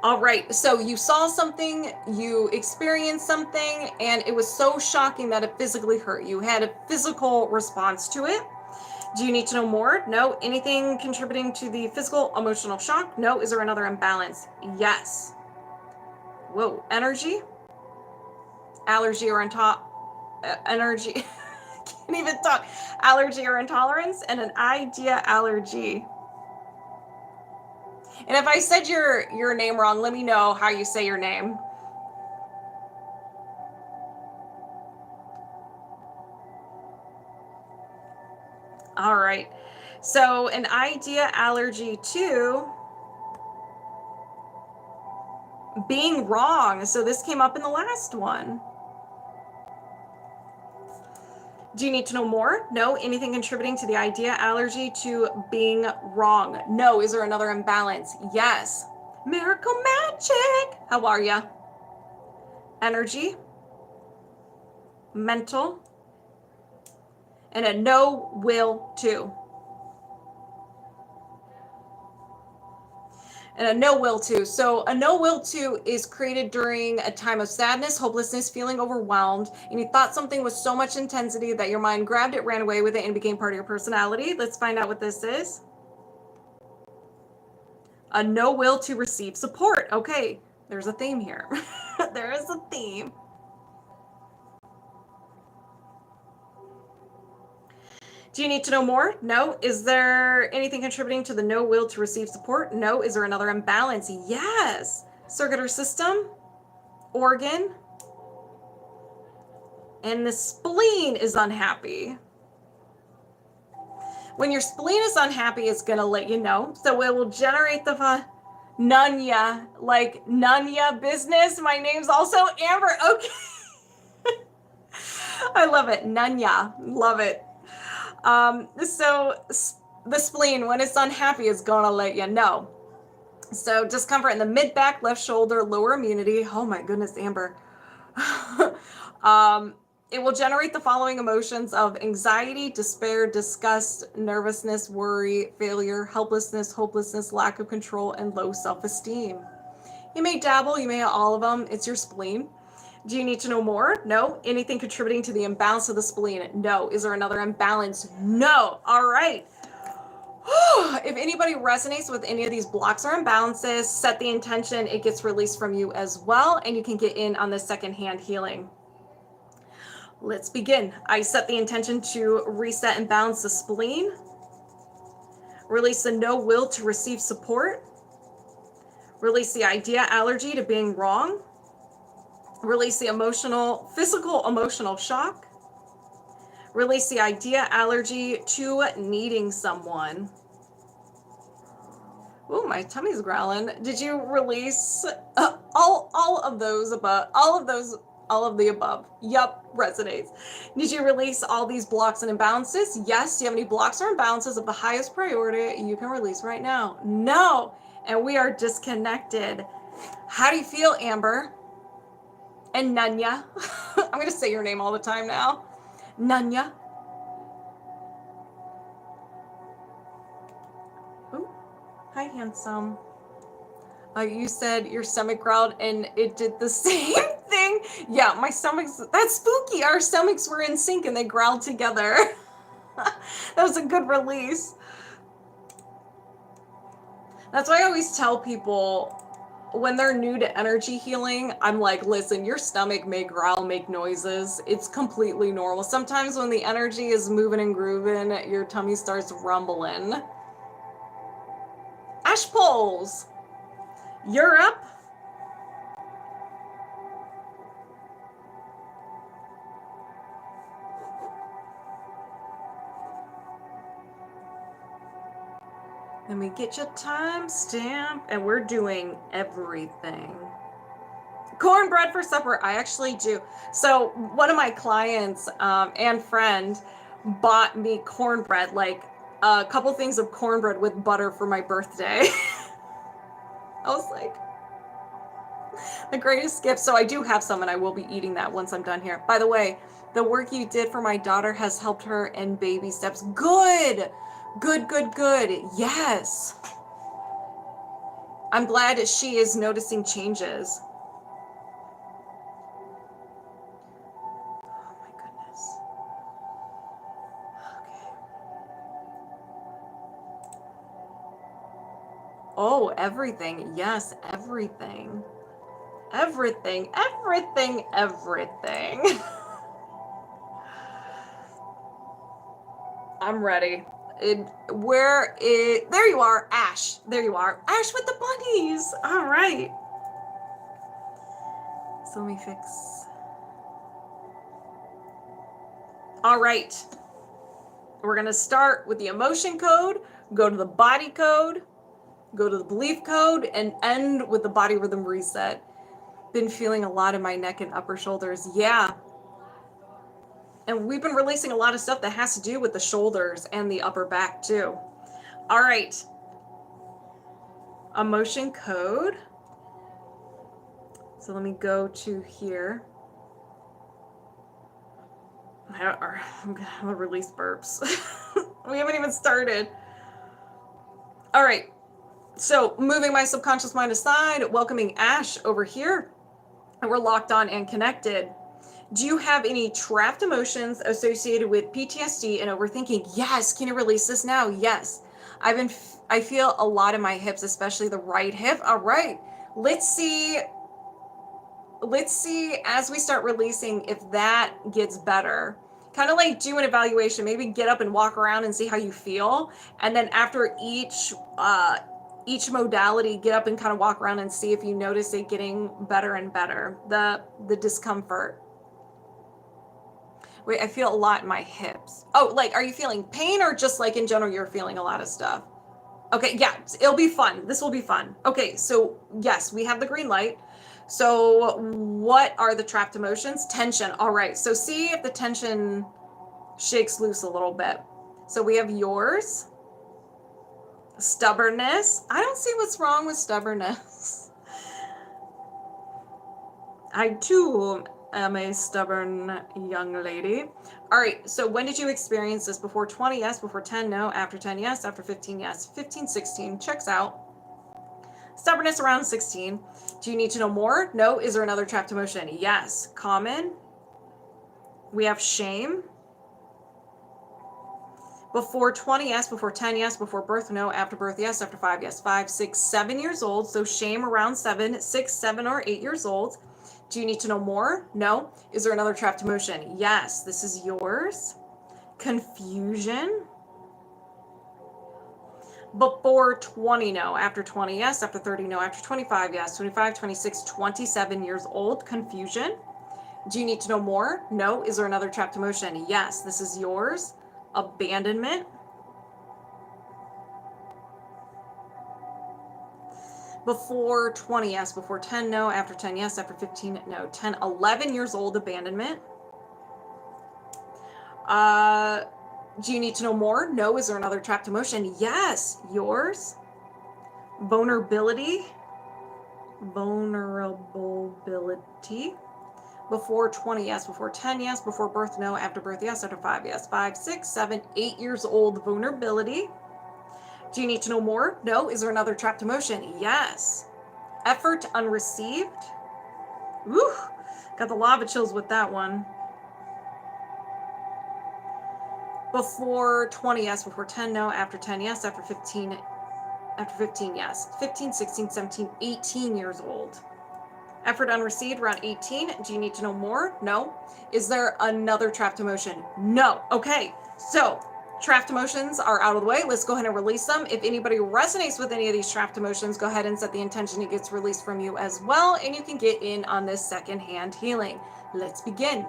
A: All right, so you saw something, you experienced something, and it was so shocking that it physically hurt you. Had a physical response to it. Do you need to know more? No. Anything contributing to the physical emotional shock? No. Is there another imbalance? Yes. Whoa. Energy, allergy or energy. Can't even talk. Allergy or intolerance, and an idea allergy. And if I said your name wrong, let me know how you say your name. All right. So an idea allergy to being wrong. So this came up in the last one. Do you need to know more? No. Anything contributing to the idea allergy to being wrong? No. Is there another imbalance? Yes. Miracle magic. How are ya? Energy, mental, and a no will to. And a no will to. So a no will to is created during a time of sadness, hopelessness, feeling overwhelmed, and you thought something was so much intensity that your mind grabbed it, ran away with it, and became part of your personality. Let's find out what this is. A no will to receive support. Okay, there's a theme here. There is a theme. Do you need to know more? No. Is there anything contributing to the no will to receive support? No. Is there another imbalance? Yes. circular system, organ, and the spleen is unhappy. When your spleen is unhappy, it's going to let you know. So it will generate the Nunya, like Nunya business. My name's also Amber. Okay. I love it. Nunya. Love it. So the spleen, when it's unhappy, is going to let you know. So discomfort in the mid back, left shoulder, lower immunity. Oh my goodness, Amber. It will generate the following emotions of anxiety, despair, disgust, nervousness, worry, failure, helplessness, hopelessness, lack of control, and low self-esteem. You may dabble, you may have all of them. It's your spleen. Do you need to know more? No. Anything contributing to the imbalance of the spleen? No. Is there another imbalance? No. All right. If anybody resonates with any of these blocks or imbalances, set the intention. It gets released from you as well, and you can get in on the second-hand healing. Let's begin. I set the intention to reset and balance the spleen. Release the no will to receive support. Release the idea allergy to being wrong. Release the physical emotional shock. Release the idea allergy to needing someone. Oh, my tummy's growling. Did you release all of those above? All of the above. Yup, resonates. Did you release all these blocks and imbalances? Yes. Do you have any blocks or imbalances of the highest priority you can release right now? No. And we are disconnected. How do you feel, Amber? And Nunya. I'm going to say your name all the time now. Nunya. Ooh. Hi, handsome. You said your stomach growled and it did the same thing. Yeah, my stomach's, that's spooky. Our stomachs were in sync and they growled together. That was a good release. That's why I always tell people when they're new to energy healing, I'm like, listen, your stomach may growl, make noises. It's completely normal. Sometimes when the energy is moving and grooving, your tummy starts rumbling. Ashpoles. Europe. Let me get your timestamp, and we're doing everything. Cornbread for supper. I actually do. So one of my clients and friend bought me cornbread, like a couple things of cornbread with butter for my birthday. I was like, the greatest gift. So I do have some, and I will be eating that once I'm done here. By the way, the work you did for my daughter has helped her in baby steps. Good. Good, good, good. Yes. I'm glad that she is noticing changes. Oh my goodness. Okay. Oh, everything. Yes, everything. Everything, everything, everything. I'm ready. There you are, Ash. There you are. Ash with the bunnies. All right. So let me fix. All right. We're going to start with the emotion code, go to the body code, go to the belief code, and end with the body rhythm reset. Been feeling a lot in my neck and upper shoulders. Yeah. And we've been releasing a lot of stuff that has to do with the shoulders and the upper back too. All right. Emotion code. So let me go to here. I'm gonna release burps. We haven't even started. All right. So moving my subconscious mind aside, welcoming Ash over here. And we're locked on and connected. Do you have any trapped emotions associated with PTSD and overthinking? Yes. Can you release this now? Yes. I feel a lot in my hips, especially the right hip. All right. Let's see as we start releasing if that gets better. Kind of like do an evaluation, maybe get up and walk around and see how you feel. And then after each each modality, get up and kind of walk around and see if you notice it getting better and better. The discomfort. Wait, I feel a lot in my hips. Oh, like, are you feeling pain or just like in general you're feeling a lot of stuff? Okay, yeah, it'll be fun. This will be fun. Okay, so yes, we have the green light. So what are the trapped emotions? Tension. All right, so see if the tension shakes loose a little bit. So we have yours. Stubbornness. I don't see what's wrong with stubbornness. I too am a stubborn young lady. All right, so when did you experience this? Before 20, yes. Before 10, no. After 10, yes. After 15, yes. 15, 16, checks out. Stubbornness around 16. Do you need to know more? No. Is there another trapped emotion? Yes. Common. We have shame. Before 20, yes. Before 10, yes. Before birth, no. After birth, yes. After 5, yes. 5, 6, 7 years old. So shame around 7, 6, 7, or 8 years old. Do you need to know more? No. Is there another trapped emotion? Yes. This is yours. Confusion. Before 20, no. After 20, yes. After 30, no. After 25, yes. 25, 26, 27 years old. Confusion. Do you need to know more? No. Is there another trapped emotion? Yes. This is yours. Abandonment. Before 20, yes. Before 10, no. After 10, yes. After 15, no. 10, 11 years old, abandonment. Do you need to know more? No. Is there another trapped emotion? Yes. Yours. Vulnerability. Vulnerability. Before 20, yes. Before 10, yes. Before birth, no. After birth, yes. After 5, yes. 5, 6, 7, 8 years old, vulnerability. Do you need to know more? No. Is there another trapped emotion? Yes. Effort unreceived. Woo! Got the lava chills with that one. Before 20, yes. Before 10, no. After 10, yes. After 15, yes. 15, 16, 17, 18 years old. Effort unreceived around 18. Do you need to know more? No. Is there another trapped emotion? No. Okay. So trapped emotions are out of the way. Let's go ahead and release them. If anybody resonates with any of these trapped emotions, go ahead and set the intention it gets released from you as well, and you can get in on this secondhand healing. Let's begin.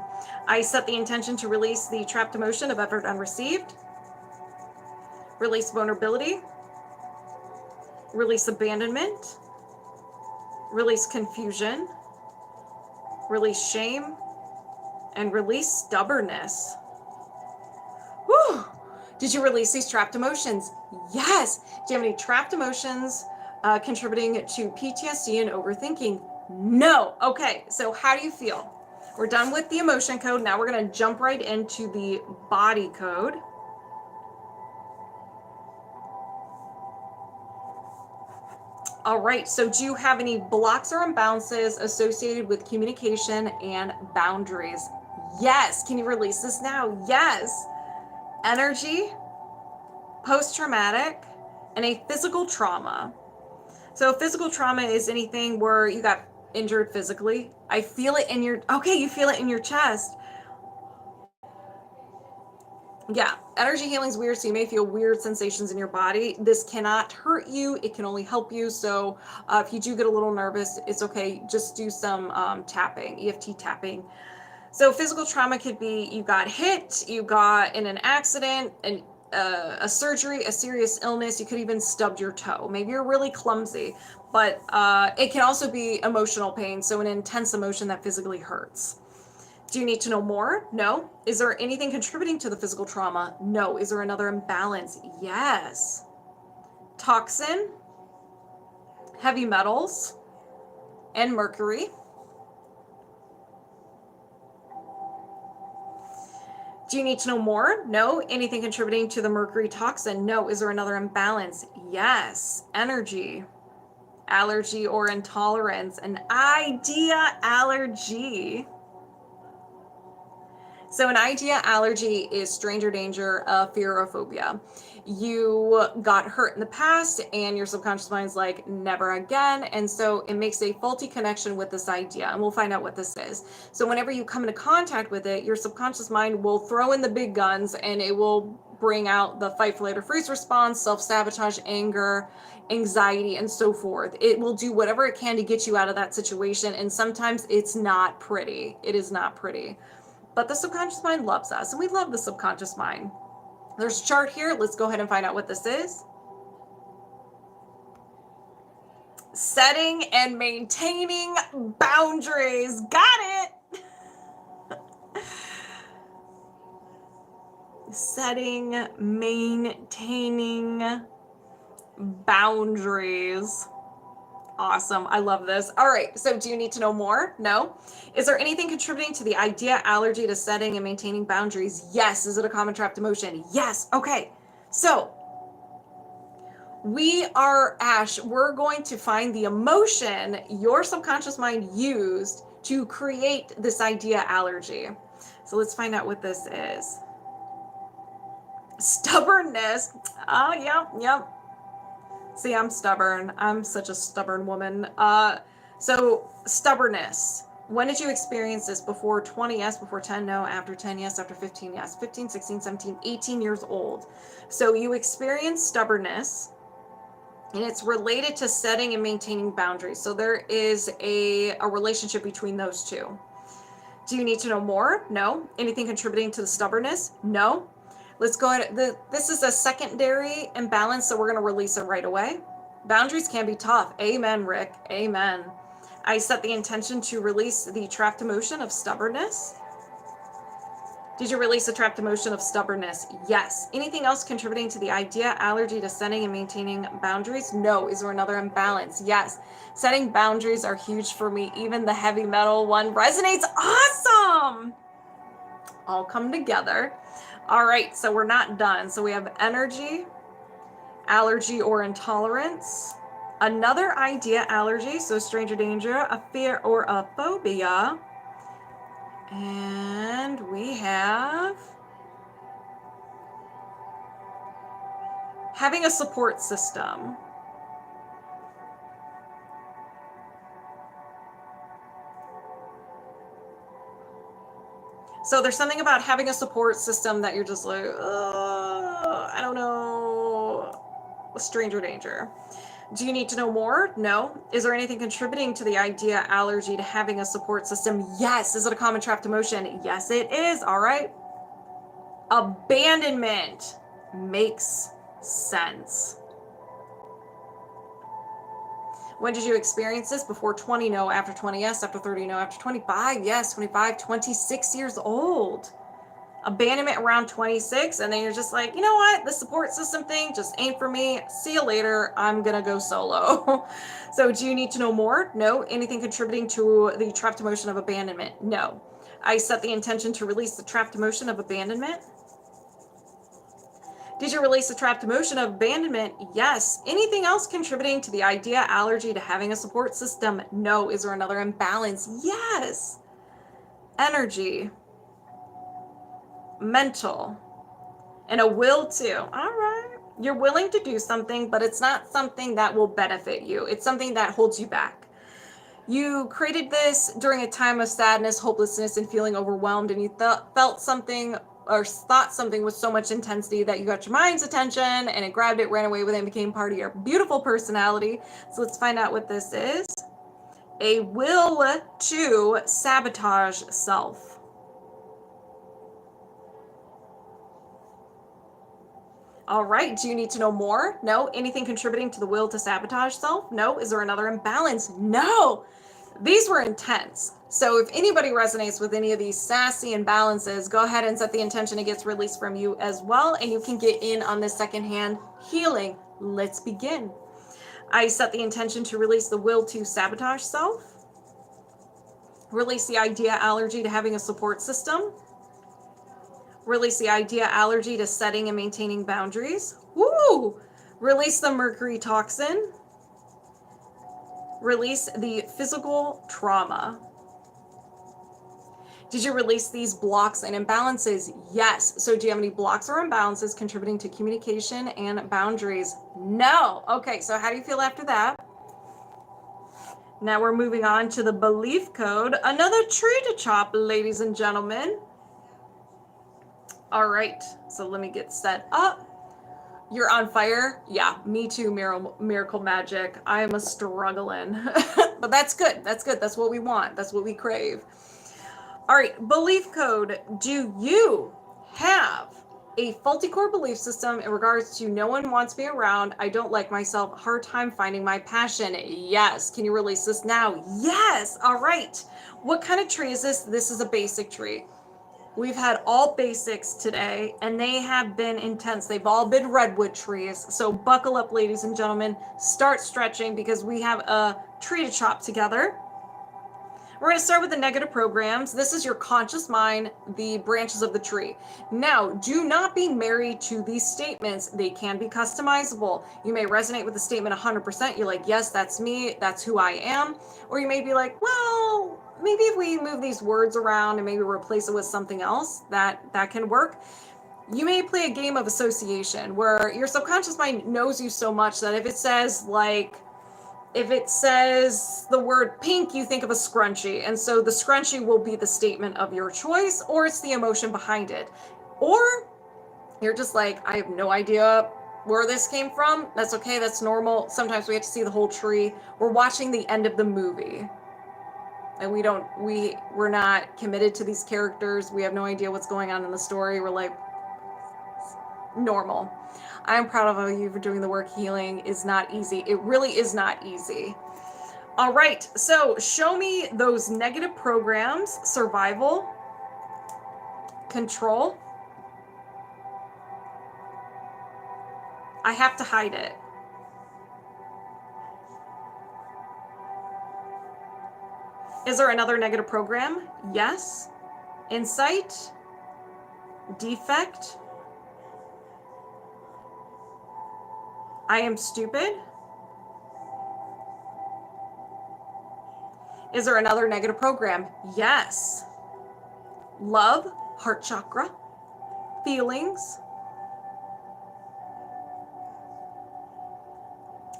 A: I set the intention to release the trapped emotion of effort unreceived, release vulnerability, release abandonment, release confusion, release shame, and release stubbornness. Whew. Did you release these trapped emotions? Yes. Do you have any trapped emotions contributing to PTSD and overthinking? No. Okay, so how do you feel? We're done with the emotion code. Now we're going to jump right into the body code. All right, so do you have any blocks or imbalances associated with communication and boundaries? Yes. Can you release this now? Yes. Energy, post-traumatic, and a physical trauma. So physical trauma is anything where you got injured physically. I feel it in your, okay, you feel it in your chest. Yeah, energy healing is weird, so you may feel weird sensations in your body. This cannot hurt you. It can only help you. So if you do get a little nervous, it's okay. Just do some tapping, EFT tapping. So physical trauma could be you got hit, you got in an accident, a surgery, a serious illness. You could even stubbed your toe. Maybe you're really clumsy, but it can also be emotional pain. So an intense emotion that physically hurts. Do you need to know more? No. Is there anything contributing to the physical trauma? No. Is there another imbalance? Yes. Toxin, heavy metals, and mercury. Do you need to know more? No. Anything contributing to the mercury toxin? No. Is there another imbalance? Yes. Energy, allergy or intolerance, an idea allergy. So an idea allergy is stranger danger, fear, or phobia. You got hurt in the past and your subconscious mind's like, never again. And so it makes a faulty connection with this idea. And we'll find out what this is. So whenever you come into contact with it, your subconscious mind will throw in the big guns and it will bring out the fight, flight, or freeze response, self-sabotage, anger, anxiety, and so forth. It will do whatever it can to get you out of that situation. And sometimes it's not pretty. It is not pretty. But the subconscious mind loves us, and we love the subconscious mind. There's a chart here. Let's go ahead and find out what this is. Setting and maintaining boundaries. Got it. Setting, maintaining boundaries. Awesome. I love this. All right. So do you need to know more? No. Is there anything contributing to the idea allergy to setting and maintaining boundaries? Yes. Is it a common trapped emotion? Yes. Okay. So Ash, we're going to find the emotion your subconscious mind used to create this idea allergy. So let's find out what this is. Stubbornness. Oh, yep. See, I'm stubborn. I'm such a stubborn woman. So stubbornness. When did you experience this? Before 20? Yes. Before 10? No. After 10? Yes. After 15? Yes. 15, 16, 17, 18 years old. So you experience stubbornness, and it's related to setting and maintaining boundaries. So there is a relationship between those two. Do you need to know more? No. Anything contributing to the stubbornness? No. Let's go ahead. This is a secondary imbalance, so we're going to release it right away. Boundaries can be tough. Amen, Rick. Amen. I set the intention to release the trapped emotion of stubbornness. Did you release the trapped emotion of stubbornness? Yes. Anything else contributing to the idea allergy to setting and maintaining boundaries? No. Is there another imbalance? Yes. Setting boundaries are huge for me. Even the heavy metal one resonates. Awesome. All come together. All right, so we're not done. So we have energy, allergy or intolerance, another idea allergy, so stranger danger, a fear or a phobia, and we have having a support system. So there's something about having a support system that you're just like, I don't know, stranger danger. Do you need to know more? No. Is there anything contributing to the idea allergy to having a support system? Yes. Is it a common trapped emotion? Yes, it is. All right. Abandonment makes sense. When did you experience this? Before 20? No. After 20? Yes. After 30? No. After 25? Yes. 25, 26 years old. Abandonment around 26, and then you're just like, you know what? The support system thing just ain't for me. See you later. I'm going to go solo. So do you need to know more? No. Anything contributing to the trapped emotion of abandonment? No. I set the intention to release the trapped emotion of abandonment. Did you release the trapped emotion of abandonment? Yes. Anything else contributing to the idea allergy to having a support system? No. Is there another imbalance? Yes. Energy, mental, and a will to. All right. You're willing to do something, but it's not something that will benefit you. It's something that holds you back. You created this during a time of sadness, hopelessness, and feeling overwhelmed, and you felt something or thought something with so much intensity that you got your mind's attention and it grabbed it, ran away with it, and became part of your beautiful personality. So let's find out what this is. A will to sabotage self. All right. Do you need to know more? No. Anything contributing to the will to sabotage self? No. Is there another imbalance? No. These were intense. So if anybody resonates with any of these sassy imbalances, go ahead and set the intention it gets released from you as well. And you can get in on this secondhand healing. Let's begin. I set the intention to release the will to sabotage self. Release the idea allergy to having a support system. Release the idea allergy to setting and maintaining boundaries. Woo! Release the mercury toxin. Release the physical trauma. Did you release these blocks and imbalances? Yes. So do you have any blocks or imbalances contributing to communication and boundaries? No. Okay, so how do you feel after that? Now we're moving on to the belief code. Another tree to chop, ladies and gentlemen. All right, so let me get set up. You're on fire? Yeah, me too, Miracle Magic. I am a struggling. But that's good. That's good. That's what we want. That's what we crave. All right, belief code. Do you have a faulty core belief system in regards to no one wants me around, I don't like myself, hard time finding my passion? Yes. Can you release this now? Yes. All right. What kind of tree is this? This is a basic tree. We've had all basics today, and they have been intense. They've all been redwood trees. So buckle up, ladies and gentlemen. Start stretching because we have a tree to chop together. We're going to start with the negative programs. This is your conscious mind, the branches of the tree. Now, do not be married to these statements. They can be customizable. You may resonate with the statement 100%. You're like, yes, that's me. That's who I am. Or you may be like, well, maybe if we move these words around and maybe replace it with something else, that can work. You may play a game of association where your subconscious mind knows you so much that if it says the word pink, you think of a scrunchie. And so the scrunchie will be the statement of your choice, or it's the emotion behind it. Or you're just like, I have no idea where this came from. That's okay. That's normal. Sometimes we have to see the whole tree. We're watching the end of the movie. And we're not committed to these characters. We have no idea what's going on in the story. We're like, normal. I'm proud of you for doing the work. Healing is not easy. It really is not easy. All right, so show me those negative programs: survival, control. I have to hide it. Is there another negative program? Yes. Insight, defect. I am stupid. Is there another negative program? Yes. Love, heart chakra, feelings.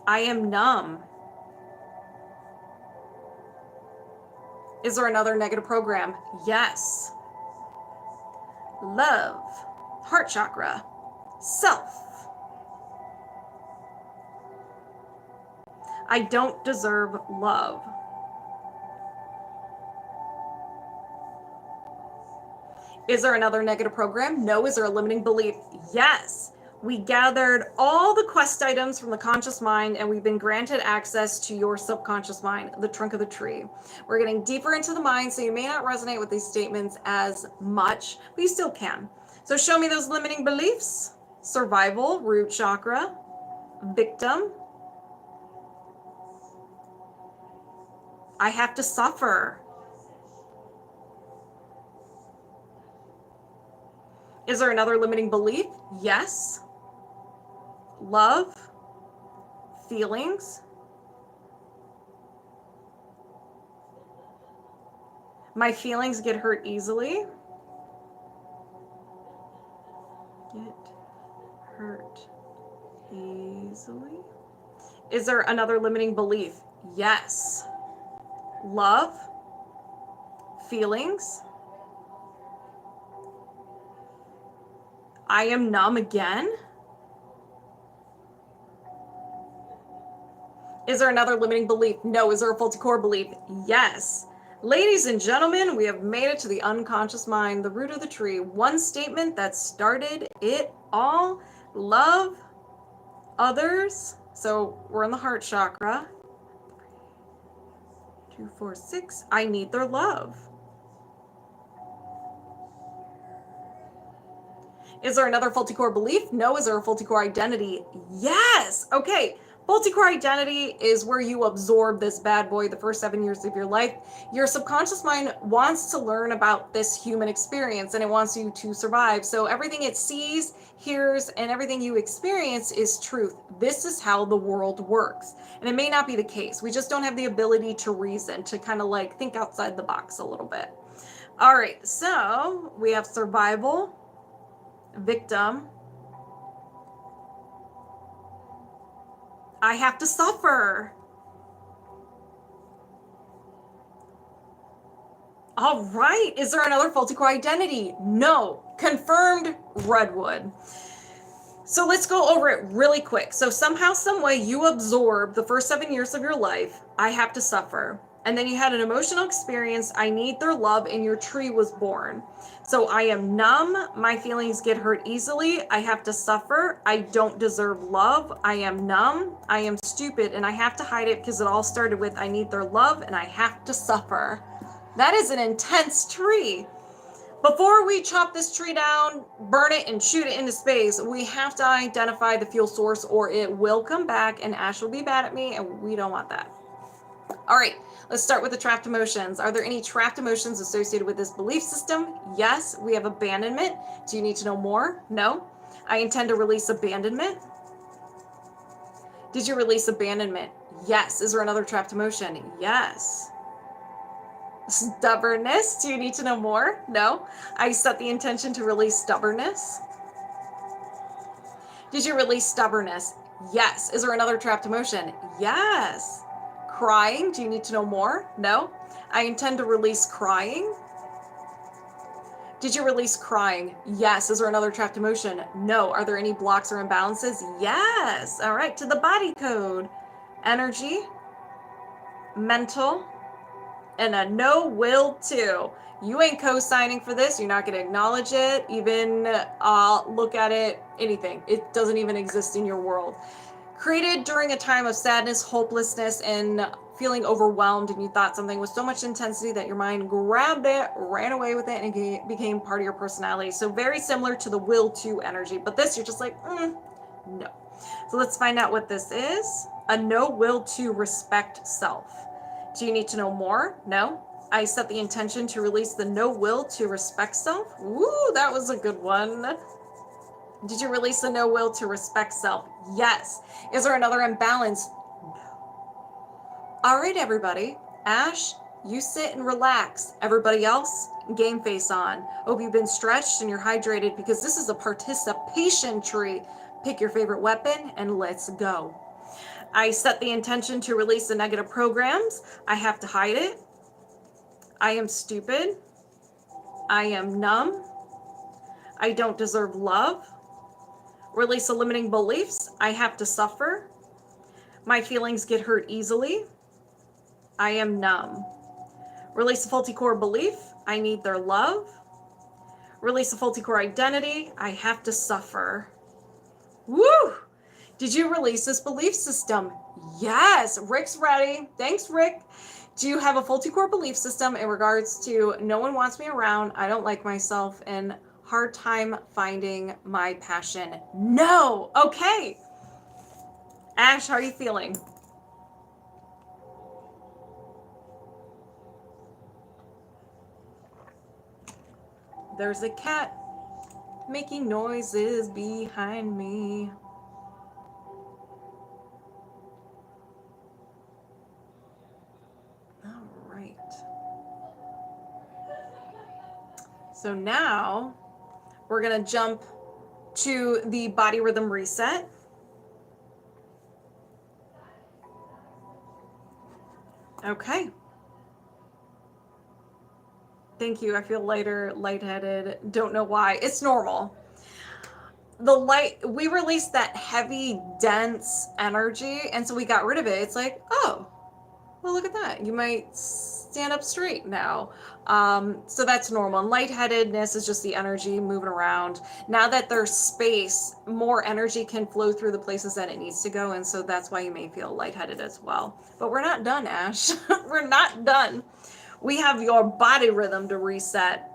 A: I am numb. Is there another negative program? Yes. Love, heart chakra, self. I don't deserve love. Is there another negative program? No. Is there a limiting belief? Yes. We gathered all the quest items from the conscious mind, and we've been granted access to your subconscious mind, the trunk of the tree. We're getting deeper into the mind, so you may not resonate with these statements as much, but you still can. So show me those limiting beliefs. Survival, root chakra, victim. I have to suffer. Is there another limiting belief? Yes. Love, feelings. My feelings get hurt easily. Get hurt easily. Is there another limiting belief? Yes. Love, feelings. I am numb again. Is there another limiting belief? No. Is there a faulty core belief? Yes. Ladies and gentlemen, we have made it to the unconscious mind, the root of the tree. One statement that started it all. Love others. So we're in the heart chakra. 2, 4, 6. I need their love. Is there another faulty core belief? No. Is there a faulty core identity? Yes. Okay. Faulty core identity is where you absorb this bad boy the first 7 years of your life. Your subconscious mind wants to learn about this human experience, and it wants you to survive. So everything it sees, hears, and everything you experience is truth. This is how the world works. And it may not be the case. We just don't have the ability to reason, to kind of like think outside the box a little bit. All right, so we have survival, victim. I have to suffer. All right, is there another faulty core identity? No. Confirmed, redwood. So let's go over it really quick. So somehow, some way you absorb the first 7 years of your life, I have to suffer. And then you had an emotional experience, I need their love, and your tree was born. So I am numb, my feelings get hurt easily, I have to suffer, I don't deserve love, I am numb, I am stupid, and I have to hide it because it all started with I need their love and I have to suffer. That is an intense tree. Before we chop this tree down, burn it, and shoot it into space, we have to identify the fuel source or it will come back and Ash will be mad at me and we don't want that. All right, let's start with the trapped emotions. Are there any trapped emotions associated with this belief system? Yes, we have abandonment. Do you need to know more? No. I intend to release abandonment. Did you release abandonment? Yes. Is there another trapped emotion? Yes. Stubbornness. Do you need to know more? No. I set the intention to release stubbornness. Did you release stubbornness? Yes. Is there another trapped emotion? Yes. Crying. Do you need to know more? No. I intend to release crying. Did you release crying? Yes. Is there another trapped emotion? No. Are there any blocks or imbalances? Yes. All right. To the body code. Energy. Mental. And a no will to. You ain't co-signing for this. You're not going to acknowledge it, even look at it, anything. It doesn't even exist in your world. Created during a time of sadness, hopelessness, and feeling overwhelmed, and you thought something with so much intensity that your mind grabbed it, ran away with it, and it became part of your personality. So very similar to the will to energy. But this, you're just like, no. So let's find out what this is. A no will to respect self. Do you need to know more? No. I set the intention to release the no will to respect self. Woo, that was a good one. Did you release the no will to respect self? Yes. Is there another imbalance? No. All right, everybody. Ash, you sit and relax. Everybody else, game face on. Hope you've been stretched and you're hydrated because this is a participation tree. Pick your favorite weapon and let's go. I set the intention to release the negative programs. I have to hide it. I am stupid. I am numb. I don't deserve love. Release the limiting beliefs. I have to suffer. My feelings get hurt easily. I am numb. Release the faulty core belief. I need their love. Release the faulty core identity. I have to suffer. Woo! Did you release this belief system? Yes. Rick's ready. Thanks, Rick. Do you have a faulty core belief system in regards to no one wants me around, I don't like myself, and hard time finding my passion? No. Okay. Ash, how are you feeling? There's a cat making noises behind me. So now we're going to jump to the body rhythm reset. Okay. Thank you. I feel lighter, lightheaded. Don't know why. It's normal. We released that heavy, dense energy, and so we got rid of it. It's like, oh, well, look at that. You might stand up straight now. So that's normal. And lightheadedness is just the energy moving around. Now that there's space, more energy can flow through the places that it needs to go. And so that's why you may feel lightheaded as well. But we're not done, Ash. We're not done. We have your body rhythm to reset.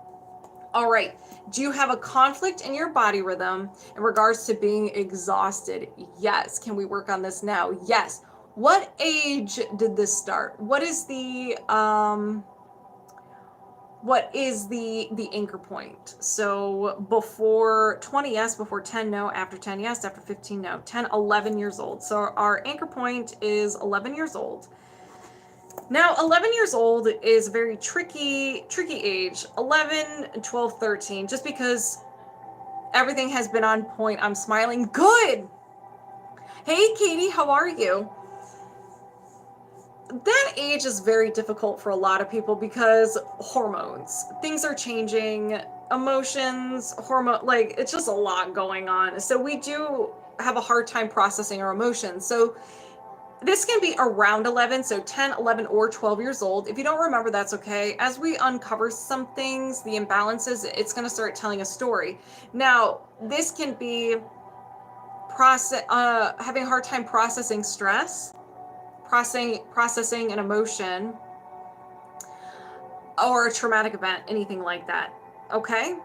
A: All right. Do you have a conflict in your body rhythm in regards to being exhausted? Yes. Can we work on this now? Yes. What age did this start? What is the anchor point? So before 20, yes. Before 10, no. After 10, yes. After 15, no. 10, 11 years old. So our anchor point is 11 years old. Now, 11 years old is a very tricky age. 11, 12, 13, just because everything has been on point. I'm smiling. Good. Hey, Katie, how are you? That age is very difficult for a lot of people because hormones, things are changing, emotions, hormone, like it's just a lot going on. So we do have a hard time processing our emotions. So this can be around 11, so 10, 11, or 12 years old. If you don't remember, that's okay. As we uncover some things, the imbalances, it's going to start telling a story. Now, this can be having a hard time processing stress, processing an emotion, or a traumatic event, anything like that. Okay?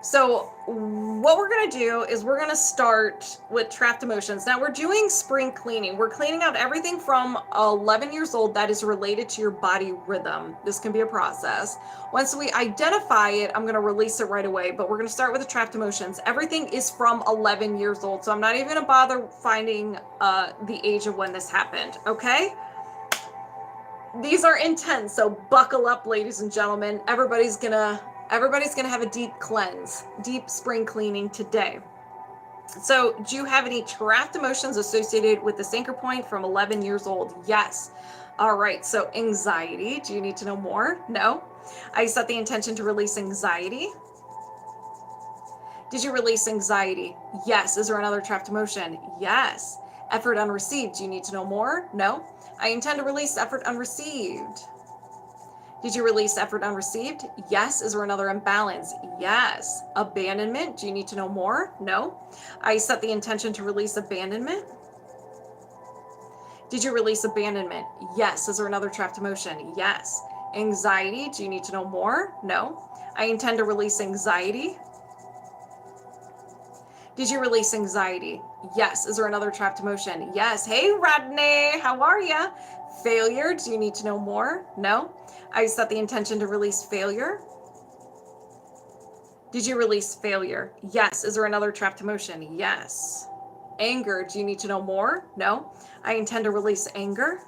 A: So what we're going to do is we're going to start with trapped emotions. Now we're doing spring cleaning. We're cleaning out everything from 11 years old that is related to your body rhythm. This can be a process. Once we identify it, I'm going to release it right away, but we're going to start with the trapped emotions. Everything is from 11 years old, so I'm not even going to bother finding the age of when this happened, okay? These are intense, so buckle up, ladies and gentlemen. Everybody's gonna have a deep cleanse, deep spring cleaning today. So do you have any trapped emotions associated with this anchor point from 11 years old? Yes. All right, so anxiety. Do you need to know more? No. I set the intention to release anxiety. Did you release anxiety? Yes. Is there another trapped emotion? Yes. Effort unreceived. Do you need to know more? No. I intend to release effort unreceived. Did you release effort unreceived? Yes. Is there another imbalance? Yes. Abandonment. Do you need to know more? No. I set the intention to release abandonment. Did you release abandonment? Yes. Is there another trapped emotion? Yes. Anxiety. Do you need to know more? No. I intend to release anxiety. Did you release anxiety? Yes. Is there another trapped emotion? Yes. Hey, Rodney, how are you? Failure. Do you need to know more? No. I set the intention to release failure. Did you release failure? Yes. Is there another trapped emotion? Yes. Anger. Do you need to know more? No. I intend to release anger.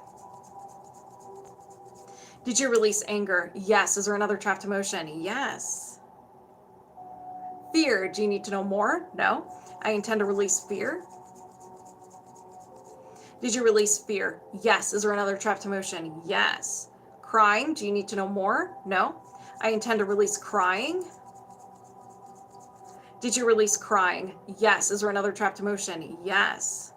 A: Did you release anger? Yes. Is there another trapped emotion? Yes. Fear. Do you need to know more? No. I intend to release fear. Did you release fear? Yes. Is there another trapped emotion? Yes. Crying. Do you need to know more? No. I intend to release crying. Did you release crying? Yes. Is there another trapped emotion? Yes.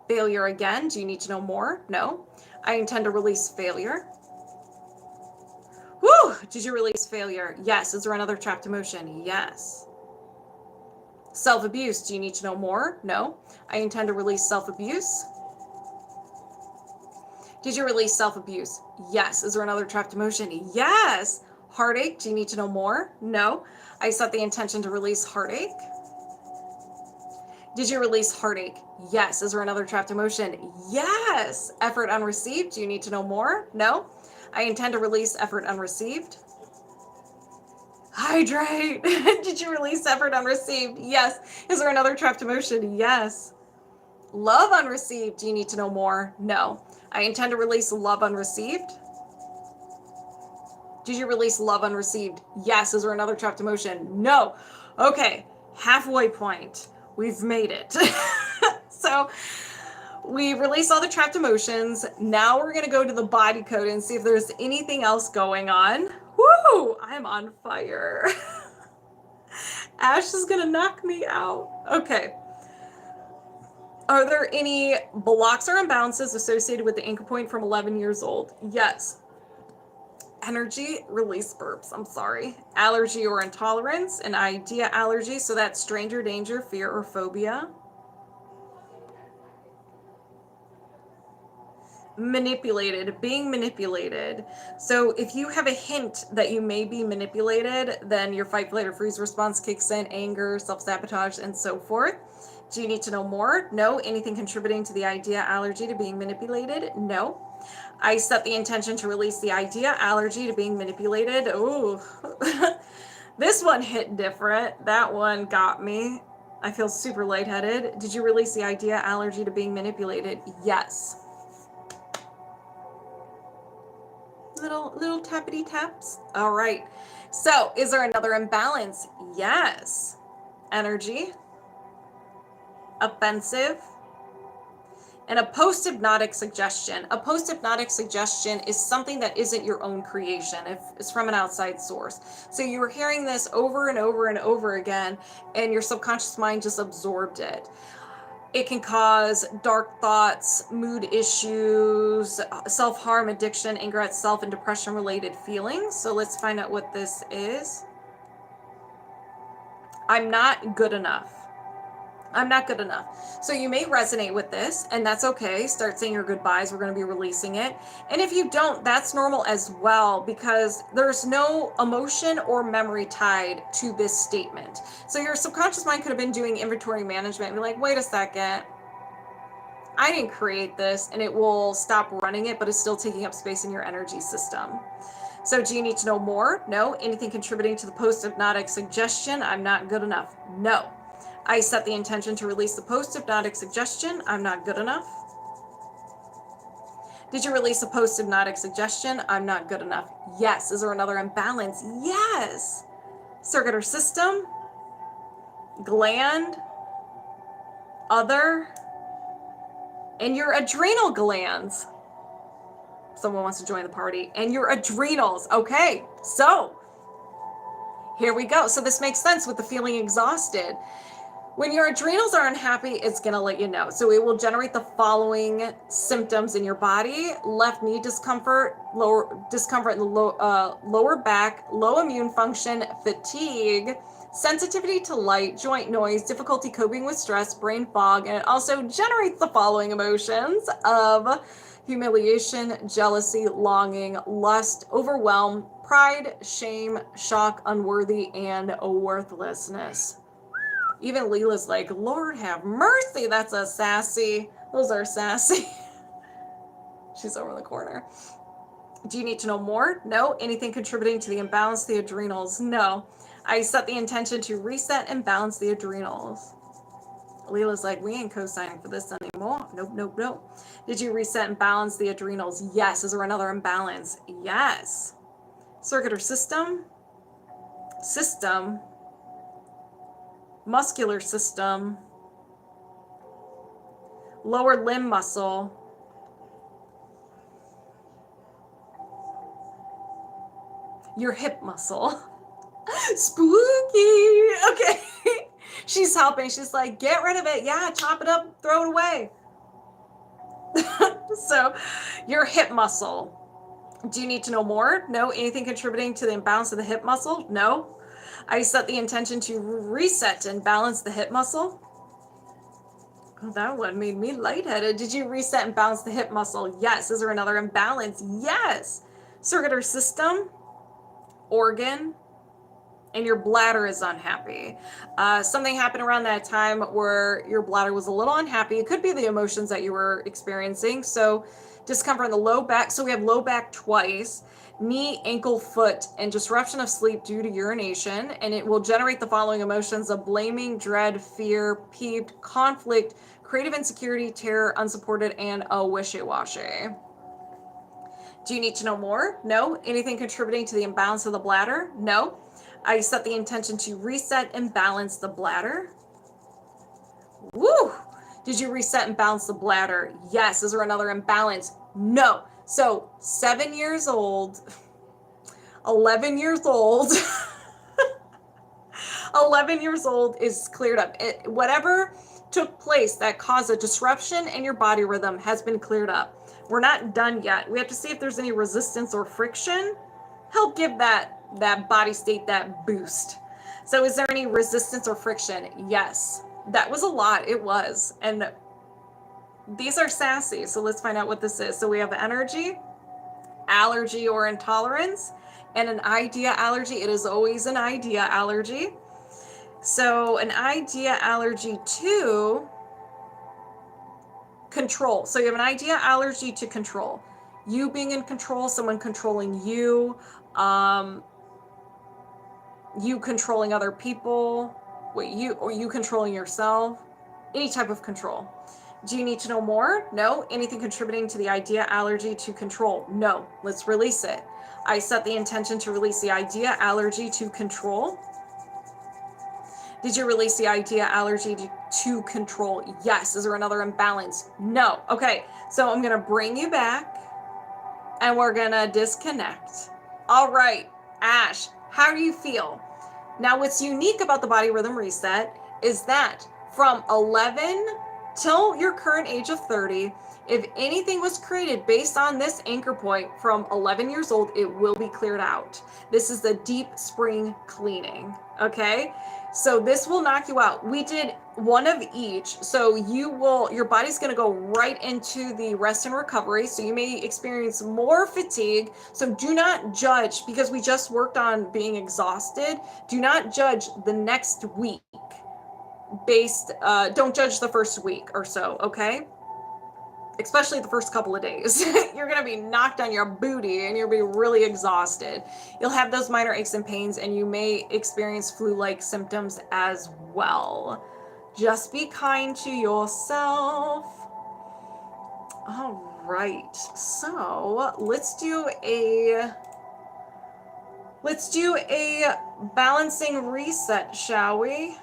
A: Failure again. Do you need to know more? No. I intend to release failure. Whew! Did you release failure? Yes. Is there another trapped emotion? Yes. Self-abuse. Do you need to know more? No. I intend to release self-abuse. Did you release self-abuse? Yes. Is there another trapped emotion? Yes. Heartache. Do you need to know more? No. I set the intention to release heartache. Did you release heartache? Yes. Is there another trapped emotion? Yes. Effort unreceived. Do you need to know more? No. I intend to release effort unreceived. Hydrate. Did you release effort unreceived? Yes. Is there another trapped emotion? Yes. Love unreceived. Do you need to know more? No. I intend to release love unreceived. Did you release love unreceived? Yes. Is there another trapped emotion? No. Okay. Halfway point. We've made it. So we released all the trapped emotions. Now we're going to go to the body code and see if there's anything else going on. Woo! I'm on fire. Ash is going to knock me out. Okay. Are there any blocks or imbalances associated with the anchor point from 11 years old? Yes. Energy, release burps, I'm sorry. Allergy or intolerance, an idea allergy, so that's stranger danger, fear, or phobia. Manipulated, being manipulated. So if you have a hint that you may be manipulated, then your fight, flight, or freeze response kicks in, anger, self-sabotage, and so forth. Do you need to know more? No. Anything contributing to the idea allergy to being manipulated? No. I set the intention to release the idea allergy to being manipulated. Ooh. This one hit different. That one got me. I feel super lightheaded. Did you release the idea allergy to being manipulated? Yes. Little tappity taps. All right. So, is there another imbalance? Yes. Energy, offensive, and a post-hypnotic suggestion. A post-hypnotic suggestion is something that isn't your own creation. If it's from an outside source. So you were hearing this over and over and over again, and your subconscious mind just absorbed it. It can cause dark thoughts, mood issues, self-harm, addiction, anger at self, and depression-related feelings. So let's find out what this is. I'm not good enough. I'm not good enough. So you may resonate with this, and that's okay. Start saying your goodbyes. We're going to be releasing it. And if you don't, that's normal as well, because there's no emotion or memory tied to this statement. So your subconscious mind could have been doing inventory management and be like, wait a second, I didn't create this, and it will stop running it, but it's still taking up space in your energy system. So do you need to know more? No. Anything contributing to the post-hypnotic suggestion? I'm not good enough? No. I set the intention to release the post-hypnotic suggestion. I'm not good enough. Did you release a post-hypnotic suggestion? I'm not good enough. Yes. Is there another imbalance? Yes. Circuit or system, gland, other, and your adrenal glands. Someone wants to join the party. And your adrenals. Okay, so here we go. So this makes sense with the feeling exhausted. When your adrenals are unhappy, it's going to let you know. So it will generate the following symptoms in your body: left knee discomfort, lower discomfort in the lower back, low immune function, fatigue, sensitivity to light, joint noise, difficulty coping with stress, brain fog, and it also generates the following emotions of humiliation, jealousy, longing, lust, overwhelm, pride, shame, shock, unworthy, and worthlessness. Even Leela's like, Lord have mercy, that's a sassy. Those are sassy. She's over in the corner. Do you need to know more? No. Anything contributing to the imbalance of the adrenals? No. I set the intention to reset and balance the adrenals. Leela's like, we ain't co-signing for this anymore. Nope, nope, nope. Did you reset and balance the adrenals? Yes. Is there another imbalance? Yes. Circuit or system? System. Muscular system, lower limb muscle, your hip muscle. Spooky. Okay. She's helping. She's like, get rid of it. Yeah, chop it up, throw it away. So, your hip muscle. Do you need to know more? No. Anything contributing to the imbalance of the hip muscle? No. I set the intention to reset and balance the hip muscle. Oh, that one made me lightheaded. Did you reset and balance the hip muscle? Yes. Is there another imbalance? Yes. Circuit or system, organ, and your bladder is unhappy. Something happened around that time where your bladder was a little unhappy. It could be the emotions that you were experiencing. So discomfort in the low back. So we have low back twice. Knee, ankle, foot, and disruption of sleep due to urination, and it will generate the following emotions of blaming, dread, fear, peeved, conflict, creative insecurity, terror, unsupported, and a wishy-washy. Do you need to know more? No. Anything contributing to the imbalance of the bladder? No. I set the intention to reset and balance the bladder. Woo! Did you reset and balance the bladder? Yes. Is there another imbalance? No. So 7 years old, 11 years old, 11 years old is cleared up. Whatever took place that caused a disruption in your body rhythm has been cleared up. We're not done yet. We have to see if there's any resistance or friction. Help give that body state that boost. So is there any resistance or friction? Yes. That was a lot. It was. And these are sassy, so let's find out what this is. So we have energy, allergy or intolerance, and an idea allergy. It is always an idea allergy. So an idea allergy to control. So you have an idea allergy to control. You being in control, someone controlling you, you controlling other people, you controlling yourself, any type of control. Do you need to know more? No. Anything contributing to the idea allergy to control? No. Let's release it. I set the intention to release the idea allergy to control. Did you release the idea allergy to control? Yes. Is there another imbalance? No. Okay. So I'm going to bring you back and we're going to disconnect. All right. Ash, how do you feel? Now, what's unique about the body rhythm reset is that from 11 till your current age of 30, if anything was created based on this anchor point from 11 years old, it will be cleared out. This is the deep spring cleaning, okay? So this will knock you out. We did one of each. So your body's going to go right into the rest and recovery. So you may experience more fatigue. So do not judge, because we just worked on being exhausted. Do not judge the next week don't judge the first week or so, okay? Especially the first couple of days. You're going to be knocked on your booty and you'll be really exhausted. You'll have those minor aches and pains, and you may experience flu-like symptoms as well. Just be kind to yourself. All right. So let's do a balancing reset, shall we?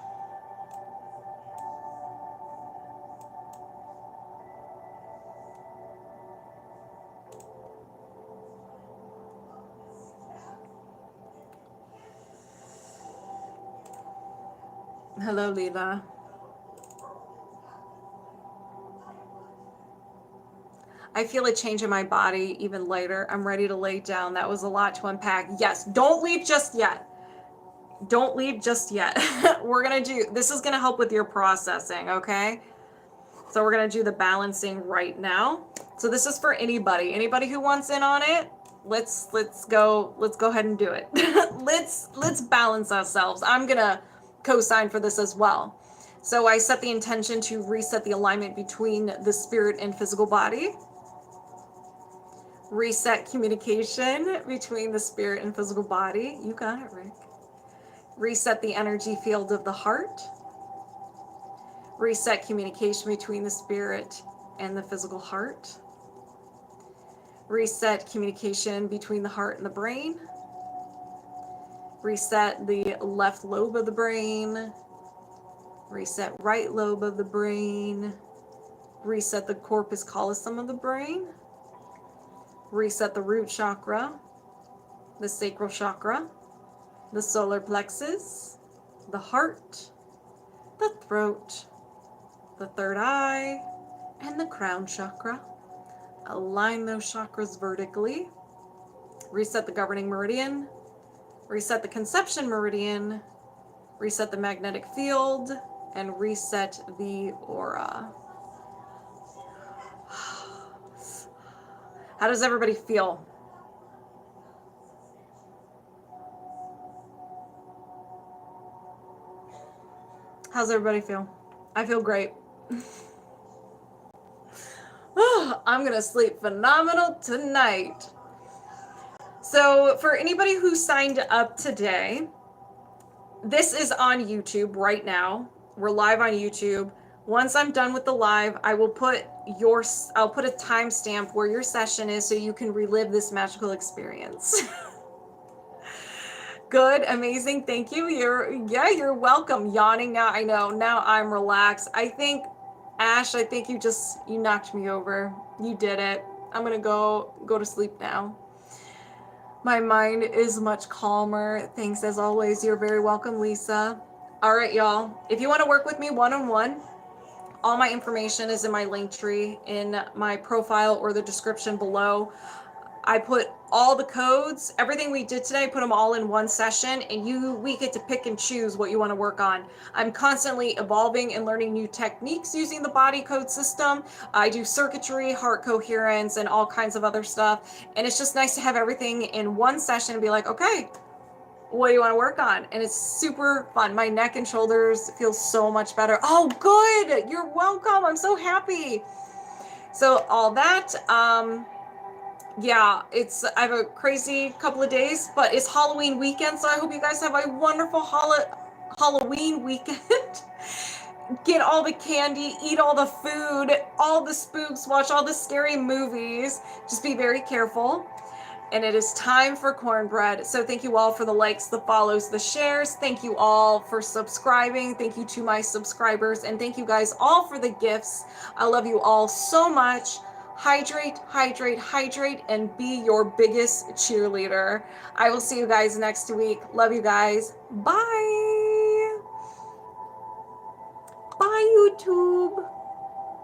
A: Hello, Leela. I feel a change in my body, even lighter. I'm ready to lay down. That was a lot to unpack. Yes, don't leave just yet. Don't leave just yet. This is going to help with your processing, okay? So we're going to do the balancing right now. So this is for anybody who wants in on it. Let's go ahead and do it. let's balance ourselves. I'm going to co-sign for this as well. So I set the intention to reset the alignment between the spirit and physical body. Reset communication between the spirit and physical body. You got it, Rick. Reset the energy field of the heart. Reset communication between the spirit and the physical heart. Reset communication between the heart and the brain. Reset the left lobe of the brain. Reset right lobe of the brain. Reset the corpus callosum of the brain. Reset the root chakra, the sacral chakra, the solar plexus, the heart, the throat, the third eye, and the crown chakra. Align those chakras vertically. Reset the governing meridian. Reset the conception meridian. Reset the magnetic field. And reset the aura. How does everybody feel? How's everybody feel? I feel great. I'm gonna sleep phenomenal tonight. So for anybody who signed up today, this is on YouTube right now. We're live on YouTube. Once I'm done with the live, I'll put a timestamp where your session is so you can relive this magical experience. Good, amazing, thank you. You're welcome. Yawning now, I know. Now I'm relaxed. I think, Ash, you knocked me over. You did it. I'm gonna go to sleep now. My mind is much calmer. Thanks as always. You're very welcome, Lisa. All right, y'all. If you want to work with me one-on-one, all my information is in my link tree in my profile or the description below. I put all the codes, everything we did today, put them all in one session, and we get to pick and choose what you want to work on. I'm constantly evolving and learning new techniques using the body code system. I do circuitry, heart coherence, and all kinds of other stuff. And it's just nice to have everything in one session and be like, okay, what do you want to work on? And it's super fun. My neck and shoulders feel so much better. Oh, good. You're welcome. I'm so happy. So all that, yeah, I have a crazy couple of days, but it's Halloween weekend. So I hope you guys have a wonderful Halloween weekend. get all the candy, eat all the food, all the spooks, watch all the scary movies. Just be very careful. And it is time for cornbread. So thank you all for the likes, the follows, the shares. Thank you all for subscribing. Thank you to my subscribers. And thank you guys all for the gifts. I love you all so much. Hydrate, hydrate, hydrate, and be your biggest cheerleader. I will see you guys next week. Love you guys. Bye. Bye, YouTube.